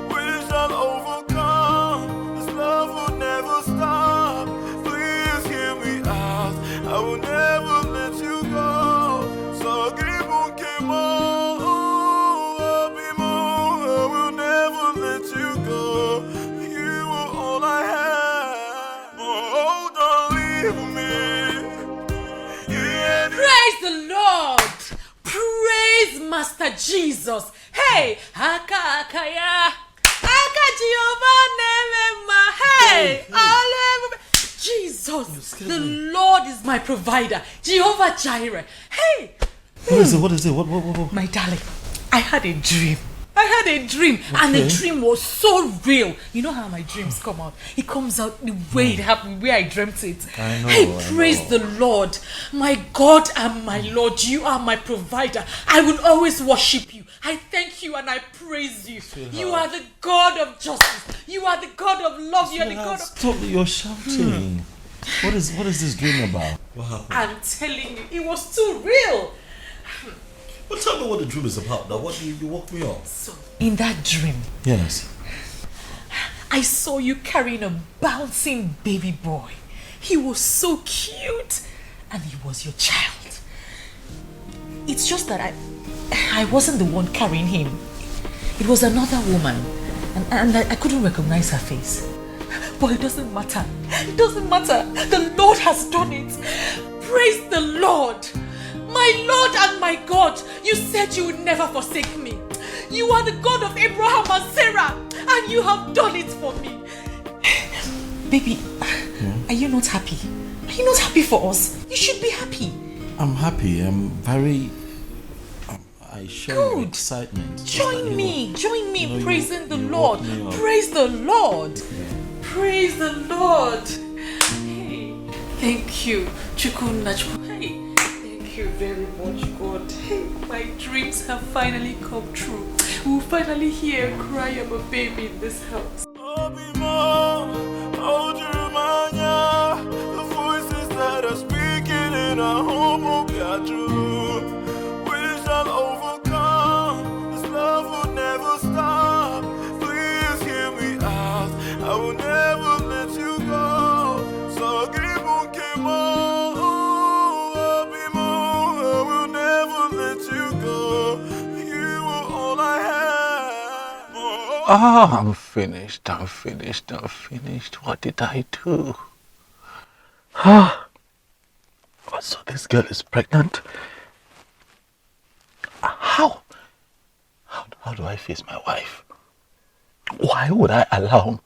We shall overcome, this love will never stop. Please hear me out, I will never let you go. So give I will never let you go. You are all I have. Oh, don't leave me. Yeah. Praise the Lord. Praise Master Jesus. Hey, Akakaya. Aka Jehovah Nemema. Hey, Jesus. The Lord is my provider. Jehovah Jireh. Hey. What is it? What? My darling, I had a dream. And the dream was so real. You know how my dreams come out? It comes out the way it happened, where I dreamt it. I know. Hey, praise the Lord. My God and my Lord, you are my provider. I will always worship you. I thank you and I praise you. Sweetheart. You are the God of justice. You are the God of love. You are the God of... Stop, you're shouting. What is this dream about? Wow. I'm telling you, it was too real. Well, tell me what the dream is about now. What did you woke me up? So, in that dream, Yes. I saw you carrying a bouncing baby boy. He was so cute, and he was your child. It's just that I wasn't the one carrying him. It was another woman, and I couldn't recognize her face. But it doesn't matter. It doesn't matter. The Lord has done it. Praise the Lord. My Lord and my God, you said you would never forsake me. You are the God of Abraham and Sarah, and you have done it for me. Baby, are you not happy? Are you not happy for us? You should be happy. I'm happy. I'm very... I share your excitement. Join me in praising the you Lord. woke me up. Praise the Lord. Praise the Lord. Hey, thank you. Hey, thank you very much, God. Hey, my dreams have finally come true. We'll finally hear a cry of a baby in this house. The voices that are speaking in our home will be true. We shall overcome. This love will never stop. Please hear me out. I will never let you go. So keep on, I will never let you go. You are all I have. Ah, I'm finished. What did I do? Ah, so this girl is pregnant? How do I face my wife? Why would I allow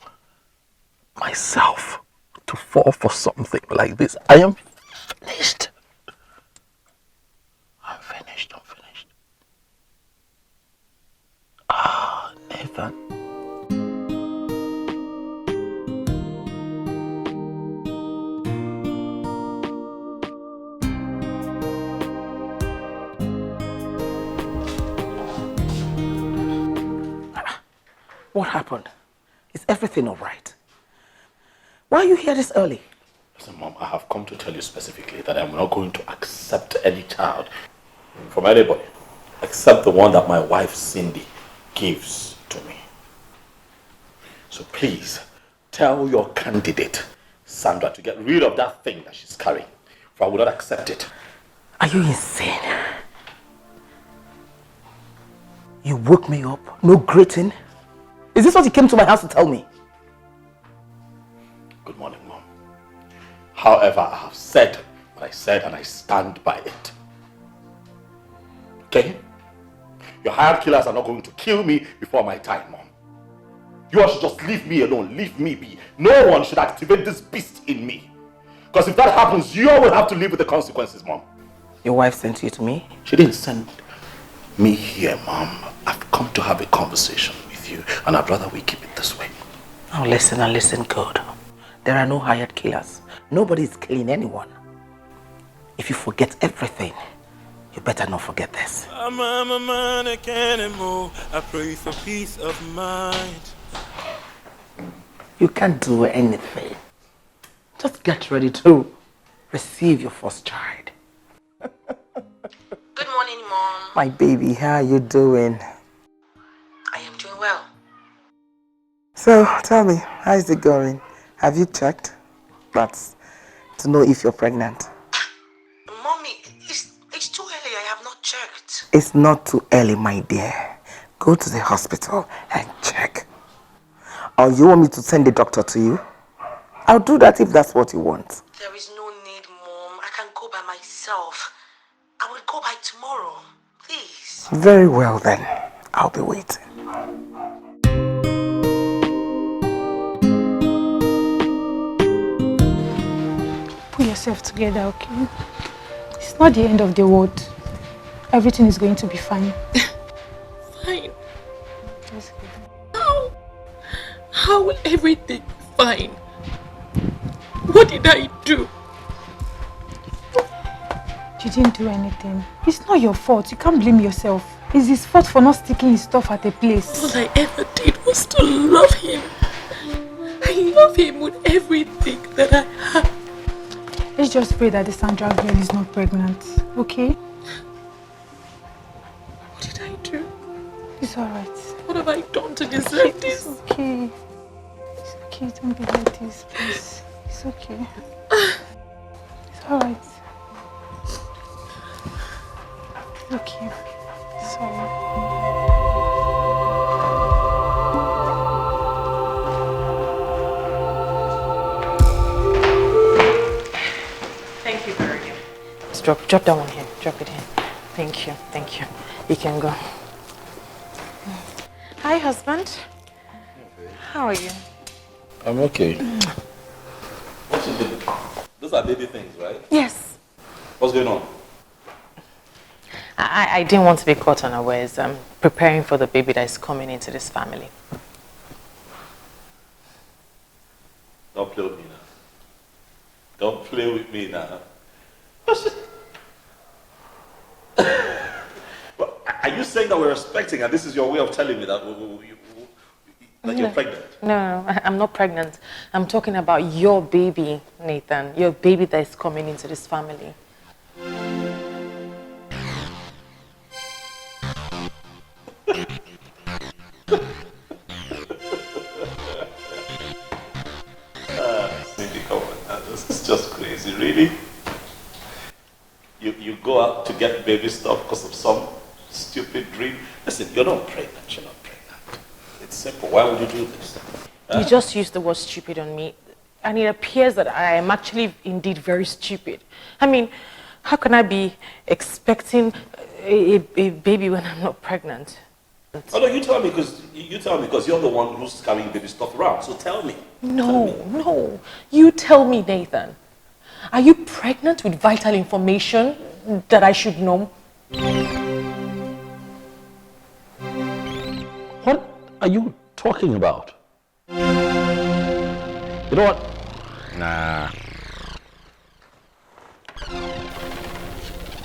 myself to fall for something like this? I am finished. I'm finished. Ah, Nathan. What happened? Is everything all right? Why are you here this early? Listen, Mom, I have come to tell you specifically that I'm not going to accept any child from anybody except the one that my wife Cindy gives to me. So please, tell your candidate, Sandra, to get rid of that thing that she's carrying, for I will not accept it. Are you insane? You woke me up, no greeting? Is this what you came to my house to tell me? Good morning, Mom. However, I have said what I said and I stand by it. Okay? Your hired killers are not going to kill me before my time, Mom. You all should just leave me alone, leave me be. No one should activate this beast in me. Because if that happens, you all will have to live with the consequences, Mom. Your wife sent you to me? She didn't send me here, Mom. I've come to have a conversation with you, and I'd rather we keep it this way. Oh, listen and listen good. There are no hired killers. Nobody is killing anyone. If you forget everything, you better not forget this. I'm a man, I can't move. I pray for peace of mind. You can't do anything. Just get ready to receive your first child. Good morning, Mom. My baby, how are you doing? I am doing well. So, tell me, how is it going? Have you checked? That's to know if you're pregnant. Mommy, it's too early. I have not checked. It's not too early, my dear. Go to the hospital and check. Or you want me to send the doctor to you? I'll do that if that's what you want. There is no need, Mom. I can go by myself. I will go by tomorrow. Please. Very well then. I'll be waiting. Pull yourself together, okay? It's not the end of the world. Everything is going to be fine. Fine. How will everything be fine? What did I do? You didn't do anything. It's not your fault. You can't blame yourself. It's his fault for not sticking his stuff at a place. All I ever did was to love him. I love him with everything that I have. Let's just pray that the Sandra girl is not pregnant, okay? did I do? It's alright. What have I done to deserve this? It's okay. It's okay, don't be like this, please. It's okay. It's alright. It's okay. Sorry. Thank you, Barry. Drop that one here. Drop it here. Thank you. Thank you. You can go. Hi, husband. How are you? I'm okay. What's it doing? Those are baby things, right? Yes. What's going on? I didn't want to be caught unawares. I'm preparing for the baby that is coming into this family. Don't play with me now. Don't play with me now. But are you saying that we're expecting, and this is your way of telling me that, that you're pregnant? No, I'm not pregnant. I'm talking about your baby, Nathan. Your baby that is coming into this family. Cindy, come on. This is just crazy, really? You go out to get baby stuff because of some stupid dream. Listen, you're not pregnant. You're not pregnant. It's simple. Why would you do this? You just used the word stupid on me. And it appears that I am actually indeed very stupid. I mean, how can I be expecting a baby when I'm not pregnant? Oh no, you tell me because you're the one who's carrying baby stuff around. So tell me. No. You tell me, Nathan. Are you pregnant with vital information that I should know? What are you talking about? You know what? Nah.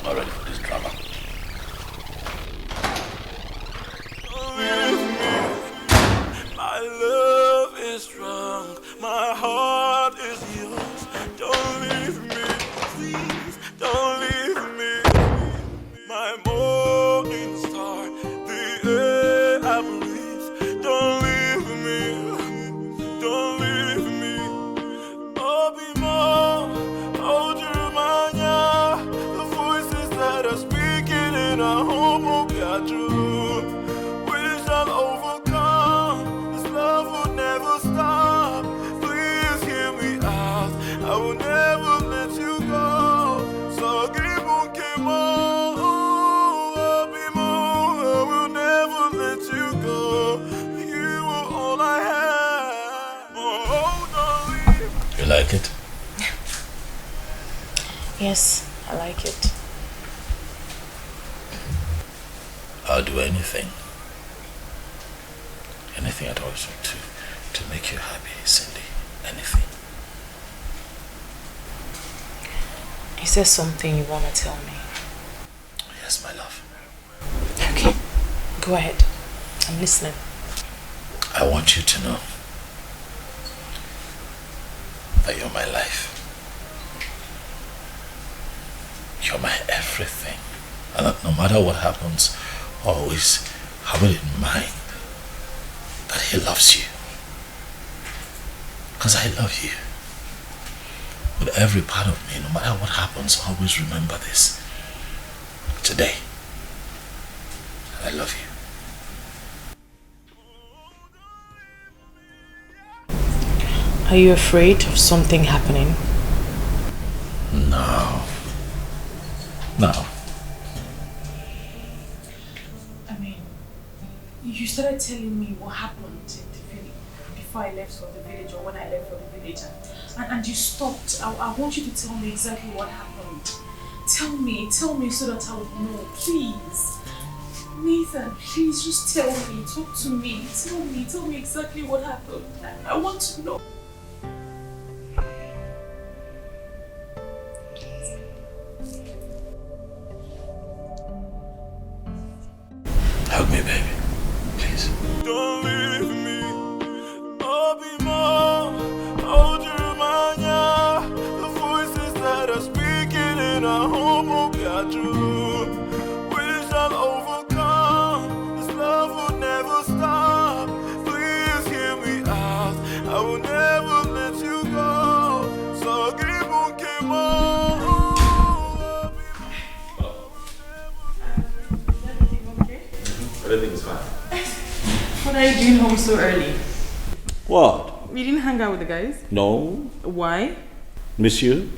Not ready for this drama. My love is strong, my heart is yours. Don't leave me, please, don't leave me. My morning star, the air I breathe. Don't leave me, don't leave me. Obi more, hold your mind, the voices that are speaking in our home will be true. We shall overcome. This love will never stop. Please hear me out. I will never let you go. So give I will never let you go. You are all I have. Oh, don't leave. You like it? Yes, I like it. I'll do anything. Anything at all to make you happy, Cindy. Anything. Is there something you want to tell me? Yes, my love. Okay, go ahead. I'm listening. I want you to know that you're my life. You're my everything. And that no matter what happens, always have it in mind that he loves you. Because I love you. With every part of me, no matter what happens, always remember this. Today, I love you. Are you afraid of something happening? No. No. I mean, you started telling me what happened in the village before I left for the village or when I left for the village, and you stopped. I want you to tell me exactly what happened. Tell me so that I would know, please. Nathan, please just tell me, talk to me, tell me exactly what happened. I want to know. Hug me, baby. Please. Don't leave me. Obi more, hold your mind, the voices that are speaking in our home will be true. We shall overcome. are you doing home so early? What? You didn't hang out with the guys? No. Why? Miss you?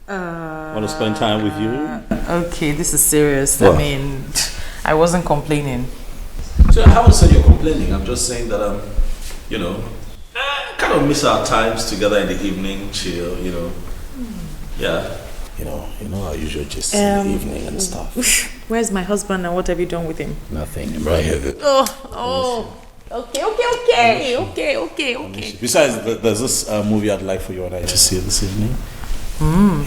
Want to spend time with you? Okay, this is serious. What? I mean, I wasn't complaining. So I haven't said you're complaining. I'm just saying that you know, kind of miss our times together in the evening, chill, you know. Yeah. You know our usual gist in the evening and stuff. Where's my husband and what have you done with him? Nothing. I'm right here. Okay. Besides, there's this movie I'd like for you and I to see this evening.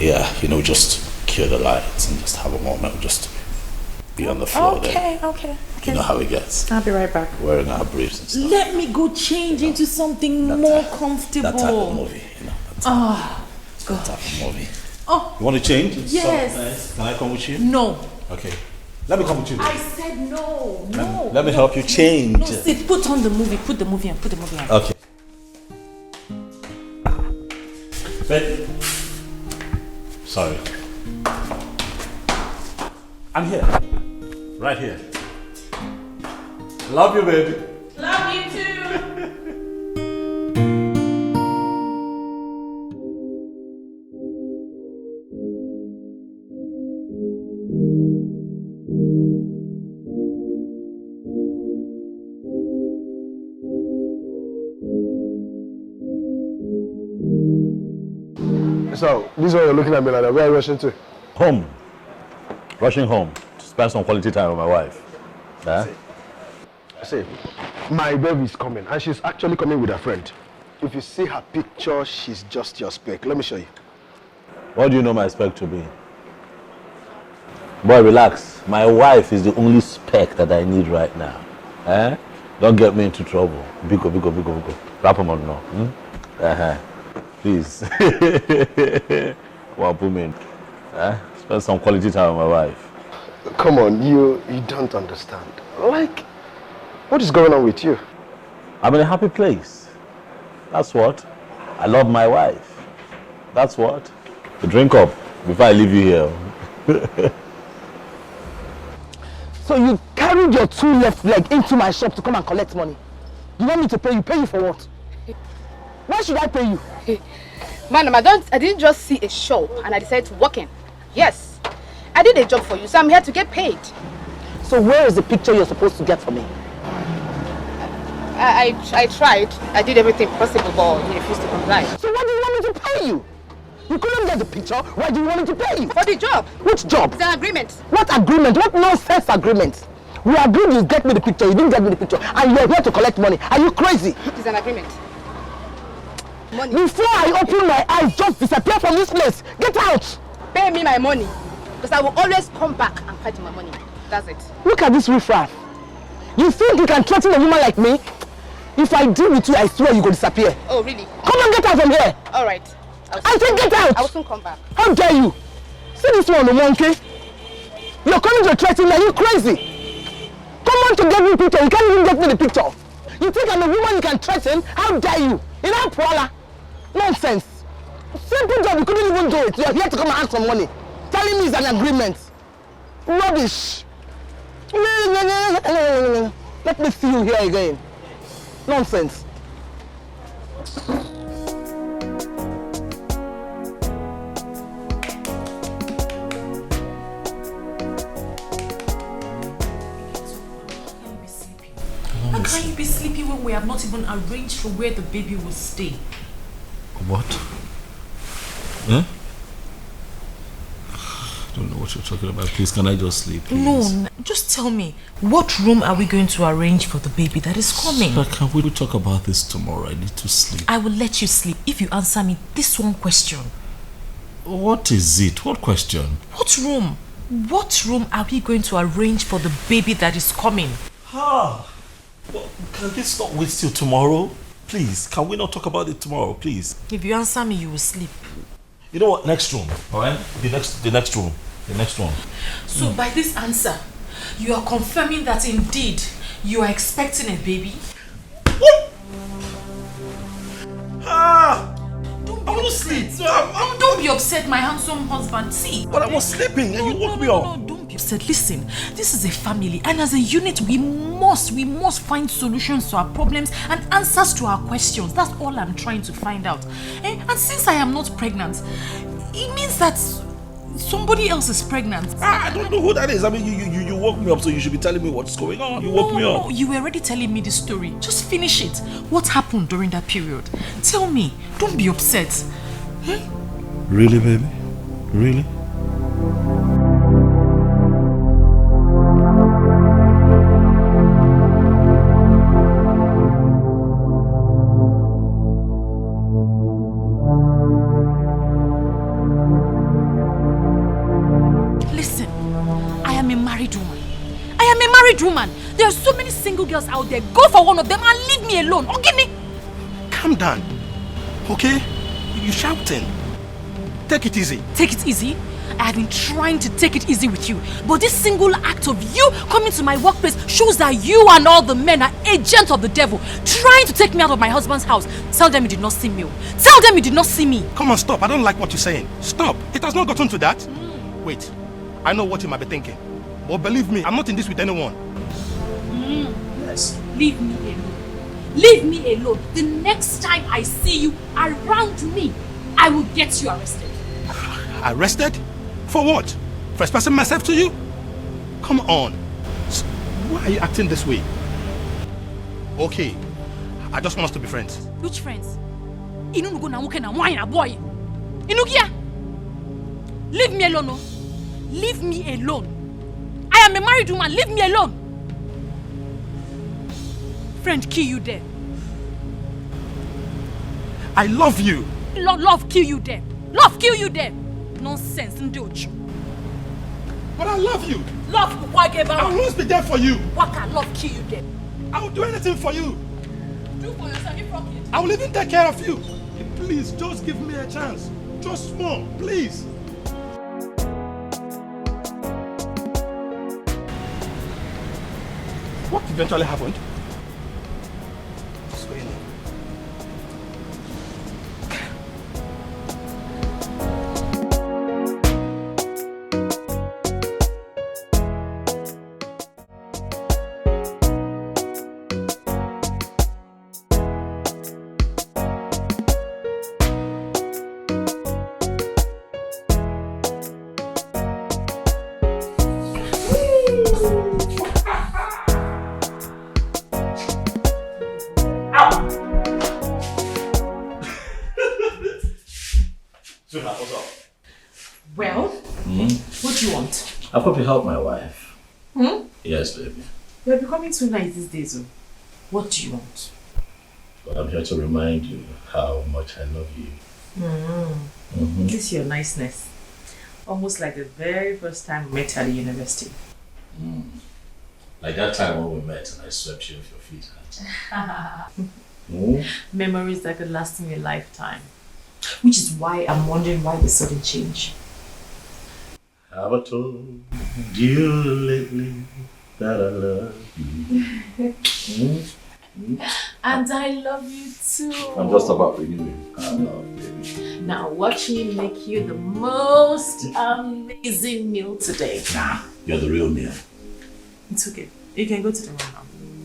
Yeah, just kill the lights and just have a moment, just be on the floor there. Okay. You know how it gets. I'll be right back. Wearing our briefs and stuff. Let me go change into something more comfortable. That type of movie, that type of movie. Oh. You want to change? Yes. Nice. Can I come with you? No. Okay. Let me come with you. I said no. Let me help you change. No, sit. Put on the movie. Put the movie on. Okay. Wait. Sorry. I'm here. Right here. Love you, baby. Love you too. So, this is what you're looking at me like that. Where are you rushing to? Home. Rushing home to spend some quality time with my wife. Yeah? See, my baby is coming, and she's actually coming with a friend. If you see her picture, she's just your spec. Let me show you. What do you know my spec to be? Boy, relax. My wife is the only spec that I need right now. Eh? Don't get me into trouble. Biko. Wrap them on now. Please. Well, put me in. Spend some quality time with my wife. Come on, you don't understand. Like, what is going on with you? I'm in a happy place. That's what. I love my wife. That's what. Drink up before I leave you here. So you carried your two left leg into my shop to come and collect money. You want me to pay you? Pay you for what? Why should I pay you? Madam, I didn't just see a shop and I decided to walk in. Yes, I did a job for you, so I'm here to get paid. So where is the picture you're supposed to get for me? I tried. I did everything possible, but he refused to comply. So why do you want me to pay you? You couldn't get the picture. Why do you want me to pay you? For the job. Which job? It's an agreement. What agreement? What nonsense agreement? We agreed you get me the picture. You didn't get me the picture. And you're here to collect money. Are you crazy? It's an agreement. Money. Before I open my eyes, just disappear from this place. Get out. Pay me my money. Because I will always come back and fight my money. That's it. Look at this riffraff. You think you can threaten a woman like me? If I deal with you, I swear you will disappear. Oh, really? Come on, get out from here. All right. I said get out. I will soon come back. How dare you? See this one, the monkey? You're coming to threaten me. Are you crazy? Come on to get me a picture. You can't even get me the picture. You think I'm a woman you can threaten? How dare you? You know, Paula? Nonsense. Simple job, you couldn't even do it. You're here to come and ask for money. Telling me it's an agreement. Rubbish. Let me see you here again. Nonsense. How can you be sleeping when we have not even arranged for where the baby will stay? What? Huh? I don't know what you're talking about. Please, can I just sleep, please? No, just tell me, what room are we going to arrange for the baby that is coming? Sir, can we talk about this tomorrow? I need to sleep. I will let you sleep if you answer me this one question. What is it? What question? What room? What room are we going to arrange for the baby that is coming? Well, can this not wait till tomorrow? Please, can we not talk about it tomorrow, please? If you answer me, you will sleep. You know what? Next room, alright? The next room. The next one. So by this answer, you are confirming that indeed you are expecting a baby? What? I want to sleep. Don't be upset, my handsome husband. See. But I was sleeping and you woke me up. Don't be upset. Listen, this is a family, and as a unit, we must find solutions to our problems and answers to our questions. That's all I'm trying to find out. And since I am not pregnant, it means that somebody else is pregnant. I don't know who that is. I mean, you woke me up, so you should be telling me what's going on. You woke me up. No, you were already telling me the story. Just finish it. What happened during that period? Tell me. Don't be upset. Really, baby? Really? Woman, there are so many single girls out there. Go for one of them and leave me alone. Okay? Calm down. Okay? You're shouting. Take it easy. Take it easy? I have been trying to take it easy with you. But this single act of you coming to my workplace shows that you and all the men are agents of the devil, trying to take me out of my husband's house. Tell them you did not see me. Tell them you did not see me. Come on, stop. I don't like what you're saying. Stop. It has not gotten to that. Wait. I know what you might be thinking. But believe me, I'm not in this with anyone. Yes. Leave me alone. Leave me alone. The next time I see you around me, I will get you arrested. Arrested? For what? For expressing myself to you? Come on. Why are you acting this way? Okay. I just want us to be friends. Which friends? Inunugo na muke na wine boy. Inugia. Leave me alone. No? Leave me alone. I am a married woman. Leave me alone. Friend, kill you there. I love you. Love, kill you there. Love, kill you there. Nonsense, Ndocho. But I love you. Love, I will always be there for you. Waka, love, kill you there. I will do anything for you. Do for yourself, if rocket. I will even take care of you. Please, just give me a chance. Just small, please. What eventually happened? I've got to help my wife. Hmm? Yes, baby. You're becoming too nice these days. What do you want? But I'm here to remind you how much I love you. This is your niceness. Almost like the very first time we met at the university. Like that time when we met and I swept you off your feet. Memories that could last me a lifetime. Which is why I'm wondering why the sudden change. Have I told you lately that I love you? And I love you too. I'm just about renewing our love, baby. Now watch me make you the most amazing meal today. Nah, you're the real meal. It's okay. You can go to the room now.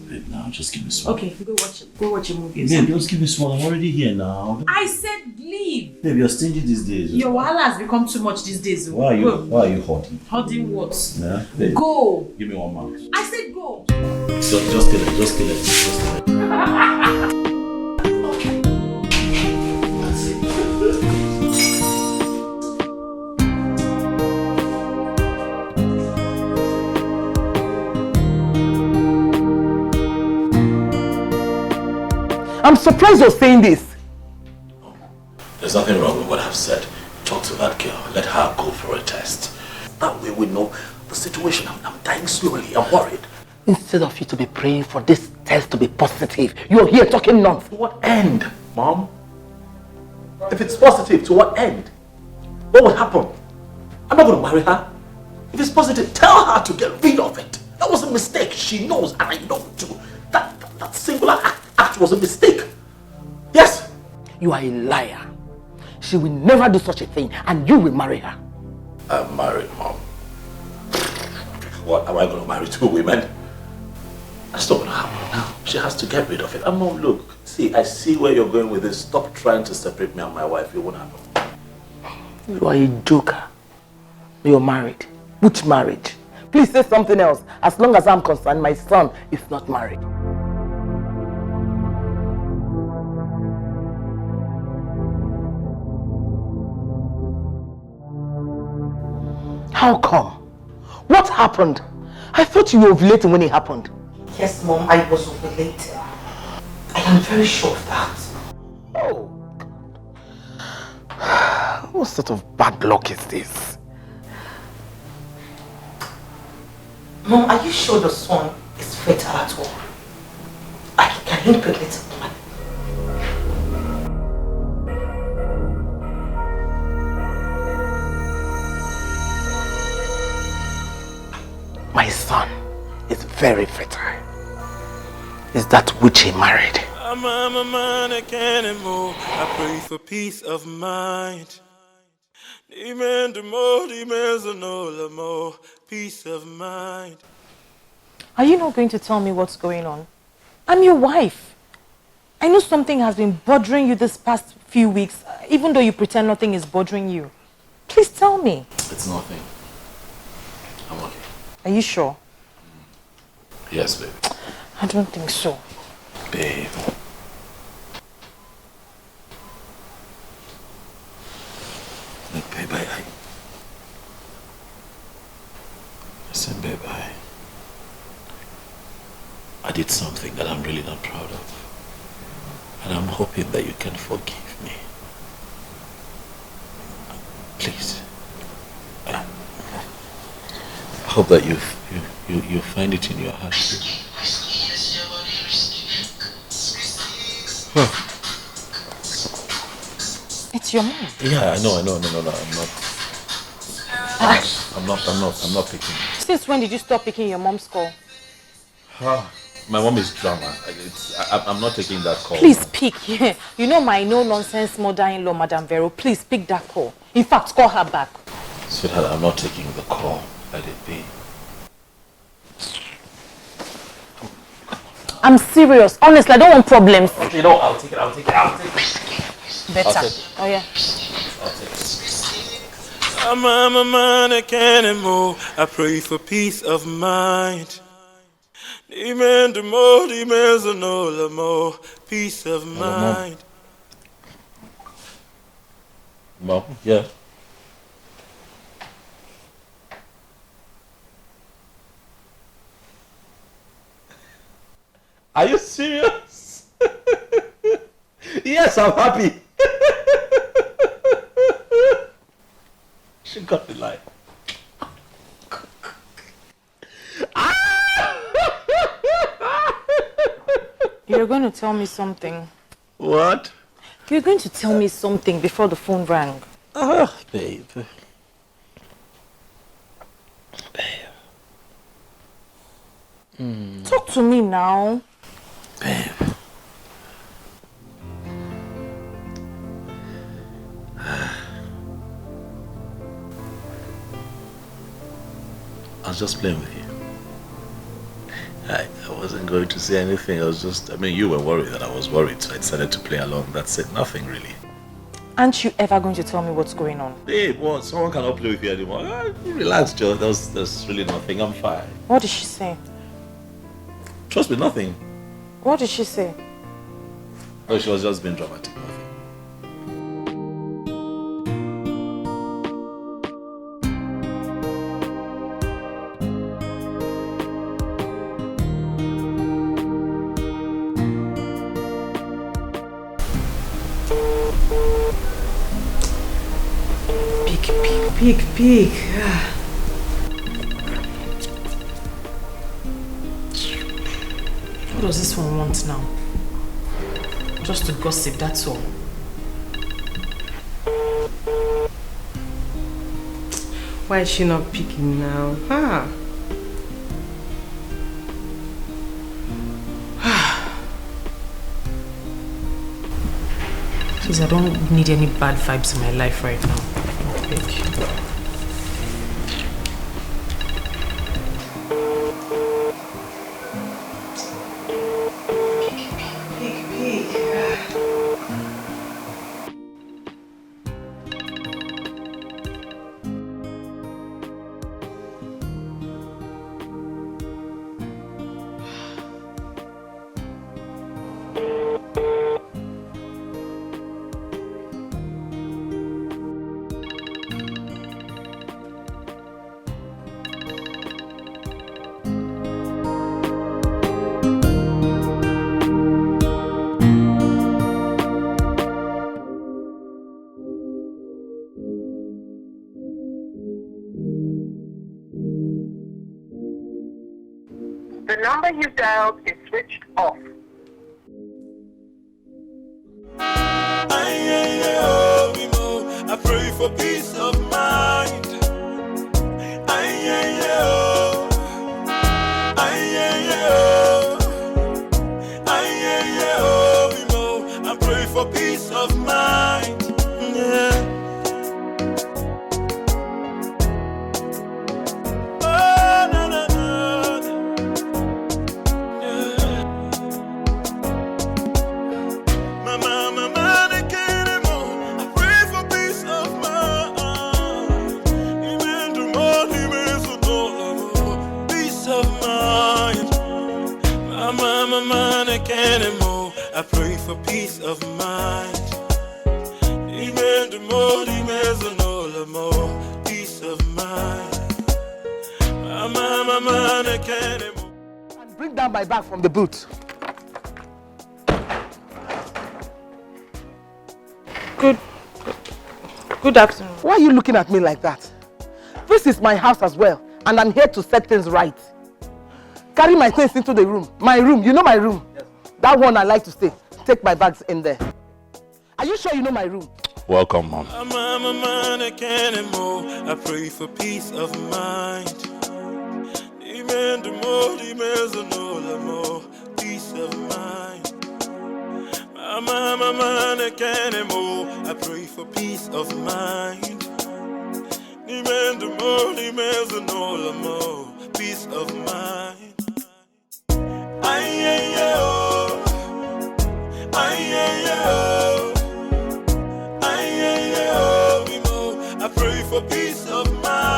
Babe, now just give me some. Okay, go watch a movie. Babe, just give me some. I'm already here now. I said leave. Babe, you're stingy these days. Your wahala has become too much these days. Why are you hoarding? Hoarding what? Yeah, babe. Go. Give me one mouth. I said go. Just kill it. Just kill it. Okay. That's it. I'm surprised you're saying this. There's nothing wrong with what I've said. Talk to that girl. Let her go for a test. That way we know the situation. I'm dying slowly. I'm worried. Instead of you to be praying for this test to be positive, you're here talking nonsense. To what end, Mom? If it's positive, to what end? What would happen? I'm not going to marry her. If it's positive, tell her to get rid of it. That was a mistake. She knows, and I know too. That singular act was a mistake. Yes? You are a liar. She will never do such a thing, and you will marry her. I'm married, Mom. What, am I going to marry 2 women? That's not going to happen now. She has to get rid of it. Mom, look, see, I see where you're going with this. Stop trying to separate me and my wife. It won't happen. You are a joker. You're married. Which marriage? Please say something else. As long as I'm concerned, my son is not married. How come? What happened? I thought you were ovulating when it happened. Yes, Mom, I was ovulating. I am very sure of that. Oh, God. What sort of bad luck is this? Mom, are you sure the son is fertile at all? Can he impregnate a woman? My son is very fertile. Is that which he married? I'm a man, I can't move. I pray for peace of mind. Peace of mind. Are you not going to tell me what's going on? I'm your wife. I know something has been bothering you this past few weeks, even though you pretend nothing is bothering you. Please tell me. It's nothing. I'm okay. Are you sure? Yes, babe. I don't think so. Babe. Look, babe, listen, babe, I did something that I'm really not proud of. And I'm hoping that you can forgive me. Please. I hope that you find it in your heart. Huh. It's your mom. Yeah, I know. No, I'm not picking. Since when did you stop picking your mom's call? My mom is drama. I'm not taking that call. Please pick. Yeah. You know my no-nonsense mother-in-law, Madame Vero. Please pick that call. In fact, call her back. Sweetheart, I'm not taking the call. Let it be. I'm serious. Honestly, I don't want problems. You know, I'll take it. Better. Oh, yeah. I'll take it. I'm a man, I can't move. I pray for peace of mind. Peace of mind. Mom, yeah. Are you serious? Yes, I'm happy. She got the line. You're going to tell me something. What? You're going to tell me something before the phone rang. Oh, babe. Talk to me now. Babe. I was just playing with you. I wasn't going to say anything. You were worried that I was worried, so I decided to play along. That's it. Nothing really. Aren't you ever going to tell me what's going on? Babe, what? Someone cannot play with you anymore. Relax, Joe. There's really nothing. I'm fine. What did she say? Trust me, nothing. What did she say? Oh, she was just being dramatic. Nothing. Peak. What does this one want now? Just to gossip, that's all. Why is she not picking now? Please, I don't need any bad vibes in my life right now. The number you dialed is switched off. I pray for peace of mind. I pray for peace of mind. Yeah. Oh, no, no, no. Yeah. Mama, they can't anymore. I pray for peace of mind. Even the morning is a peace of mind. Mama, they can't anymore. I pray for peace of mind. Even the morning is a more peace of mind. Mama, they can't anymore. And bring down my bag from the boot. Good afternoon. Why are you looking at me like that? This is my house as well, and I'm here to set things right. Carry my things into the room. My room, you know my room? Yes. That one I like to stay. Take my bags in there. Are you sure you know my room? Welcome, Mom. I can't anymore. I pray for peace of mind. Even the more peace of mind. I can't anymore. I pray for peace of mind. Even the more peace of mind. I pray for peace of mind.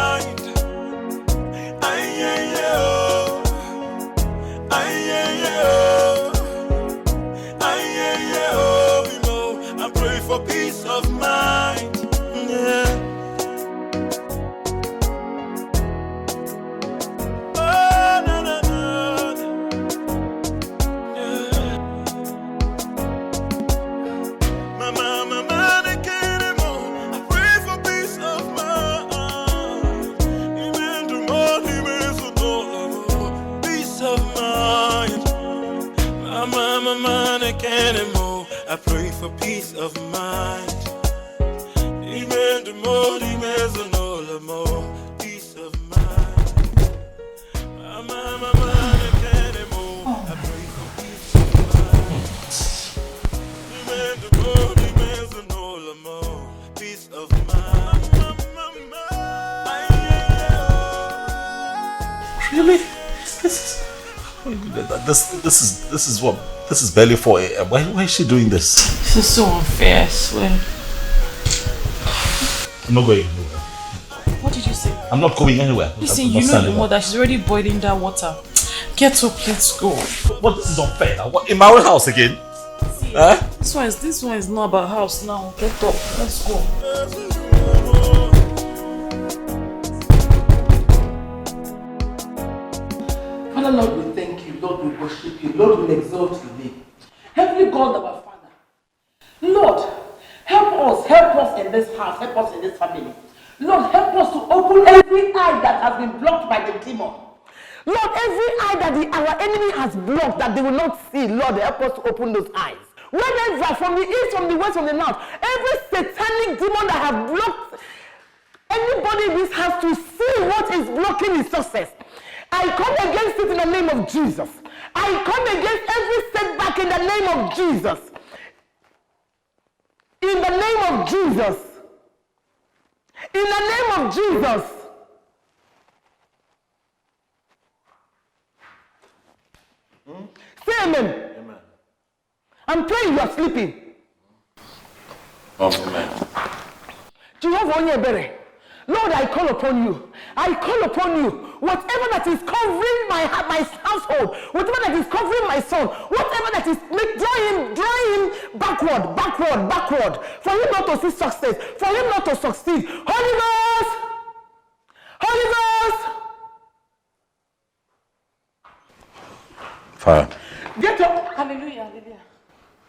I pray for peace of mind. Yeah. Oh, no, no, no. Yeah. Mama, they can't anymore. I pray for peace of mind. Even the morning is a peace of mind. Mama, they can't anymore. I pray for peace of mind. Even the morning is a more peace of mind. Mama, they can't anymore. I pray for peace of mind. Even the morning is a more peace of mind. Really? This is barely 4 a.m. Why is she doing this? This is so unfair, I swear. I'm not going anywhere. What did you say? I'm not going anywhere. Listen, you know your mother, she's already boiling that water. Get up, let's go. What? This is unfair. What, in my own house again? See, this one is not about house now. Get up, let's go. Father, Lord, we thank you. Lord, we worship you. Lord, we exalt your name. Heavenly God, our Father. Lord, help us in this house, help us in this family. Lord, help us to open every eye that has been blocked by the demon. Lord, every eye that our enemy has blocked that they will not see, Lord, help us to open those eyes. Wherever, from the east, from the west, from the north, every satanic demon that have blocked anybody in this house to see what is blocking his success, I come against it in the name of Jesus. I come against every setback in the name of Jesus. In the name of Jesus. In the name of Jesus. Say amen. Amen. I'm praying you are sleeping. Amen. Jehovah Onyebere, Lord, I call upon you. I call upon you. Whatever that is covering my household, whatever that is covering my son, whatever that is draw him backward, for him not to see success, for him not to succeed. Holy Ghost, Fire. get up. Hallelujah.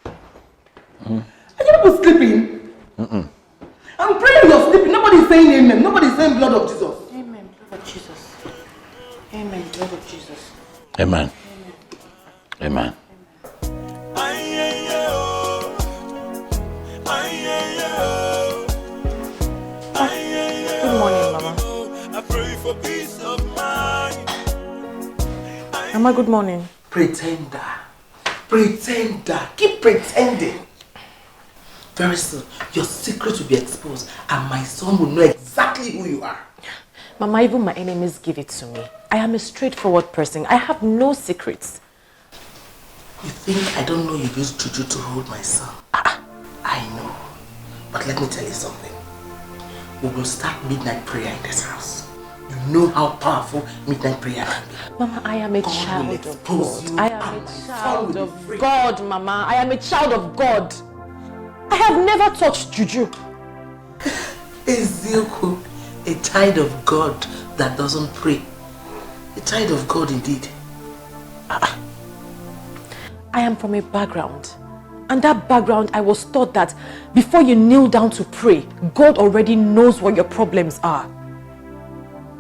Are you people sleeping? I'm praying you're sleeping. Nobody's saying amen. Nobody's saying blood of Jesus. Amen, blood of Jesus. Amen, blood of Jesus. Amen. Amen. Good morning, Mama. I pray for peace of mind. Mama, good morning. Pretender. Pretender. Keep pretending. Very soon, your secret will be exposed and my son will know exactly who you are. Mama, even my enemies give it to me. I am a straightforward person. I have no secrets. You think I don't know you used juju to hold my son? I know. But let me tell you something. We will start midnight prayer in this house. You know how powerful midnight prayer can be. Mama, I am a child of God. I am a child of God, Mama. I am a child of God. I have never touched juju. Ezekiel, a child of God that doesn't pray. A child of God indeed. I am from a background. And that background, I was taught that before you kneel down to pray, God already knows what your problems are.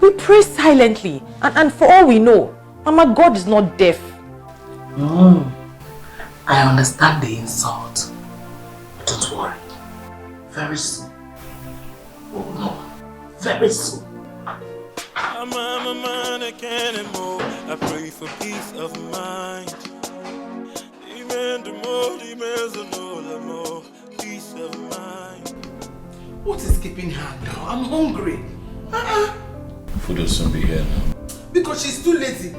We pray silently, and for all we know, Mama, God is not deaf. I understand the insult. But don't worry. Very soon. Oh no. Very soon. I'm a man, I can't anymore. I pray for peace of mind. Peace of mind. What is keeping her now? I'm hungry. Food will soon be here now. Because she's too lazy.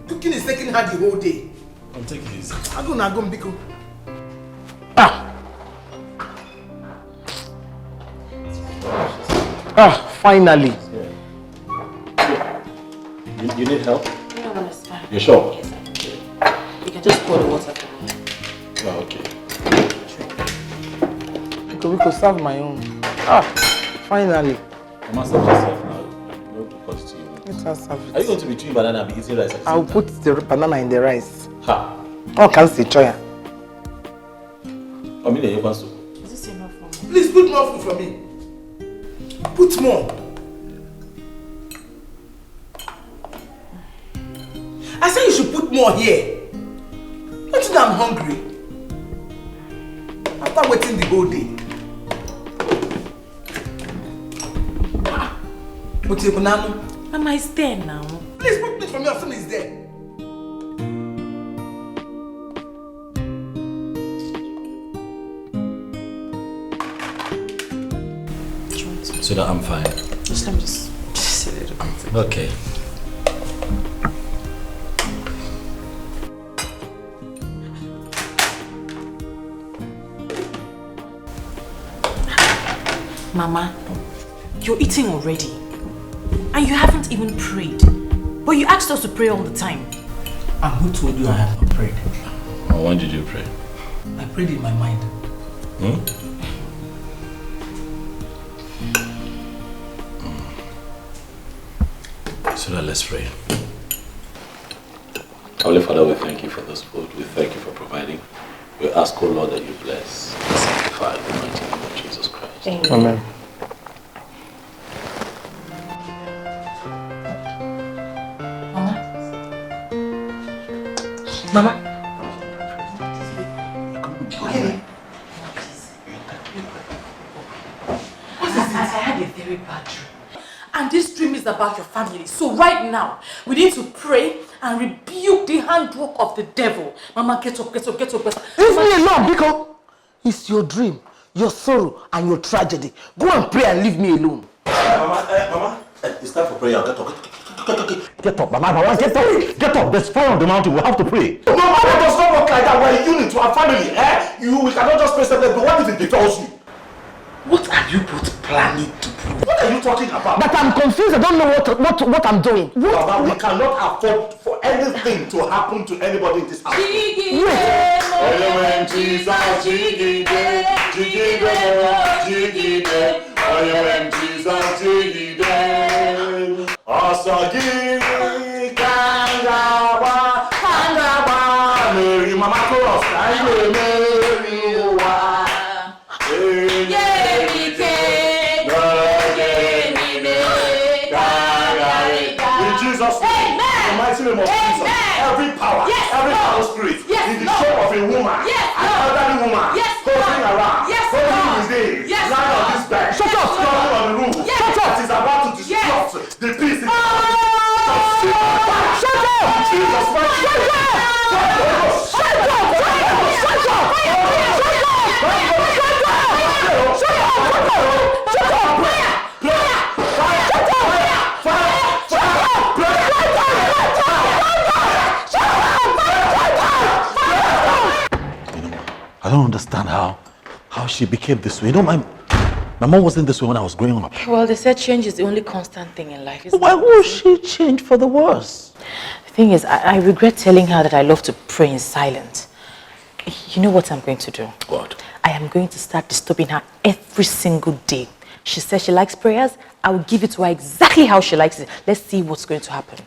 Cooking is taking her the whole day. I'm taking it easy. I'm gonna go Biko. Finally. You need help? No, no, it's fine. You sure? Yes, you can just pour the water for me. Oh, okay. Biko, serve my own. Finally. I must have yourself now. No because to you. Let her serve it. Are you going to be chewing banana and be eating rice? I'll put the banana in the rice. Ha! Oh, can't see choya. I mean, you want to. Is this enough for me? Please put more food for me. Put more. I said you should put more here. Don't you know I'm hungry? After waiting the whole day. What's your banana? Mama is there now. Please put it for me, your son is there. So that I'm fine. Just let me just say a little bit. Okay. Mama, you're eating already. And you haven't even prayed. But you asked us to pray all the time. And who told you I have not prayed? Oh, when did you pray? I prayed in my mind. So now let's pray. Holy Father, we thank you for this food. We thank you for providing. We ask, oh Lord, that you bless and sanctify in the mighty name of Jesus Christ. Amen. Mama. I had a very bad dream. And this dream is about your family. So right now, we need to pray and rebuke the handwork of the devil. Mama, get up, get up, get up. Leave me alone, Biko. It's your dream, your sorrow, and your tragedy. Go and pray and leave me alone. Mama, it's time for prayer. Get up. Get up, Mama, get up. Get up. There's fire on the mountain. We have to pray. No, Mama, it does not work like that. We're a unit to our family. We cannot just pray something. But what if it befalls you? What are you both planning to do? What are you talking about? But I'm confused. I don't know what I'm doing. Mama, we cannot afford for anything to happen to anybody in this house. every power, every power spirit in the shape of a woman, an elderly woman, hovering around, holding his name, lying on this bed, crawling on the roof, that is about to disrupt the peace in the house. Shut up! Jesus Christ! Shut up! Shut I don't understand how she became this way. You know, my mom wasn't this way when I was growing up. Well, they said change is the only constant thing in life. Why would she change for the worse? The thing is, I regret telling her that I love to pray in silence. You know what I'm going to do? What? I am going to start disturbing her every single day. She says she likes prayers. I will give it to her exactly how she likes it. Let's see what's going to happen.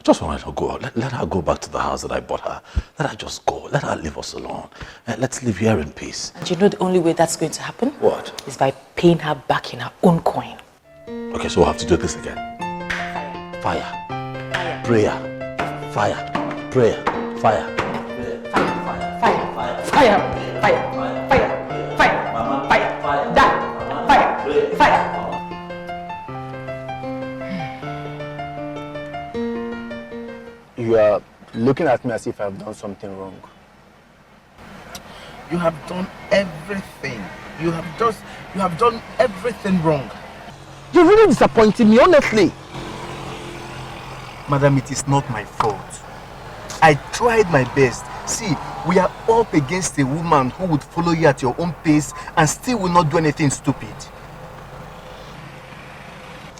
Just want her to go. Let her go back to the house that I bought her. Let her just go. Let her leave us alone. Let's live here in peace. And you know the only way that's going to happen? What? Is by paying her back in her own coin. Okay, so we'll have to do this again. Fire. Prayer. Fire. Prayer. Fire. You are looking at me as if I've done something wrong. You have done everything. You have done everything wrong. You're really disappointing me, honestly. Madam, it is not my fault. I tried my best. See, we are up against a woman who would follow you at your own pace and still will not do anything stupid.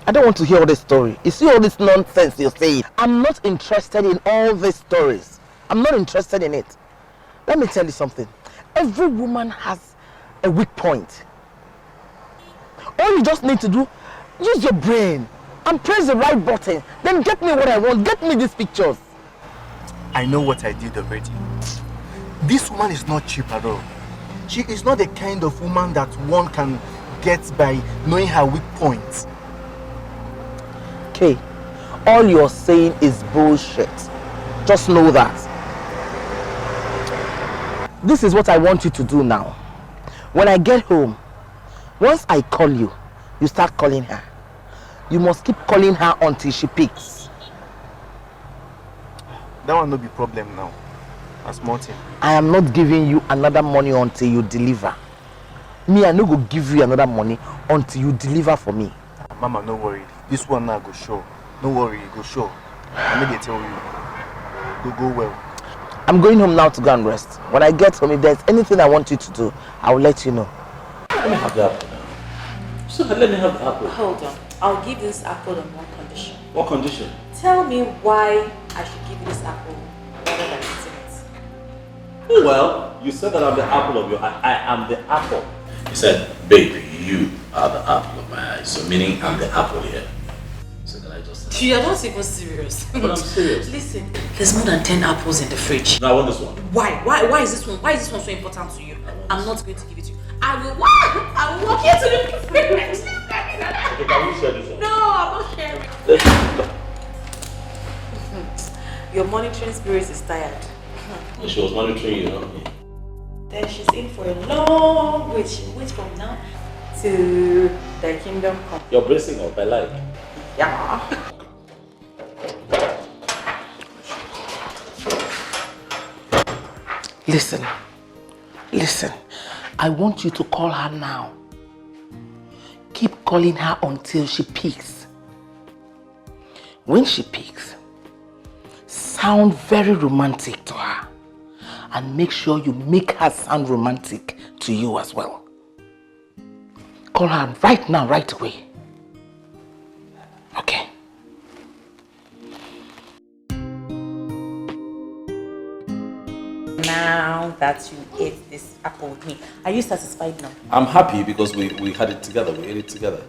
I don't want to hear all this story. You see all this nonsense you're saying? I'm not interested in all these stories. I'm not interested in it. Let me tell you something. Every woman has a weak point. All you just need to do, use your brain and press the right button. Then get me what I want. Get me these pictures. I know what I did already. This woman is not cheap at all. She is not the kind of woman that one can get by knowing her weak points. Okay, all you're saying is bullshit. Just know that. This is what I want you to do now. When I get home, once I call you, you start calling her. You must keep calling her until she picks. That will not be problem now. As Martin. I am not giving you another money until you deliver. Me, I no go give you another money until you deliver for me. Mama, no worry. This one now go show. No worry, go show. I maybe tell you. Go well. I'm going home now to go and rest. When I get home, if there's anything I want you to do, I will let you know. Let me have the apple now. So let me have the apple. Hold on. I'll give this apple on one condition. What condition? Tell me why I should give you this apple rather than eating it. Well, you said that I'm the apple of your eye. I am the apple. You said, baby, you are the apple of my eye. So meaning I'm the apple here. So can I just... You are not even serious. But I'm serious. Listen, there's more than 10 apples in the fridge. No, I want this one. Why? Why is this one? Why is this one so important to you? I'm not going to give it to you. I will walk here to the fridge. Okay, can we share this one? No, I'm not sharing. Your monitoring spirit is tired. She was monitoring you, huh? Then she's in for a long wait. She waits from now to the kingdom come. You're bracing up, I like. Yeah. Listen. I want you to call her now. Keep calling her until she picks. When she picks, sound very romantic to her. And make sure you make her sound romantic to you as well. Call her right now, right away. Okay. Now that you ate this apple with me, are you satisfied now? I'm happy because we had it together. We ate it together.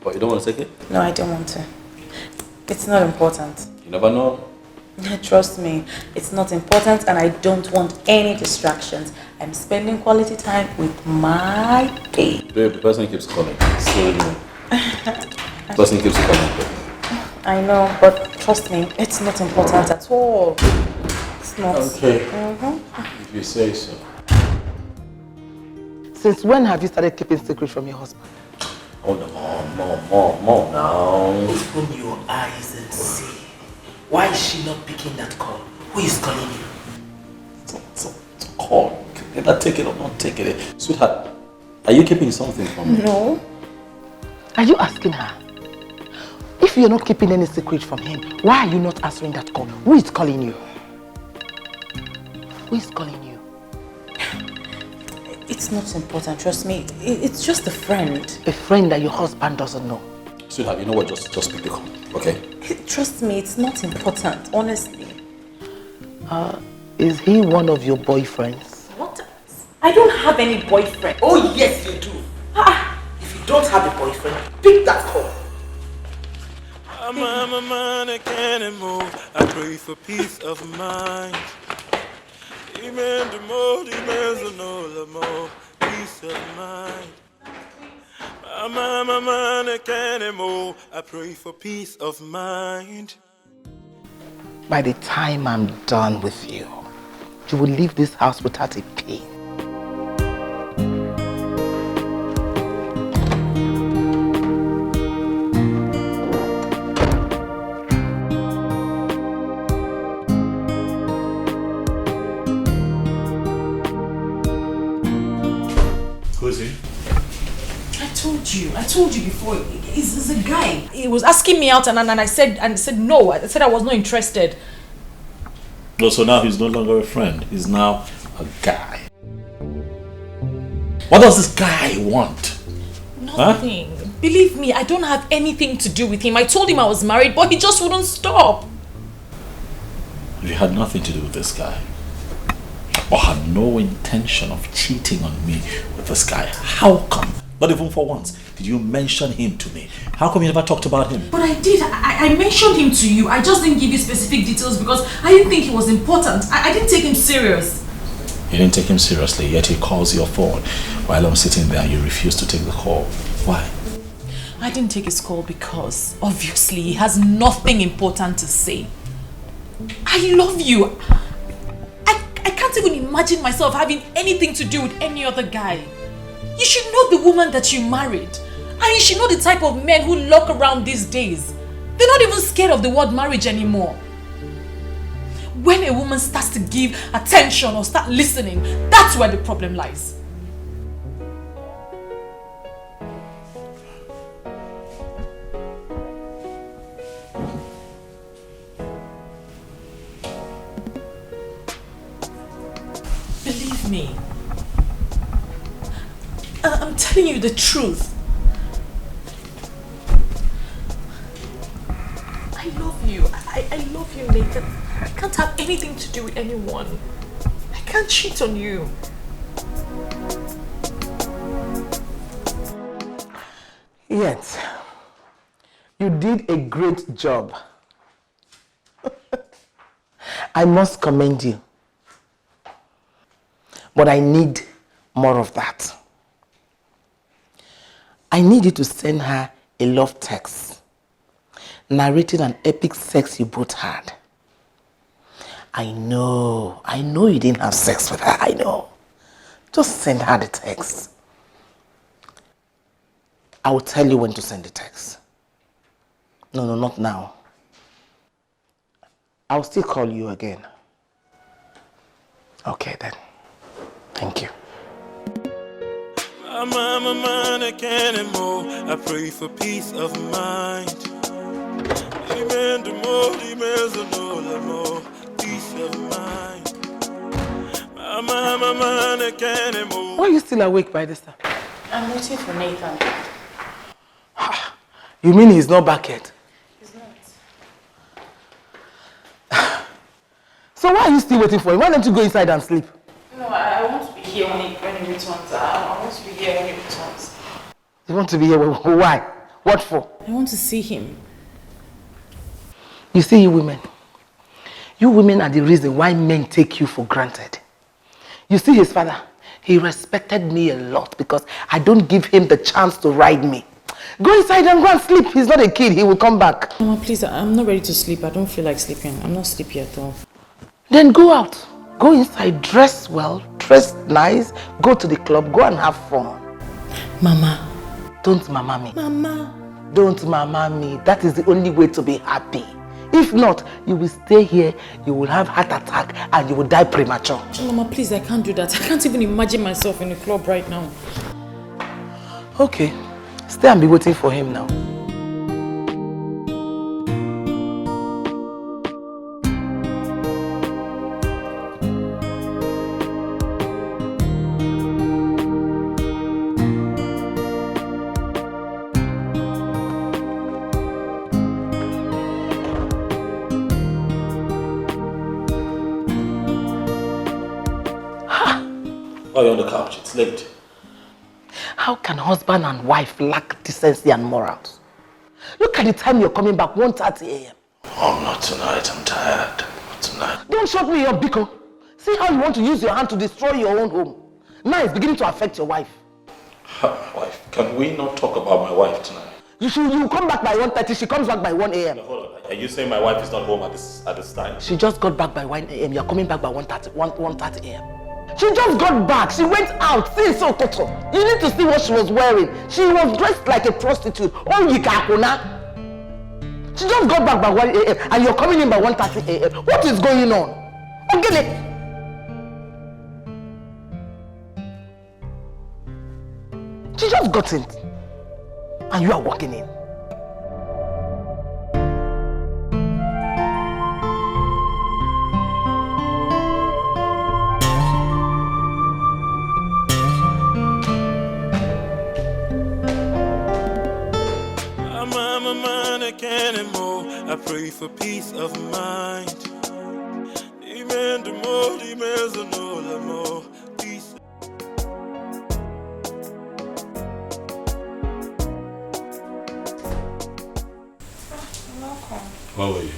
But you don't want to take it? No, I don't want to. It's not important. You never know. Trust me, it's not important and I don't want any distractions. I'm spending quality time with my babe. Babe, the person keeps calling. Slowly. The person keeps calling. I know, but trust me, it's not important at all. It's not. Okay. If you say so. Since when have you started keeping secrets from your husband? Oh no, mom now. Open your eyes and see. Why is she not picking that call? Who is calling you? It's a call. Can I take it or not take it? Sweetheart, are you keeping something from me? No. Are you asking her? If you're not keeping any secret from him, why are you not answering that call? Who is calling you? Who is calling you? It's not important, trust me. It's just a friend. A friend that your husband doesn't know. Sweetheart, you know what? Just pick the call, okay? Trust me, it's not important, honestly. Is he one of your boyfriends? What? I don't have any boyfriend. Oh yes, you do. If you don't have a boyfriend, pick that call. I'm a man, I can't move. I pray for peace of mind. Amen to more, demands on all more. Peace of mind. I'm a man, I can't move. I pray for peace of mind. By the time I'm done with you, you will leave this house without a pain. Who's he? I told you before. He's a guy. He was asking me out and I said no. I said I was not interested. No, so now he's no longer a friend. He's now a guy. What does this guy want? Nothing. Huh? Believe me, I don't have anything to do with him. I told him I was married, but he just wouldn't stop. You had nothing to do with this guy. Or had no intention of cheating on me with this guy. How come? Not even for once did you mention him to me. How come you never talked about him? But I did. I mentioned him to you. I just didn't give you specific details because I didn't think he was important. I didn't take him serious. You didn't take him seriously, yet he calls your phone while I'm sitting there and you refuse to take the call. Why? I didn't take his call because obviously he has nothing important to say. I love you. I can't even imagine myself having anything to do with any other guy. You should know the woman that you married. And you should know the type of men who look around these days. They're not even scared of the word marriage anymore. When a woman starts to give attention or start listening, that's where the problem lies. Believe me. I'm telling you the truth. I love you. I love you, Nathan. I can't have anything to do with anyone. I can't cheat on you. Yes. You did a great job. I must commend you. But I need more of that. I need you to send her a love text narrating an epic sex you both had. I know you didn't have sex with her, I know. Just send her the text. I will tell you when to send the text. No, not now. I'll still call you again. Okay then. Thank you. I'm a man, I can't more. I pray for peace of mind. Amen to more, demands on all more. Peace of mind. I'm a man, I can't more. Why are you still awake by this time? I'm waiting for Nathan. You mean he's not back yet? He's not. So why are you still waiting for him? Why don't you go inside and sleep? No, I want to be here when he returns. I want to be here when he returns. You want to be here? Why? What for? I want to see him. You see, you women, You women are the reason why men take you for granted. You see his father, he respected me a lot because I don't give him the chance to ride me. Go inside and go and sleep. He's not a kid, he will come back. Mama, please, I'm not ready to sleep. I don't feel like sleeping. I'm not sleepy at all. Then go out. Go inside, dress well, dress nice, go to the club, go and have fun. Mama. Don't mama me. Mama. Don't mama me. That is the only way to be happy. If not, you will stay here, you will have heart attack and you will die premature. Mama, please, I can't do that. I can't even imagine myself in a club right now. Okay, stay and be waiting for him now. Why are you on the couch? It's late. How can husband and wife lack decency and morals? Look at the time you're coming back, 1:30 a.m. Oh, not tonight. I'm tired. Not tonight. Don't shut me up, Biko. See how you want to use your hand to destroy your own home. Now it's beginning to affect your wife. My wife. Can we not talk about my wife tonight? You come back by 1:30, she comes back by 1 a.m. No, hold on. Are you saying my wife is not home at this time? She just got back by 1 a.m. You're coming back by 1:30 a.m. She just got back. She went out. See, so Toto. You need to see what she was wearing. She was dressed like a prostitute. Oh, Yikakuna. She just got back by 1 a.m. and you're coming in by 1:30 a.m. What is going on? Okay. She just got in. And you are walking in. I pray for peace of mind. Peace. Where were you?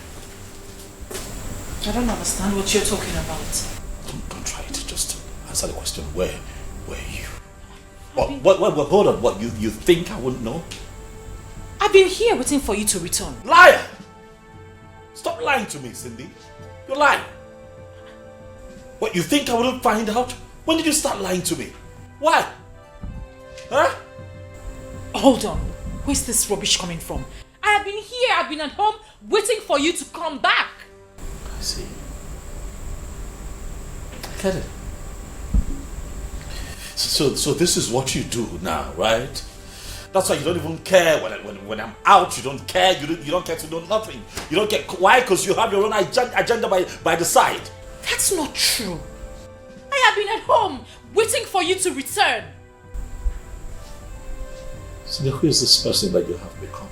I don't understand what you're talking about. Don't try it. Just answer the question. Where were you? What, hold on. What, you think I wouldn't know? I've been here waiting for you to return. Liar! Stop lying to me, Cindy. You're lying. What, you think I wouldn't find out? When did you start lying to me? Why? Huh? Hold on. Where's this rubbish coming from? I have been here, I've been at home, waiting for you to come back. I see. I get it. So this is what you do now, right? That's why you don't even care when I'm out. You don't care. You don't care to know nothing. You don't care. Why? Because you have your own agenda by the side. That's not true. I have been at home waiting for you to return. So who is this person that you have become?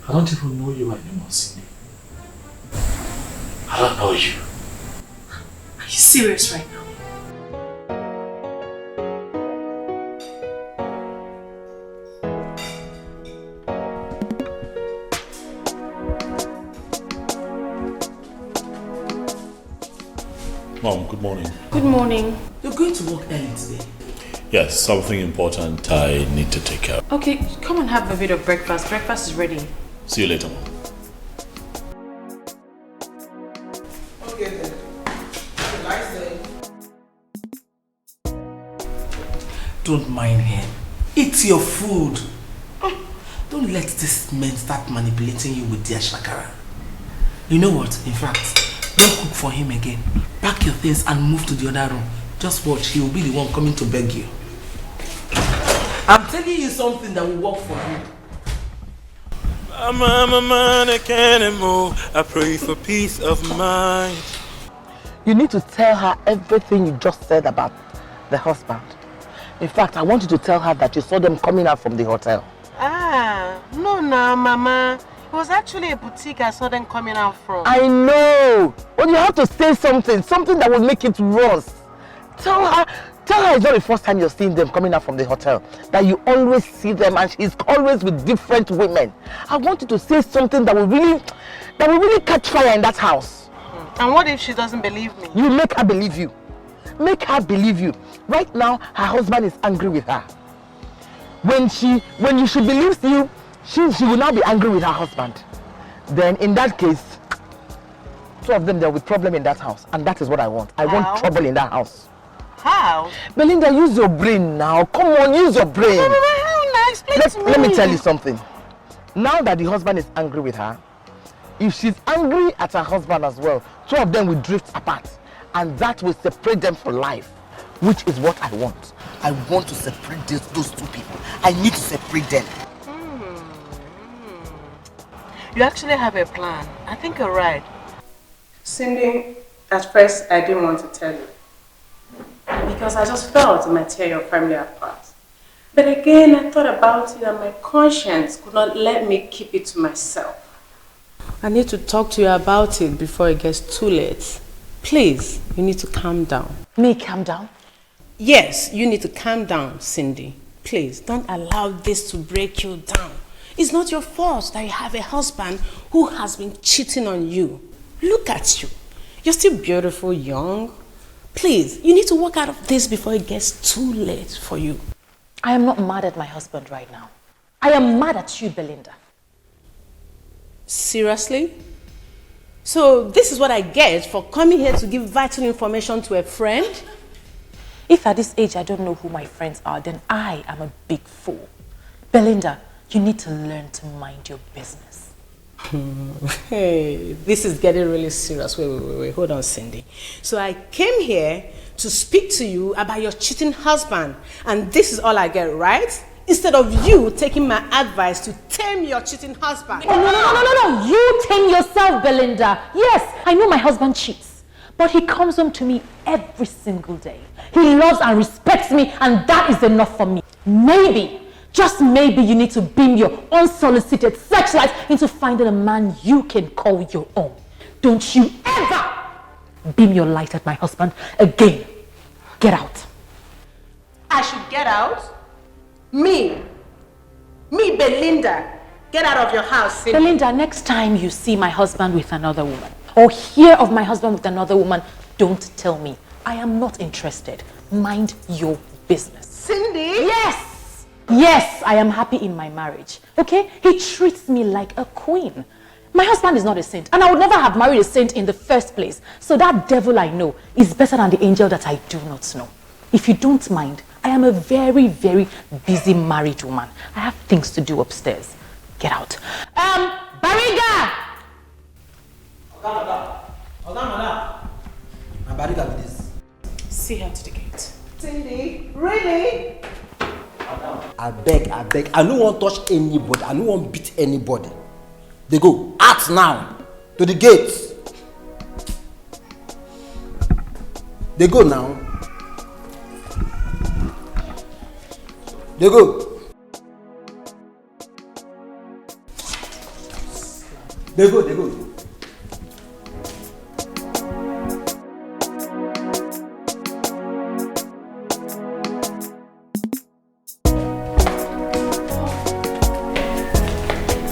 I don't even know you anymore, Cindy. I don't know you. Are you serious right now? Mom, good morning. Good morning. You're going to work early today? Yes, something important I need to take care of. Okay, come and have a bit of breakfast. Breakfast is ready. See you later, Mom. Okay then. Have a nice day. Don't mind him. Eat your food. Don't let this men start manipulating you with their shakara. You know what? In fact, don't cook for him again. Pack your things and move to the other room. Just watch, he will be the one coming to beg you. I'm telling you something that will work for you. I'm a man, I can't move. I pray for peace of mind. You need to tell her everything you just said about the husband. In fact, I want you to tell her that you saw them coming out from the hotel. No, Mama. It was actually a boutique I saw them coming out from. I know! But you have to say something that will make it worse. Tell her it's not the first time you're seeing them coming out from the hotel. That you always see them and she's always with different women. I want you to say something that will really that will really catch fire in that house. And what if she doesn't believe me? You make her believe you. Make her believe you. Right now, her husband is angry with her. When she believes you, she will now be angry with her husband. Then in that case, two of them, there will be problem in that house. And that is what I want. I want trouble in that house. How? Belinda, use your brain now. Come on, use your brain. Let me tell you something. Now that the husband is angry with her, if she's angry at her husband as well, two of them will drift apart. And that will separate them for life, which is what I want. I want to separate those two people. I need to separate them. You actually have a plan. I think you're right. Cindy, at first I didn't want to tell you. Because I just felt it might tear your family apart. But again, I thought about it and my conscience could not let me keep it to myself. I need to talk to you about it before it gets too late. Please, you need to calm down. Me calm down? Yes, you need to calm down, Cindy. Please, don't allow this to break you down. It's not your fault that you have a husband who has been cheating on you. Look at you. You're still beautiful, young. Please, you need to work out of this before it gets too late for you. I am not mad at my husband right now. I am mad at you, Belinda. Seriously? So this is what I get for coming here to give vital information to a friend? If at this age I don't know who my friends are, then I am a big fool. Belinda, you need to learn to mind your business. Hey, this is getting really serious. Wait. Hold on, Cindy. So I came here to speak to you about your cheating husband. And this is all I get, right? Instead of you taking my advice to tame your cheating husband. Oh, no. You tame yourself, Belinda. Yes, I know my husband cheats. But he comes home to me every single day. He loves and respects me, and that is enough for me. Maybe, just maybe, you need to beam your unsolicited searchlight into finding a man you can call your own. Don't you ever beam your light at my husband again. Get out. I should get out? Me, Belinda, get out of your house, Cindy. Belinda, next time you see my husband with another woman, or hear of my husband with another woman, don't tell me. I am not interested. Mind your business. Cindy? Yes, I am happy in my marriage. Okay? He treats me like a queen. My husband is not a saint, and I would never have married a saint in the first place. So that devil I know is better than the angel that I do not know. If you don't mind, I am a very, very busy married woman. I have things to do upstairs. Get out. Bariga! Bariga with this. See her to the gate. Cindy, really? I beg. I don't want to touch anybody. I don't want to beat anybody. They go out now to the gates. They go now. They go. They go.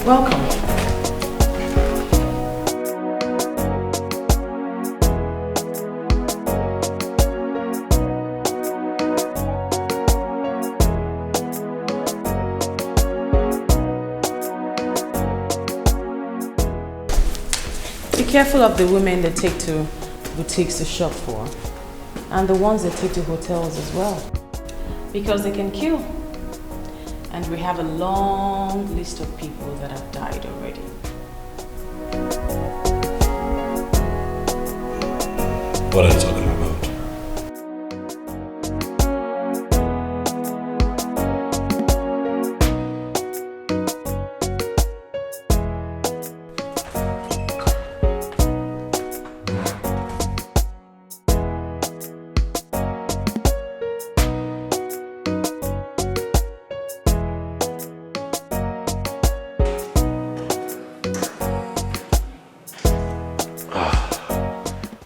Welcome. Be careful of the women they take to boutiques to shop for, and the ones they take to hotels as well, because they can kill. And we have a long list of people that have died already. What are you talking about?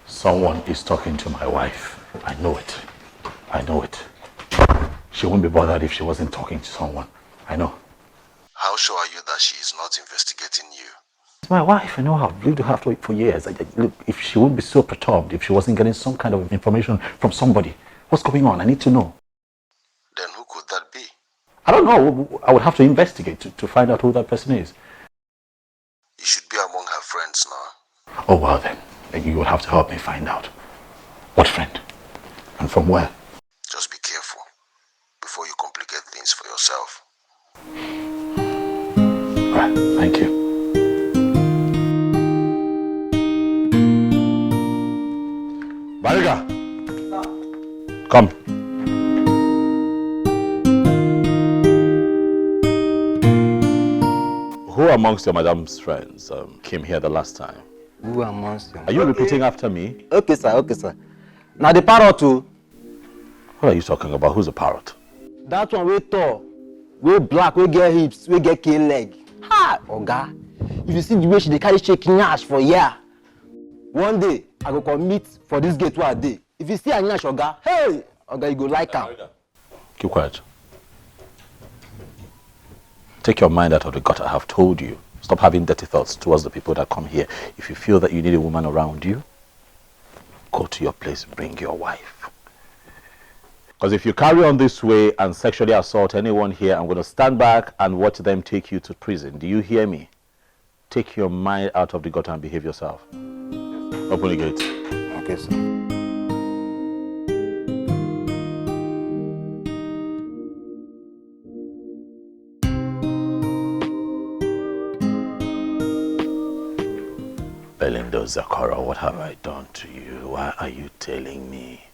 Someone is talking to my wife. I know it. She wouldn't be bothered if she wasn't talking to someone. I know. How sure are you that she is not investigating you? It's my wife. I know her. I've lived with her for years. Look, if she wouldn't be so perturbed if she wasn't getting some kind of information from somebody. What's going on? I need to know. Then who could that be? I don't know. I would have to investigate to find out who that person is. You should be among her friends now. Oh, well then you will have to help me find out. What friend? And from where? Just be careful before you complicate things for yourself. Alright, thank you. Bariga! Come. Who amongst your madam's friends came here the last time? Who amongst them? Are you repeating after me? Okay, sir. Now the parrot too. What are you talking about? Who's a parrot? That one we tall, we black, we get hips, we get kill leg. Ha! Oga, if you see the way she dey carry shaking ash for here, one day I go commit for this gate where I dey. If you see a nyash, Oga, hey! Oga, you go like am. Keep quiet. Take your mind out of the gutter. I have told you. Stop having dirty thoughts towards the people that come here. If you feel that you need a woman around you, go to your place, bring your wife. Because if you carry on this way and sexually assault anyone here, I'm going to stand back and watch them take you to prison. Do you hear me? Take your mind out of the gutter and behave yourself. Open the gate. Okay, sir. Belinda Zakara, what have I done to you? Why are you telling me?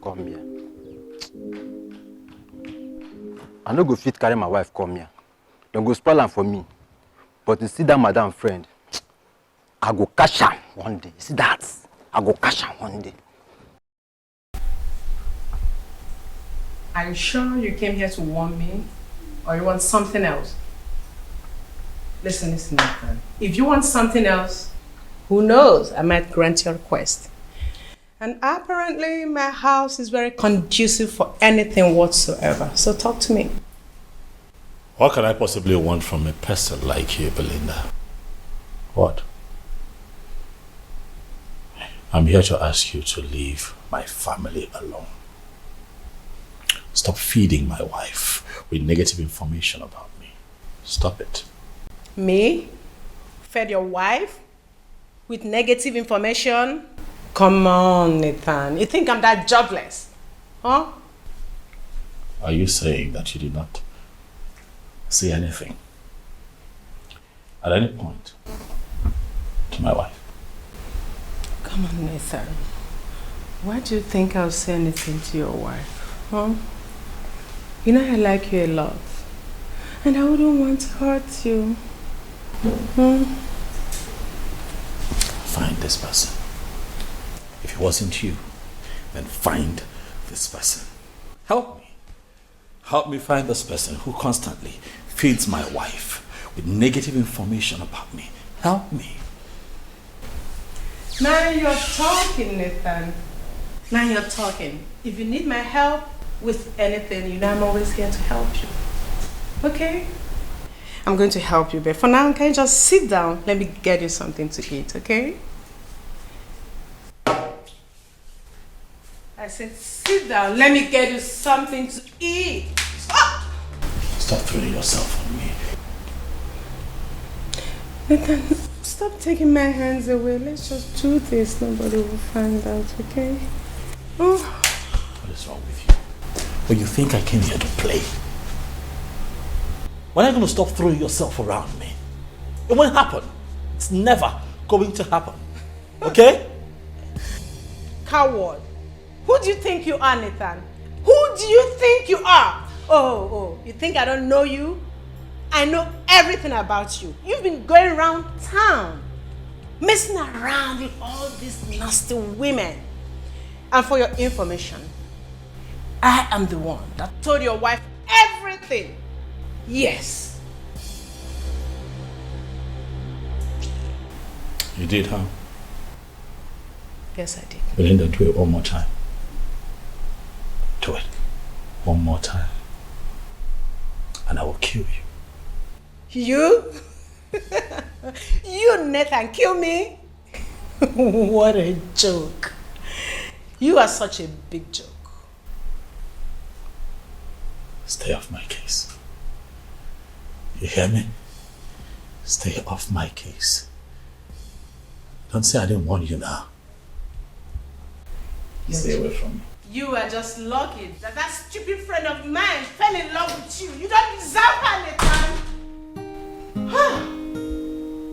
Come here. I no go fit carry my wife come here. Don't go spoil am for me. But you see that madam friend, I go catch am one day. You see that? I go catch am one day. Are you sure you came here to warn me? Or you want something else? Listen, Nathan. If you want something else, who knows? I might grant your request. And apparently my house is very conducive for anything whatsoever. So talk to me. What can I possibly want from a person like you, Belinda? What? I'm here to ask you to leave my family alone. Stop feeding my wife with negative information about me. Stop it. Me? Fed your wife? With negative information? Come on, Nathan. You think I'm that jobless? Huh? Are you saying that you did not say anything at any point to my wife? Come on, Nathan. Why do you think I'll say anything to your wife? Huh? You know I like you a lot. And I wouldn't want to hurt you. Find this person. If it wasn't you, then find this person. Help me. Help me find this person who constantly feeds my wife with negative information about me. Help me. Now you're talking, Nathan. Now you're talking. If you need my help with anything, you know I'm always here to help you. Okay? I'm going to help you, but for now, can you just sit down? Let me get you something to eat, okay? I said, sit down. Let me get you something to eat. Stop throwing yourself on me. Nathan, Stop taking my hands away. Let's just do this. Nobody will find out, okay? Oh. What is wrong with you? Well, you think I came here to play? When are you going to stop throwing yourself around me? It won't happen. It's never going to happen. Okay? Coward. Who do you think you are, Nathan? Who do you think you are? Oh, you think I don't know you? I know everything about you. You've been going around town, messing around with all these nasty women. And for your information, I am the one that told your wife everything. Yes. You did, huh? Yes, I did. Belinda, do it one more time. Do it. One more time. And I will kill you. You? You, Nathan, kill me? What a joke. You are such a big joke. Stay off my case. You hear me? Stay off my case. Don't say I didn't warn you now. Stay away from me. You are just lucky that that stupid friend of mine fell in love with you. You don't deserve her, Nathan.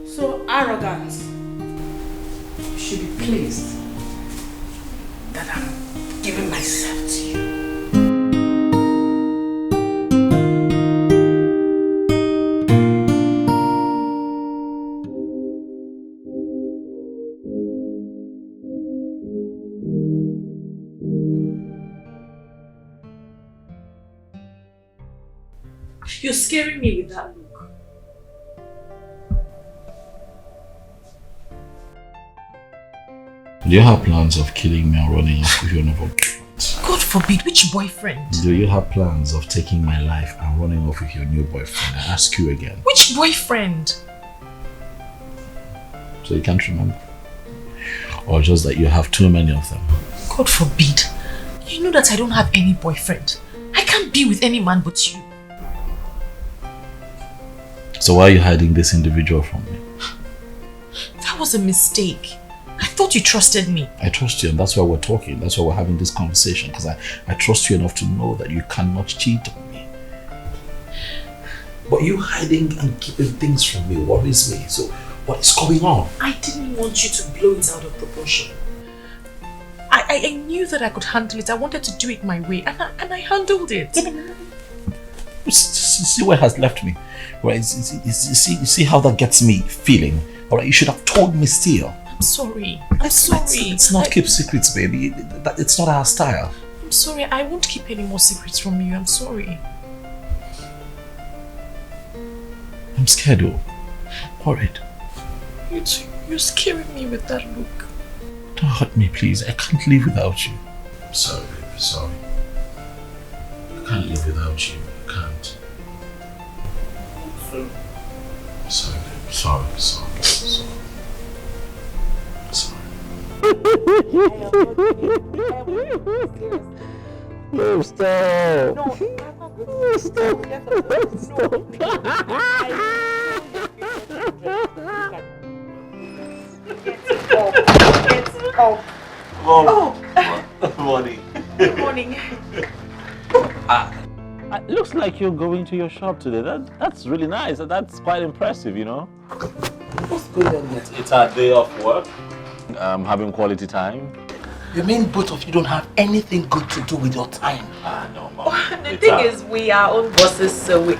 So arrogant. You should be pleased that I'm giving myself to you. You're scaring me with that look. Do you have plans of killing me and running off with your new boyfriend? God forbid, which boyfriend? Do you have plans of taking my life and running off with your new boyfriend? I ask you again. Which boyfriend? So you can't remember? Or just that you have too many of them? God forbid. You know that I don't have any boyfriend. I can't be with any man but you. So why are you hiding this individual from me? That was a mistake. I thought you trusted me. I trust you, and that's why we're talking. That's why we're having this conversation, because I trust you enough to know that you cannot cheat on me. But you hiding and keeping things from me worries me. So what is going on? I didn't want you to blow it out of proportion. I knew that I could handle it. I wanted to do it my way, and I handled it. See where it has left me. Right? See how that gets me feeling. All right, you should have told me still. I'm sorry. I'm sorry. Let's not keep secrets, baby. It's not our style. I'm sorry. I won't keep any more secrets from you. I'm sorry. I'm scared, though. Worried. You're scaring me with that look. Don't hurt me, please. I can't live without you. I'm sorry, baby. Sorry. I can't live without you. I can't. Sorry, baby. Sorry. No, stop. No, stop. Get up. Good morning. Good morning. It looks like you're going to your shop today. That's really nice. That's quite impressive, you know. What's going on here? It's our day off work. Having quality time. You mean both of you don't have anything good to do with your time? No, Mom. The thing is, we are own bosses, so we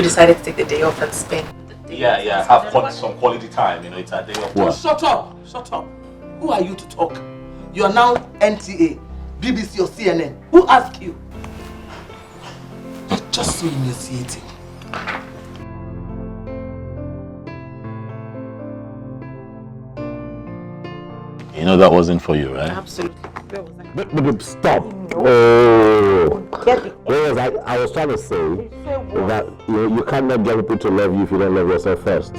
decided to take the day off and spend. Yeah, have some quality time. You know, it's our day off work. Shut up. Who are you to talk? You are now NTA, BBC or CNN. Who asked you? You're just so emaciating. You know that wasn't for you, right? Absolutely. But stop. Oh. Whereas I was trying to say that you cannot get people to love you if you don't love yourself first.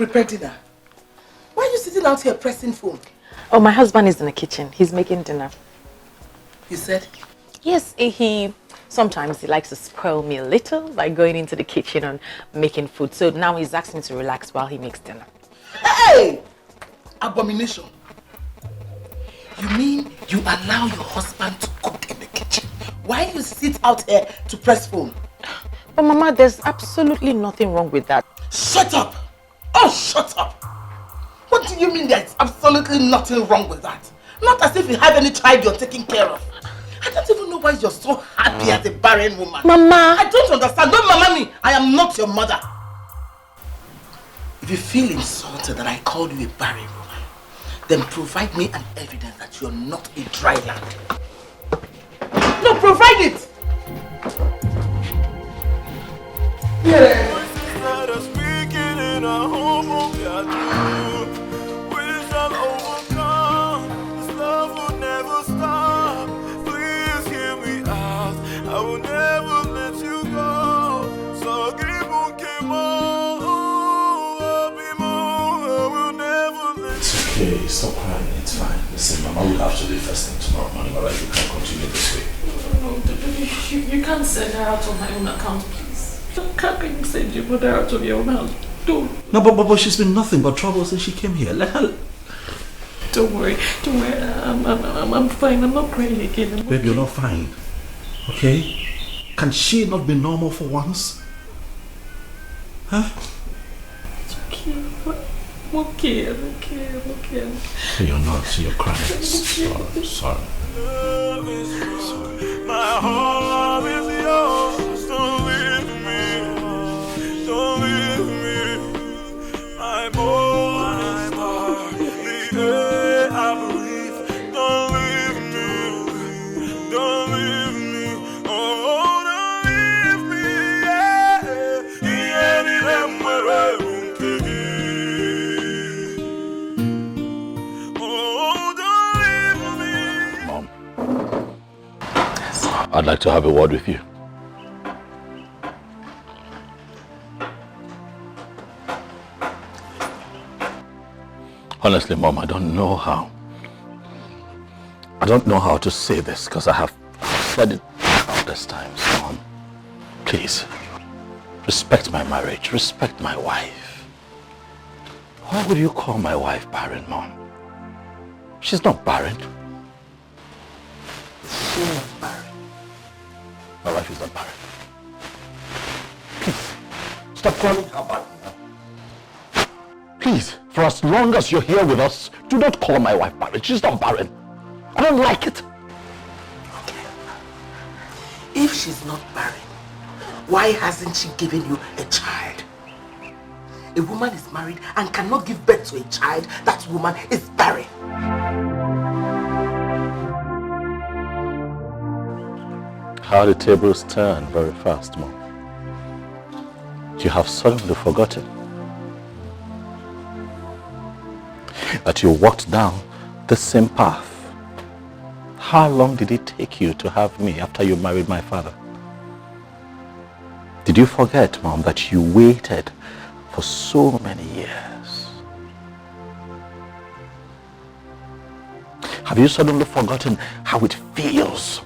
prepare dinner? Why are you sitting out here pressing phone? Oh, my husband is in the kitchen. He's making dinner. You said? Yes, sometimes he likes to spoil me a little by going into the kitchen and making food. So now he's asked me to relax while he makes dinner. Hey! Abomination. You mean you allow your husband to cook in the kitchen while you sit out here to press phone? But Mama, there's absolutely nothing wrong with that. Shut up! Oh, shut up! What do you mean there's absolutely nothing wrong with that? Not as if you have any child you're taking care of. I don't even know why you're so happy as a barren woman. Mama! I don't understand. Don't mama me. I am not your mother. If you feel insulted that I called you a barren woman, then provide me an evidence that you're not a dry land. No, provide it! Okay, stop crying, it's fine. Listen, Mama will have to leave first thing tomorrow morning, alright? You can't continue this way. No, you can't send her out on my own account, please. How can you send your mother out of your own house? Don't. No, but she's been nothing but trouble since she came here. Let her... Don't worry. I'm fine. I'm not crying again. Babe, you're not fine. Okay? Can she not be normal for once? Huh? It's okay. I'm okay. You're not, so you're crying. Sorry. My heart is yours. Don't leave me. My body's dark. The air I breathe. Don't leave me. Oh, don't leave me. Yeah. Mom, I'd like to have a word with you. Honestly, Mom, I don't know how to say this because I have said it countless times. Mom, please, respect my marriage, respect my wife. Why would you call my wife barren, Mom? She's not barren. She's not barren. My wife is not barren. Please, stop calling her barren. Please, for as long as you're here with us, do not call my wife barren. She's not barren. I don't like it. Okay. If she's not barren, why hasn't she given you a child? A woman is married and cannot give birth to a child. That woman is barren. How the tables turn very fast, Mom. You have suddenly forgotten that you walked down the same path. How long did it take you to have me after you married my father? Did you forget, Mom, that you waited for so many years? Have you suddenly forgotten how it feels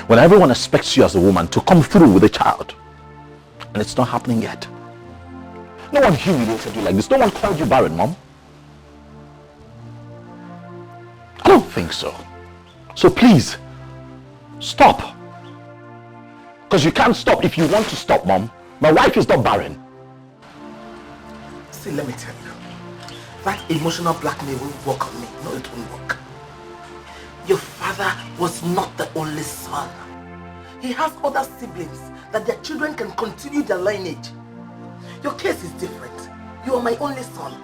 when everyone expects you as a woman to come through with a child and it's not happening yet? No one humiliated you like this. No one called you barren, Mom. I don't think so. So please, stop. Because you can't stop if you want to stop, Mom. My wife is not barren. See, let me tell you. That emotional blackmail won't work on me. No, it won't work. Your father was not the only son. He has other siblings that their children can continue their lineage. Your case is different. You are my only son.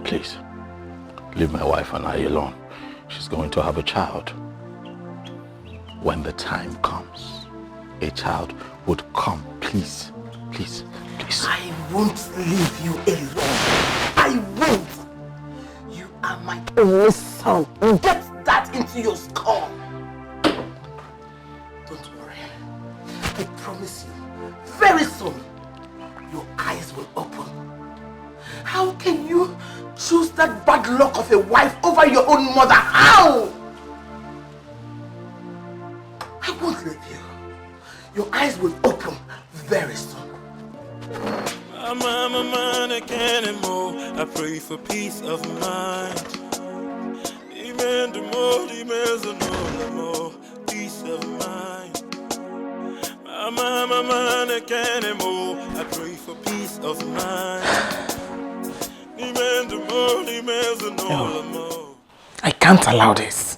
Please, leave my wife and I alone. She's going to have a child. When the time comes, a child would come. Please, please, please. I won't leave you alone. I won't. You are my only son. Get that into your skull. Don't worry. I promise you, very soon, Choose that bad luck of a wife over your own mother. How? I won't leave you. Your eyes will open very soon. I can't anymore. I pray for peace of mind. Even the more, peace of mind. I can't anymore. I pray for peace of mind. Even the more. I can't allow this.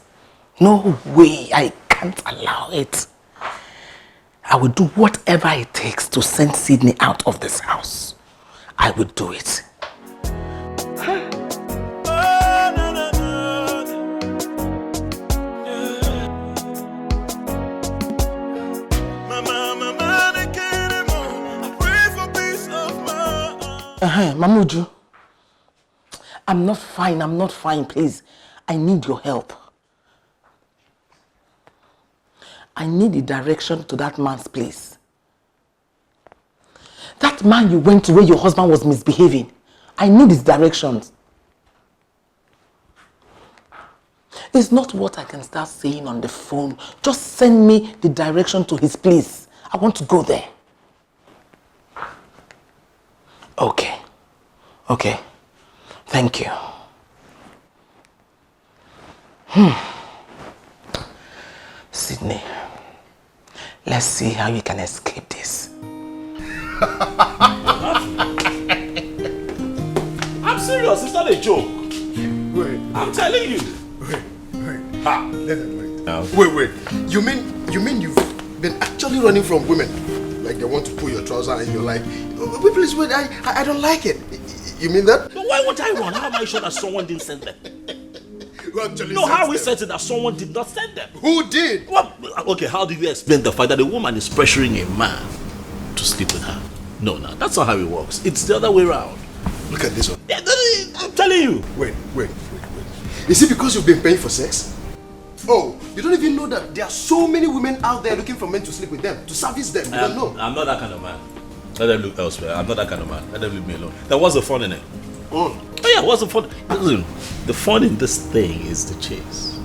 No way, I can't allow it. I will do whatever it takes to send Sydney out of this house. I will do it. Mamuju, I'm not fine, please. I need your help. I need the direction to that man's place. That man you went to where your husband was misbehaving. I need his directions. It's not what I can start saying on the phone. Just send me the direction to his place. I want to go there. Okay. Thank you. Sydney, let's see how you can escape this. I'm serious, it's not a joke. Wait. I'm telling you. Wait. Wait. You mean you've been actually running from women? Like they want to pull your trouser and you're like, wait, please, wait, I don't like it. You mean that? But why would I run? How am I sure that someone didn't send them? How are we certain that someone did not send them? Who did? Well, okay, how do you explain the fact that a woman is pressuring a man to sleep with her? No, that's not how it works. It's the other way around. Look at this one. I'm telling you. Wait. Is it because you've been paying for sex? Oh, you don't even know that there are so many women out there looking for men to sleep with them, to service them. You don't know. I'm not that kind of man. Let them look elsewhere. I'm not that kind of man. Let them leave me alone. What's the fun in it? Oh yeah, what's the fun? Listen, the fun in this thing is the chase.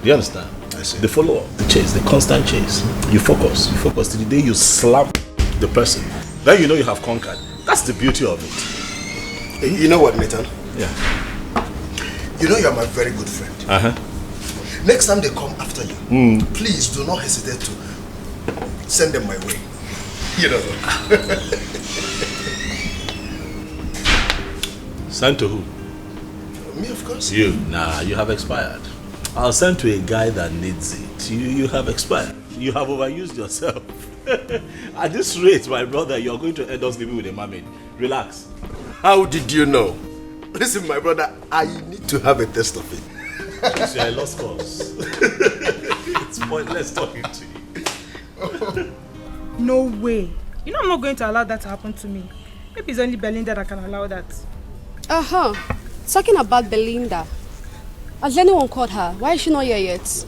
Do you understand? I see. The follow-up, the chase, the constant chase. You focus to the day you slap the person. Then you know you have conquered. That's the beauty of it. You know what, Nathan? Yeah. You know you're my very good friend. Next time they come after you, please do not hesitate to send them my way. You know. Send to who? Me, of course. You? Nah, you have expired. I'll send to a guy that needs it. You have expired. You have overused yourself. At this rate, my brother, you're going to end up sleeping with a mermaid. Relax. How did you know? Listen, my brother, I need to have a test of it. See, I lost cause. It's pointless talking to you. No way. You know I'm not going to allow that to happen to me. Maybe it's only Belinda that can allow that. Talking about Belinda. Has anyone called her? Why is she not here yet?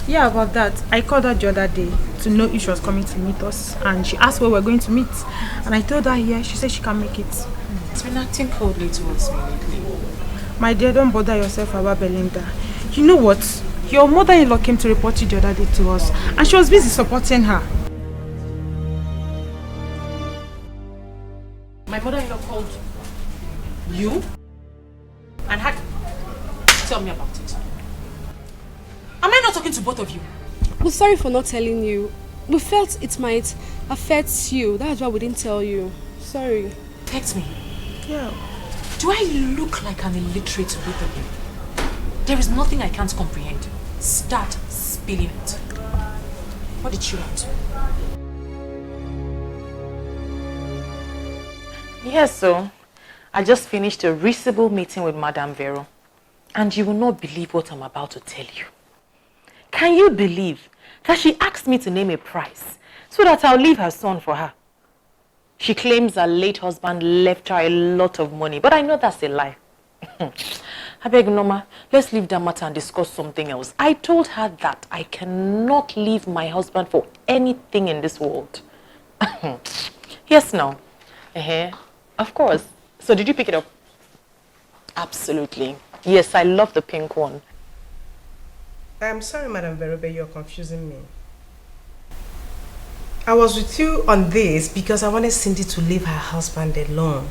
Yeah, about that. I called her the other day to know if she was coming to meet us. And she asked where we're going to meet. And I told her yeah, she said she can make it. It's been acting coldly towards me lately. My dear, don't bother yourself about Belinda. You know what? Your mother-in-law came to report you the other day to us. And she was busy supporting her. My mother-in-law called you and had... Tell me about it. Am I not talking to both of you? We're sorry for not telling you. We felt it might affect you. That's why we didn't tell you. Sorry. Text me. Yeah. Do I look like an illiterate to both of you? There is nothing I can't comprehend. Start spilling it. What did she want? Yes, so I just finished a reasonable meeting with Madame Vero. And you will not believe what I'm about to tell you. Can you believe that she asked me to name a price so that I'll leave her son for her? She claims her late husband left her a lot of money, but I know that's a lie. I beg, Norma, let's leave that matter and discuss something else. I told her that I cannot leave my husband for anything in this world. Yes, no. Of course. So did you pick it up? Absolutely. Yes, I love the pink one. I'm sorry, Madam Verobe, you're confusing me. I was with you on this because I wanted Cindy to leave her husband alone.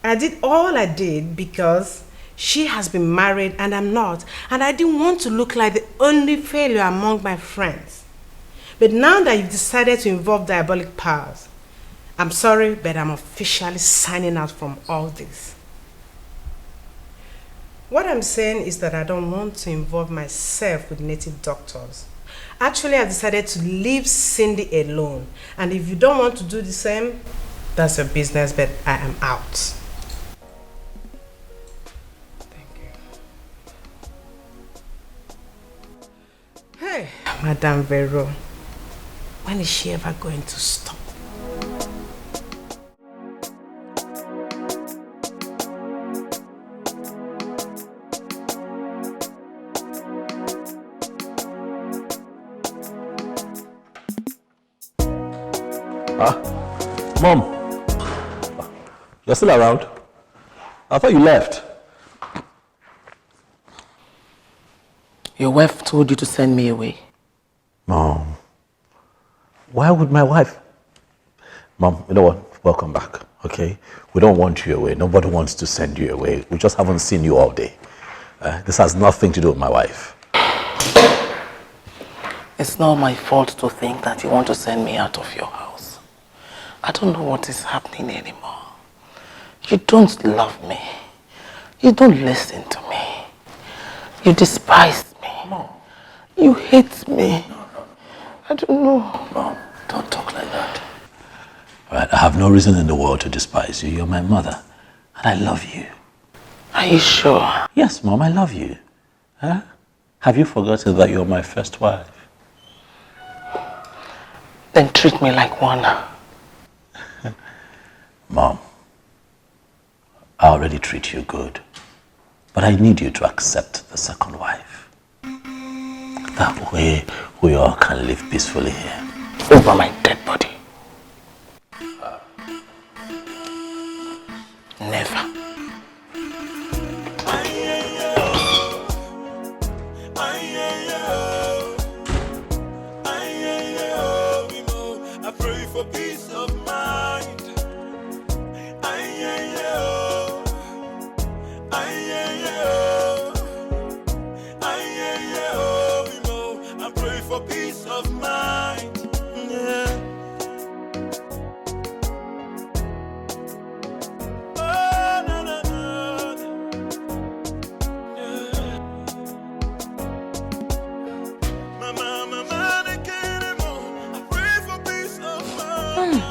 I did all I did because she has been married and I'm not, and I didn't want to look like the only failure among my friends. But now that you've decided to involve diabolic powers, I'm sorry, but I'm officially signing out from all this. What I'm saying is that I don't want to involve myself with native doctors. Actually, I've decided to leave Cindy alone. And if you don't want to do the same, that's your business, but I am out. Hey, Madame Vero, when is she ever going to stop? Mom, you're still around? I thought you left. Your wife told you to send me away. Mom, why would my wife? Mom, you know what? Welcome back, okay? We don't want you away. Nobody wants to send you away. We just haven't seen you all day. This has nothing to do with my wife. It's not my fault to think that you want to send me out of your house. I don't know what is happening anymore. You don't love me. You don't listen to me. You despise me. Mom. You hate me. I don't know. Mom, don't talk like that. All right, I have no reason in the world to despise you. You're my mother, and I love you. Are you sure? Yes, Mom, I love you. Huh? Have you forgotten that you're my first wife? Then treat me like one. Mom, I already treat you good, but I need you to accept the second wife. That way, we all can live peacefully here. Over my dead body. Never. I pray for peace of mind. I pray for peace of mind. Yeah. Oh, no, no, no. Yeah. Mama, I pray for peace of mind.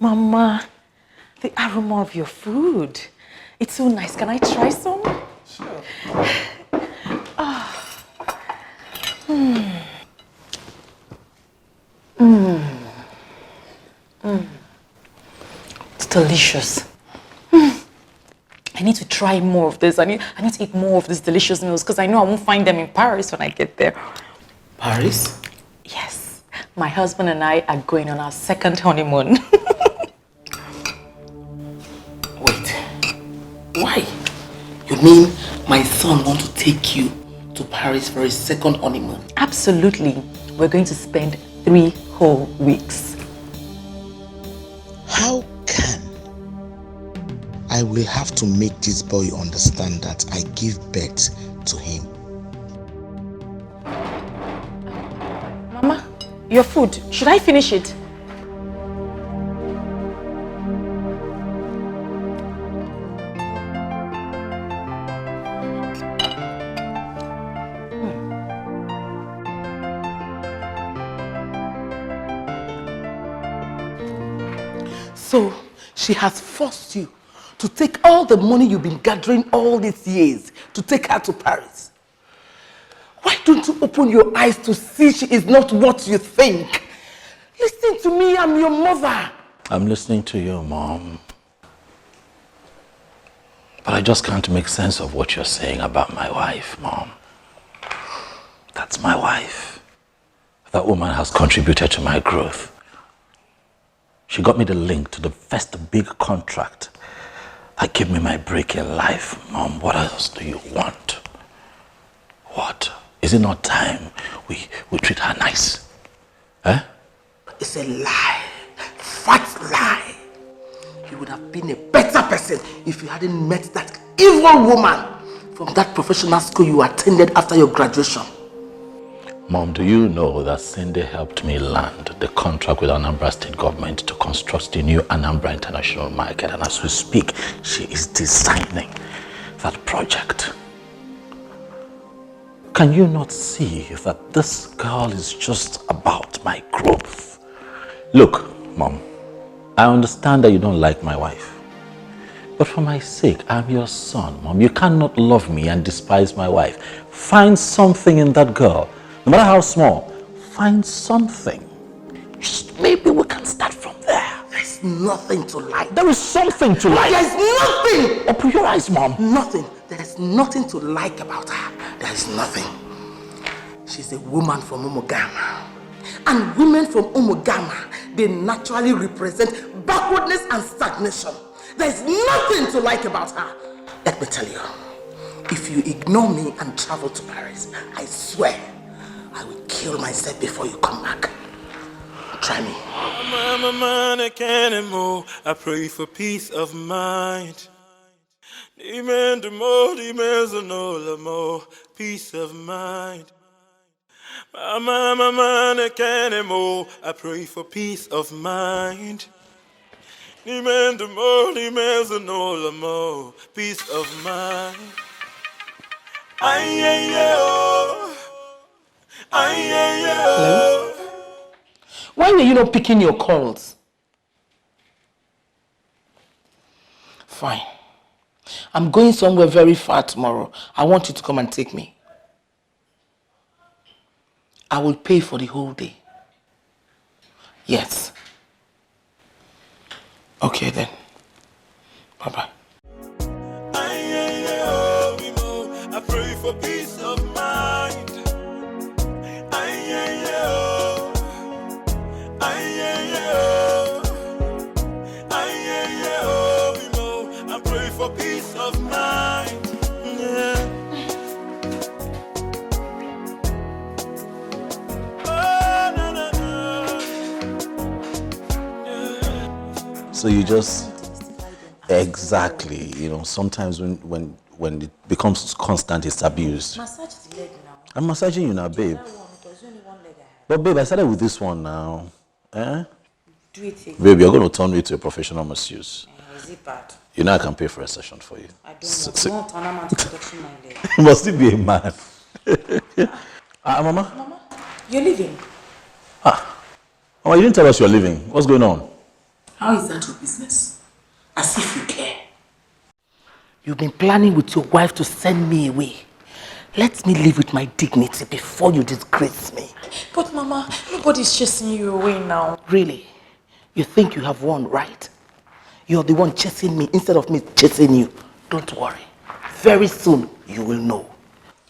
Mama, the aroma of your food. It's so nice. Can I try some? Sure. It's delicious. I need to try more of this. I need to eat more of these delicious meals because I know I won't find them in Paris when I get there. Paris? Yes. My husband and I are going on our second honeymoon. Wait. Why? You mean my son wants to take you to Paris for his second honeymoon? Absolutely. We're going to spend 3 whole weeks. How can I will have to make this boy understand that I give birth to him? Mama, your food. Should I finish it? So she has forced you to take all the money you've been gathering all these years to take her to Paris. Why don't you open your eyes to see she is not what you think? Listen to me, I'm your mother. I'm listening to you, Mom. But I just can't make sense of what you're saying about my wife, Mom. That's my wife. That woman has contributed to my growth. She got me the link to the first big contract Like, give me my break in life, Mom. What else do you want? What? Is it not time we treat her nice? Eh? It's a lie. Fat lie. You would have been a better person if you hadn't met that evil woman from that professional school you attended after your graduation. Mom, do you know that Cindy helped me land the contract with Anambra State government to construct the new Anambra International Market? And as we speak, she is designing that project. Can you not see that this girl is just about my growth? Look, Mom, I understand that you don't like my wife. But for my sake, I'm your son, Mom. You cannot love me and despise my wife. Find something in that girl. No matter how small, find something. Just maybe we can start from there. There's nothing to like. There is something to like. There's nothing. Open your eyes, Mom. Nothing. There's nothing to like about her. There's nothing. She's a woman from Umugama. And women from Umugama, they naturally represent backwardness and stagnation. There's nothing to like about her. Let me tell you, if you ignore me and travel to Paris, I swear, I will kill myself before you come back. Try me. I can't move. I pray for peace of mind. Demand more, peace of mind. I can't move. I pray for peace of mind. Demand more, peace of mind. Hello? Why were you not picking your calls? Fine. I'm going somewhere very far tomorrow. I want you to come and take me. I will pay for the whole day. Yes. Okay then. Bye-bye. I pray for peace of mind. I pray for peace of mind. Yeah. Oh, no, no, no. So you just exactly, sometimes when it becomes constant, it's abused. Massage the leg now. I'm massaging you now, babe. But babe, I started with this one now. Eh? Do it again. Babe, you're going to turn me to a professional masseuse. Is it bad? You know I can pay for a session for you. I don't know. Don't turn a man to touching my leg. Must it be a man? Mama? Mama, you're leaving. Mama, you didn't tell us you're leaving. What's going on? How is that your business? As if you care. You've been planning with your wife to send me away. Let me live with my dignity before you disgrace me. But Mama, nobody's chasing you away now. Really? You think you have won, right? You're the one chasing me instead of me chasing you. Don't worry. Very soon, you will know.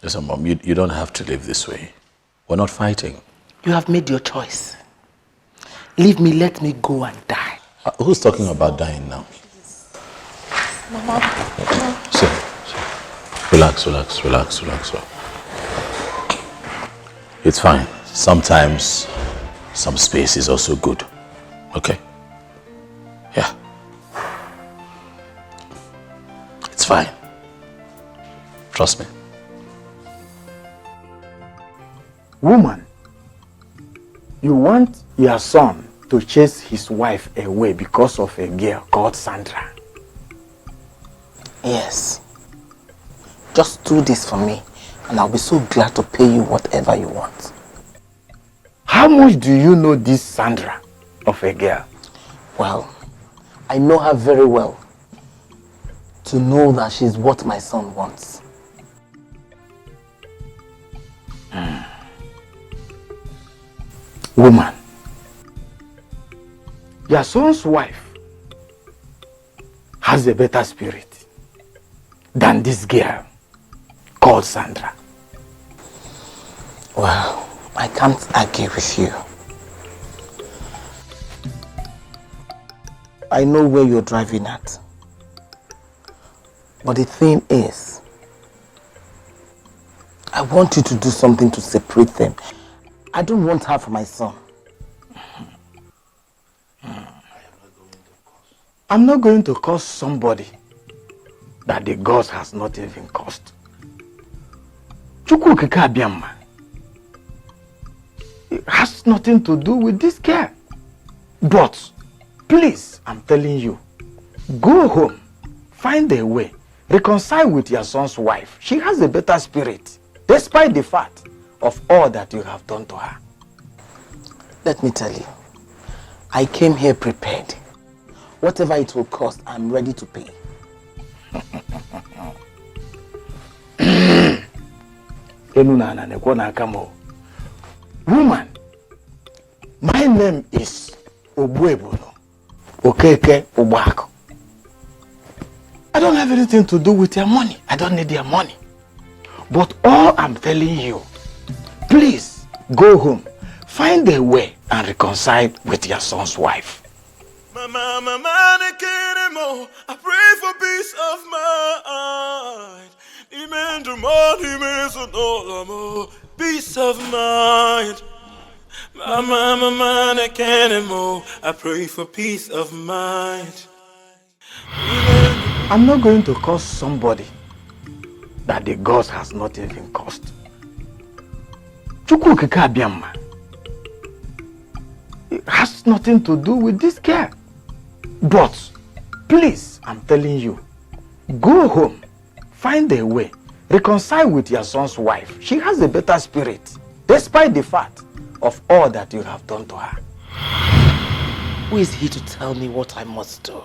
Listen, Mom, you don't have to live this way. We're not fighting. You have made your choice. Leave me, let me go and die. Who's talking about dying now? Mama. Sit. Relax. It's fine. Sometimes some space is also good. Okay? Yeah. It's fine. Trust me. Woman, you want your son to chase his wife away because of a girl called Sandra? Yes. Just do this for me, and I'll be so glad to pay you whatever you want. How much do you know this Sandra of a girl? Well, I know her very well. To know that she's what my son wants. Woman, your son's wife has a better spirit than this girl called Sandra. Well, I can't argue with you. I know where you're driving at. But the thing is, I want you to do something to separate them. I don't want her for my son. I'm not going to curse somebody that the gods has not even cursed. Chukwukika Abiyama. It has nothing to do with this girl. But, please, I'm telling you, go home, find a way, reconcile with your son's wife. She has a better spirit, despite the fact of all that you have done to her. Let me tell you, I came here prepared. Whatever it will cost, I'm ready to pay. Woman, my name is Obuebono Okeke Obako. I don't have anything to do with your money. I don't need your money. But all I'm telling you, please go home, find a way and reconcile with your son's wife. I pray for peace of mind. Peace of mind. I pray for peace of mind. I'm not going to curse somebody that the gods has not even cursed. Chukwukika Abiyama. It has nothing to do with this girl. But, please, I'm telling you, go home, find a way, reconcile with your son's wife. She has a better spirit, despite the fact of all that you have done to her. Who is he to tell me what I must do?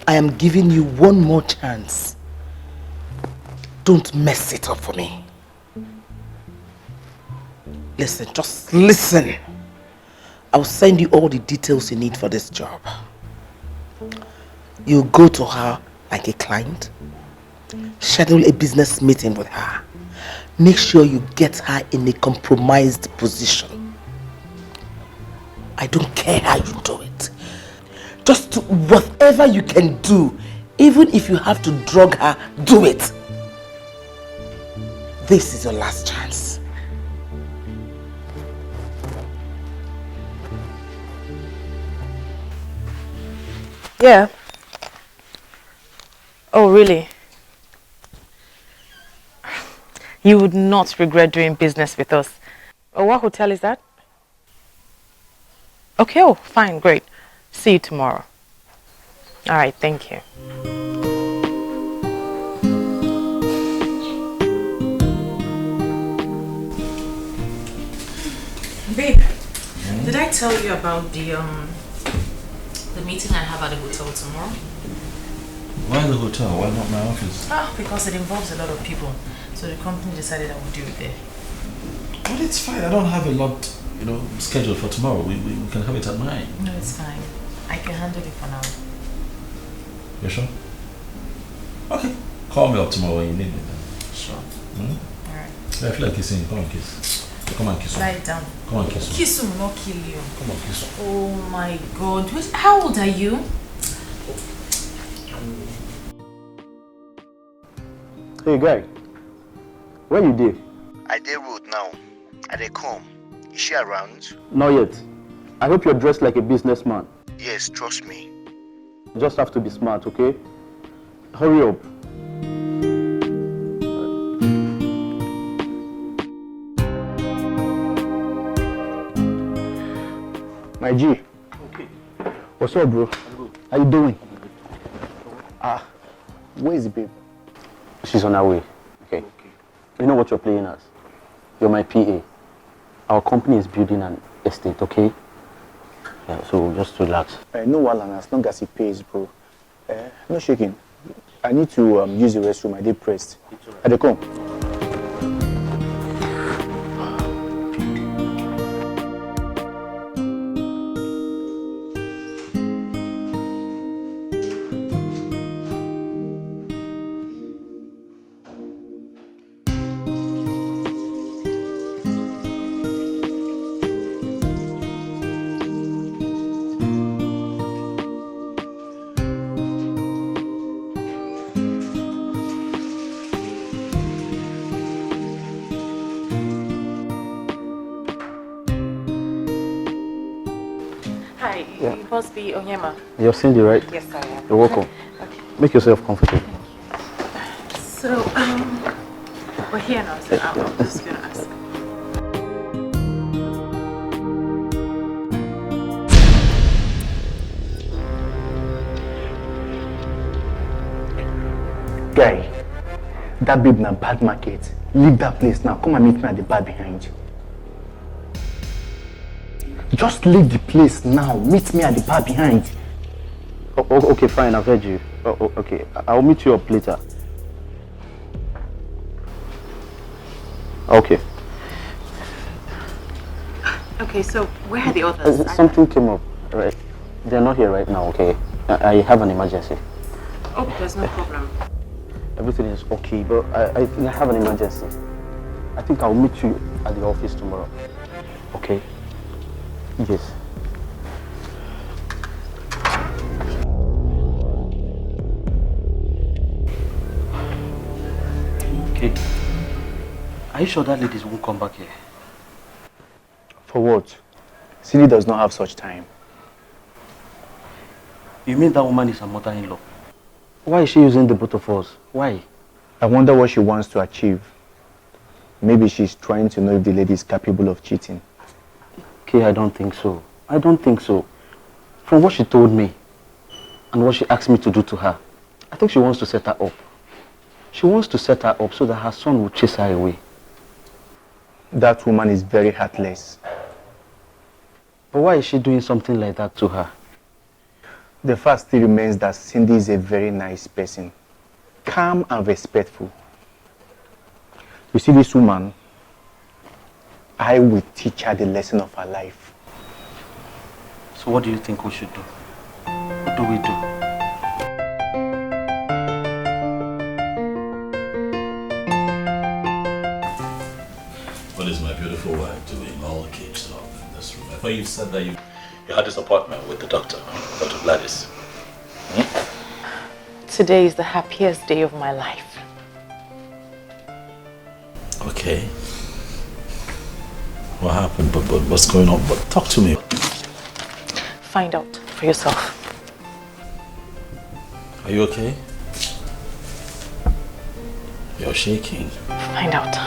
I am giving you one more chance. Don't mess it up for me. Listen, just listen. I'll send you all the details you need for this job. You go to her like a client, schedule a business meeting with her. Make sure you get her in a compromised position. I don't care how you do it. Just do whatever you can do. Even if you have to drug her, do it. This is your last chance. Yeah. Oh, really? You would not regret doing business with us. Oh, what hotel is that? Okay, oh, fine, great. See you tomorrow. All right, thank you. Babe, did I tell you about the meeting I have at the hotel tomorrow? Why the hotel? Why not my office? Because it involves a lot of people. So the company decided I would do it there. But it's fine. I don't have a lot, scheduled for tomorrow. We can have it at 9. No, it's fine. I can handle it for now. You sure? Okay. Call me up tomorrow when you need me then. Sure. Alright. Yeah, I feel like kissing. Come on, kiss. Come on, kiss. Lie down. Come on, kiss. Kiss will not kill you. Come on, kiss. Oh my God. How old are you? Hey guy, where you dey? I dey road now. I dey come. Is she around? Not yet. I hope you're dressed like a businessman. Yes, trust me. You just have to be smart, okay? Hurry up. My G. Okay. What's up, bro? How you doing? Where is the babe? She's on her way. Okay. You know what you're playing as? You're my PA. Our company is building an estate, okay? Yeah, so just relax. No, Alan, as long as he pays, bro. No shaking. I need to use the restroom. I did pressed. I dey come. Hi, Yeah. you must be Onyema. You're Cindy, right? Yes, I am. You're welcome. Okay. Make yourself comfortable. So, we're here now, so I'm just gonna ask. Guy, that babe na bad market. Leave that place now. Come and meet me at the bar behind. Just leave the place now. Meet me at the bar behind. Okay, fine. I've heard you. Okay. I'll meet you up later. Okay. Okay, so where are the others? Something came up, right? They're not here right now, okay? I have an emergency. Oh, there's no problem. Everything is okay, but I have an emergency. I think I'll meet you at the office tomorrow. Okay? Yes. Okay. Are you sure that ladies won't come back here? For what? Cindy does not have such time. You mean that woman is her mother-in-law? Why is she using the both of us? Why? I wonder what she wants to achieve. Maybe she's trying to know if the lady is capable of cheating. Okay, I don't think so. I don't think so. From what she told me and what she asked me to do to her, I think she wants to set her up. She wants to set her up so that her son will chase her away. That woman is very heartless. But why is she doing something like that to her? The fact still remains that Cindy is a very nice person. Calm and respectful. You see this woman, I will teach her the lesson of her life. So what do you think we should do? What do we do? What is my beautiful wife doing all caged up in this room? I thought you said that you had this appointment with the doctor, Dr. Gladys. Today is the happiest day of my life. Okay. What happened? But what's going on? But talk to me. Find out for yourself. Are you okay? You're shaking. Find out.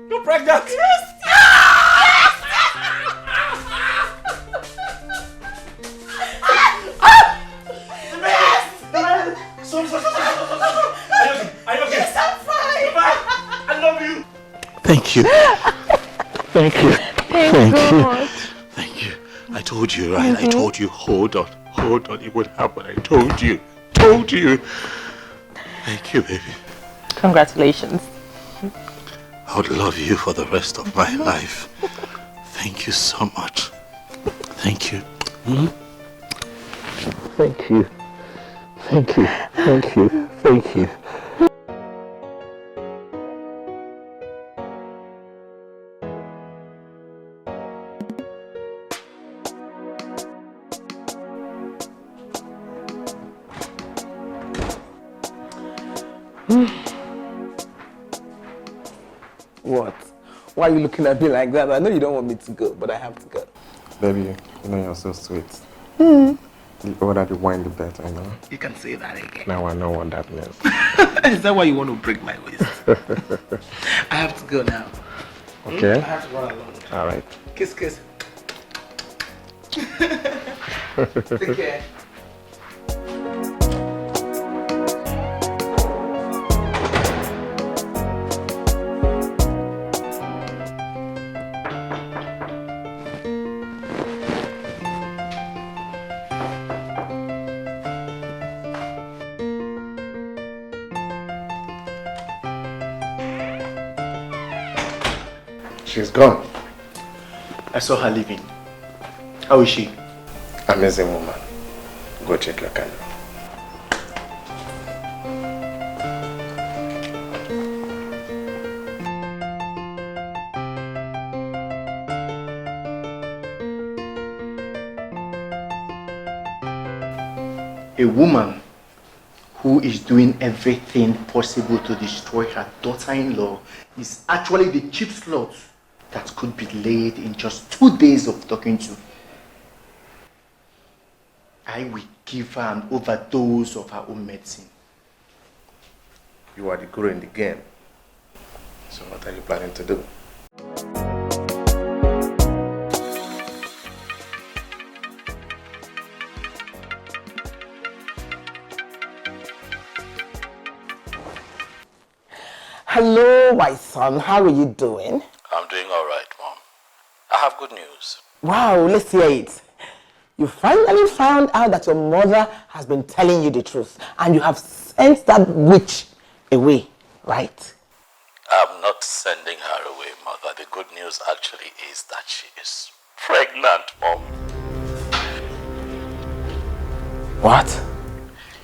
You're pregnant! Yes! Are you okay? Yes, I'm fine! I love you! Thank you. Thank you. Thank God. Thank you. I told you, right? I told you, hold on, it would happen. I told you. Thank you, baby. Congratulations. I would love you for the rest of my life. Thank you so much. Thank you. Thank you. Thank you. Thank you. Thank you. What? Why are you looking at me like that? I know you don't want me to go, but I have to go. Baby, you know you're so sweet. Hmm. The older the wine, the better, you know? You can say that again. Now I know what that means. Is that why you want to break my waist? I have to go now. Okay. I have to run along. All right. Kiss, kiss. Take care. She's gone. I saw her leaving. How is she? Amazing woman. Go check your candle. A woman who is doing everything possible to destroy her daughter-in-law is actually the cheap slot that could be laid in just 2 days of talking to. I will give her an overdose of her own medicine. You are the guru in the game. So what are you planning to do? Hello, my son. How are you doing? I'm doing all right, Mom. I have good news. Wow, let's hear it. You finally found out that your mother has been telling you the truth and you have sent that witch away, right? I'm not sending her away, Mother. The good news actually is that she is pregnant, Mom. What?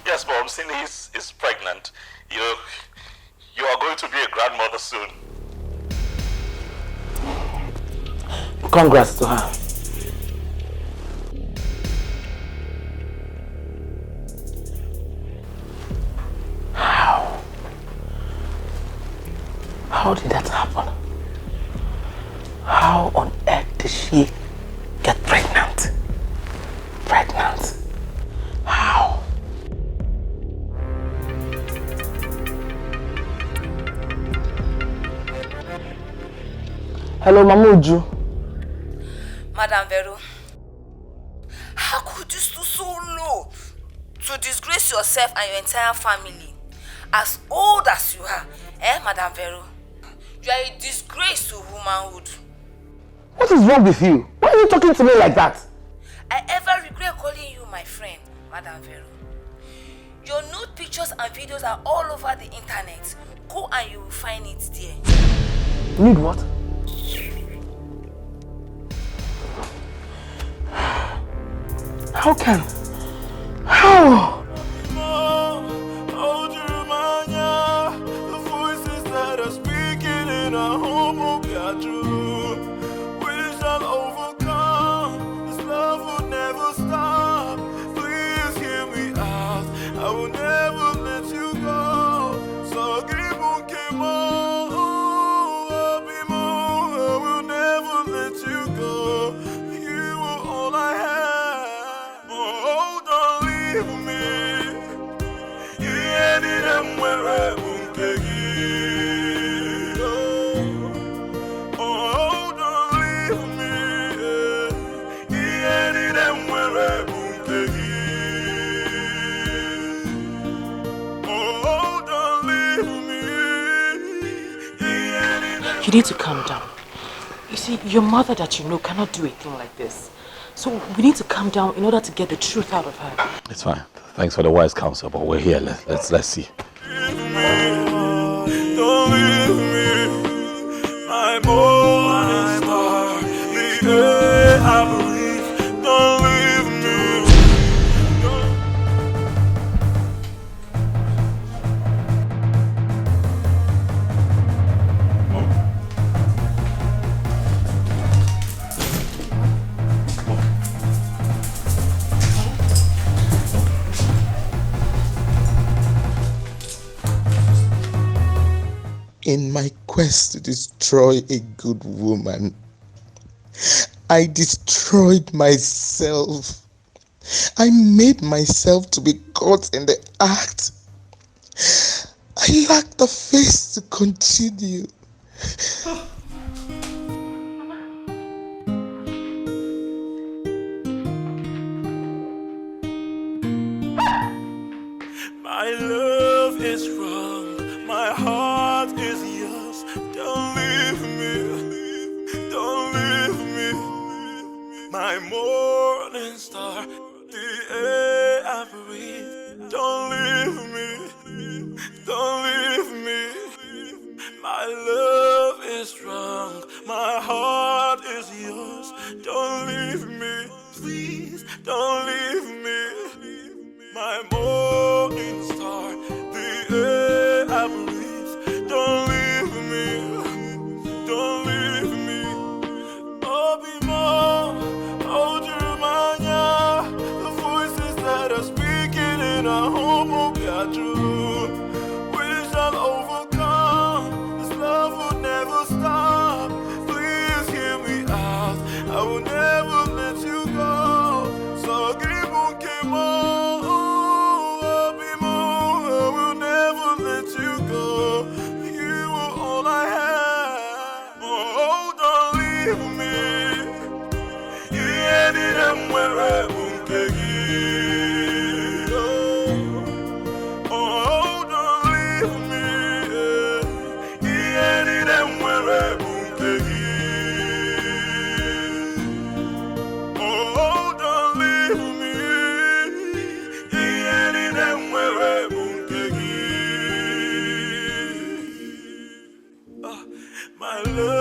Yes, Mom. Cindy is pregnant. You are going to be a grandmother soon. Congrats to her. How did that happen? How on earth did she get pregnant? How? Hello, Mamuju. Madam Vero, how could you stoop so low to disgrace yourself and your entire family? As old as you are, Madam Vero? You are a disgrace to womanhood. What is wrong with you? Why are you talking to me like that? I ever regret calling you my friend, Madam Vero. Your nude pictures and videos are all over the internet. Go and you will find it there. Need what? How can? How? The voices that are speaking in our home will be true. We shall overcome. This love will never stop. Please hear me out. I will never let you go. So keep on, keep on. I will never let you go. You are all I have. Oh, don't leave me. Yeah, need them where I won't take it. Oh, don't leave me. Yeah, need them where I won't take it. Oh, don't leave me. Yeah, need them. You need to calm down. You see, your mother that you know cannot do a thing like this. So we need to calm down in order to get the truth out of her. It's fine. Thanks for the wise counsel, but we're here. Let's see. Don't leave me, my morning star, the air I breathe. Don't leave me. In my quest to destroy a good woman, I destroyed myself. I made myself to be caught in the act. I lack the face to continue. My love is wrong, my heart is yours. Don't leave me, don't leave me. My morning star, the air I breathe. Don't leave me, don't leave me. My love is wrong. my love.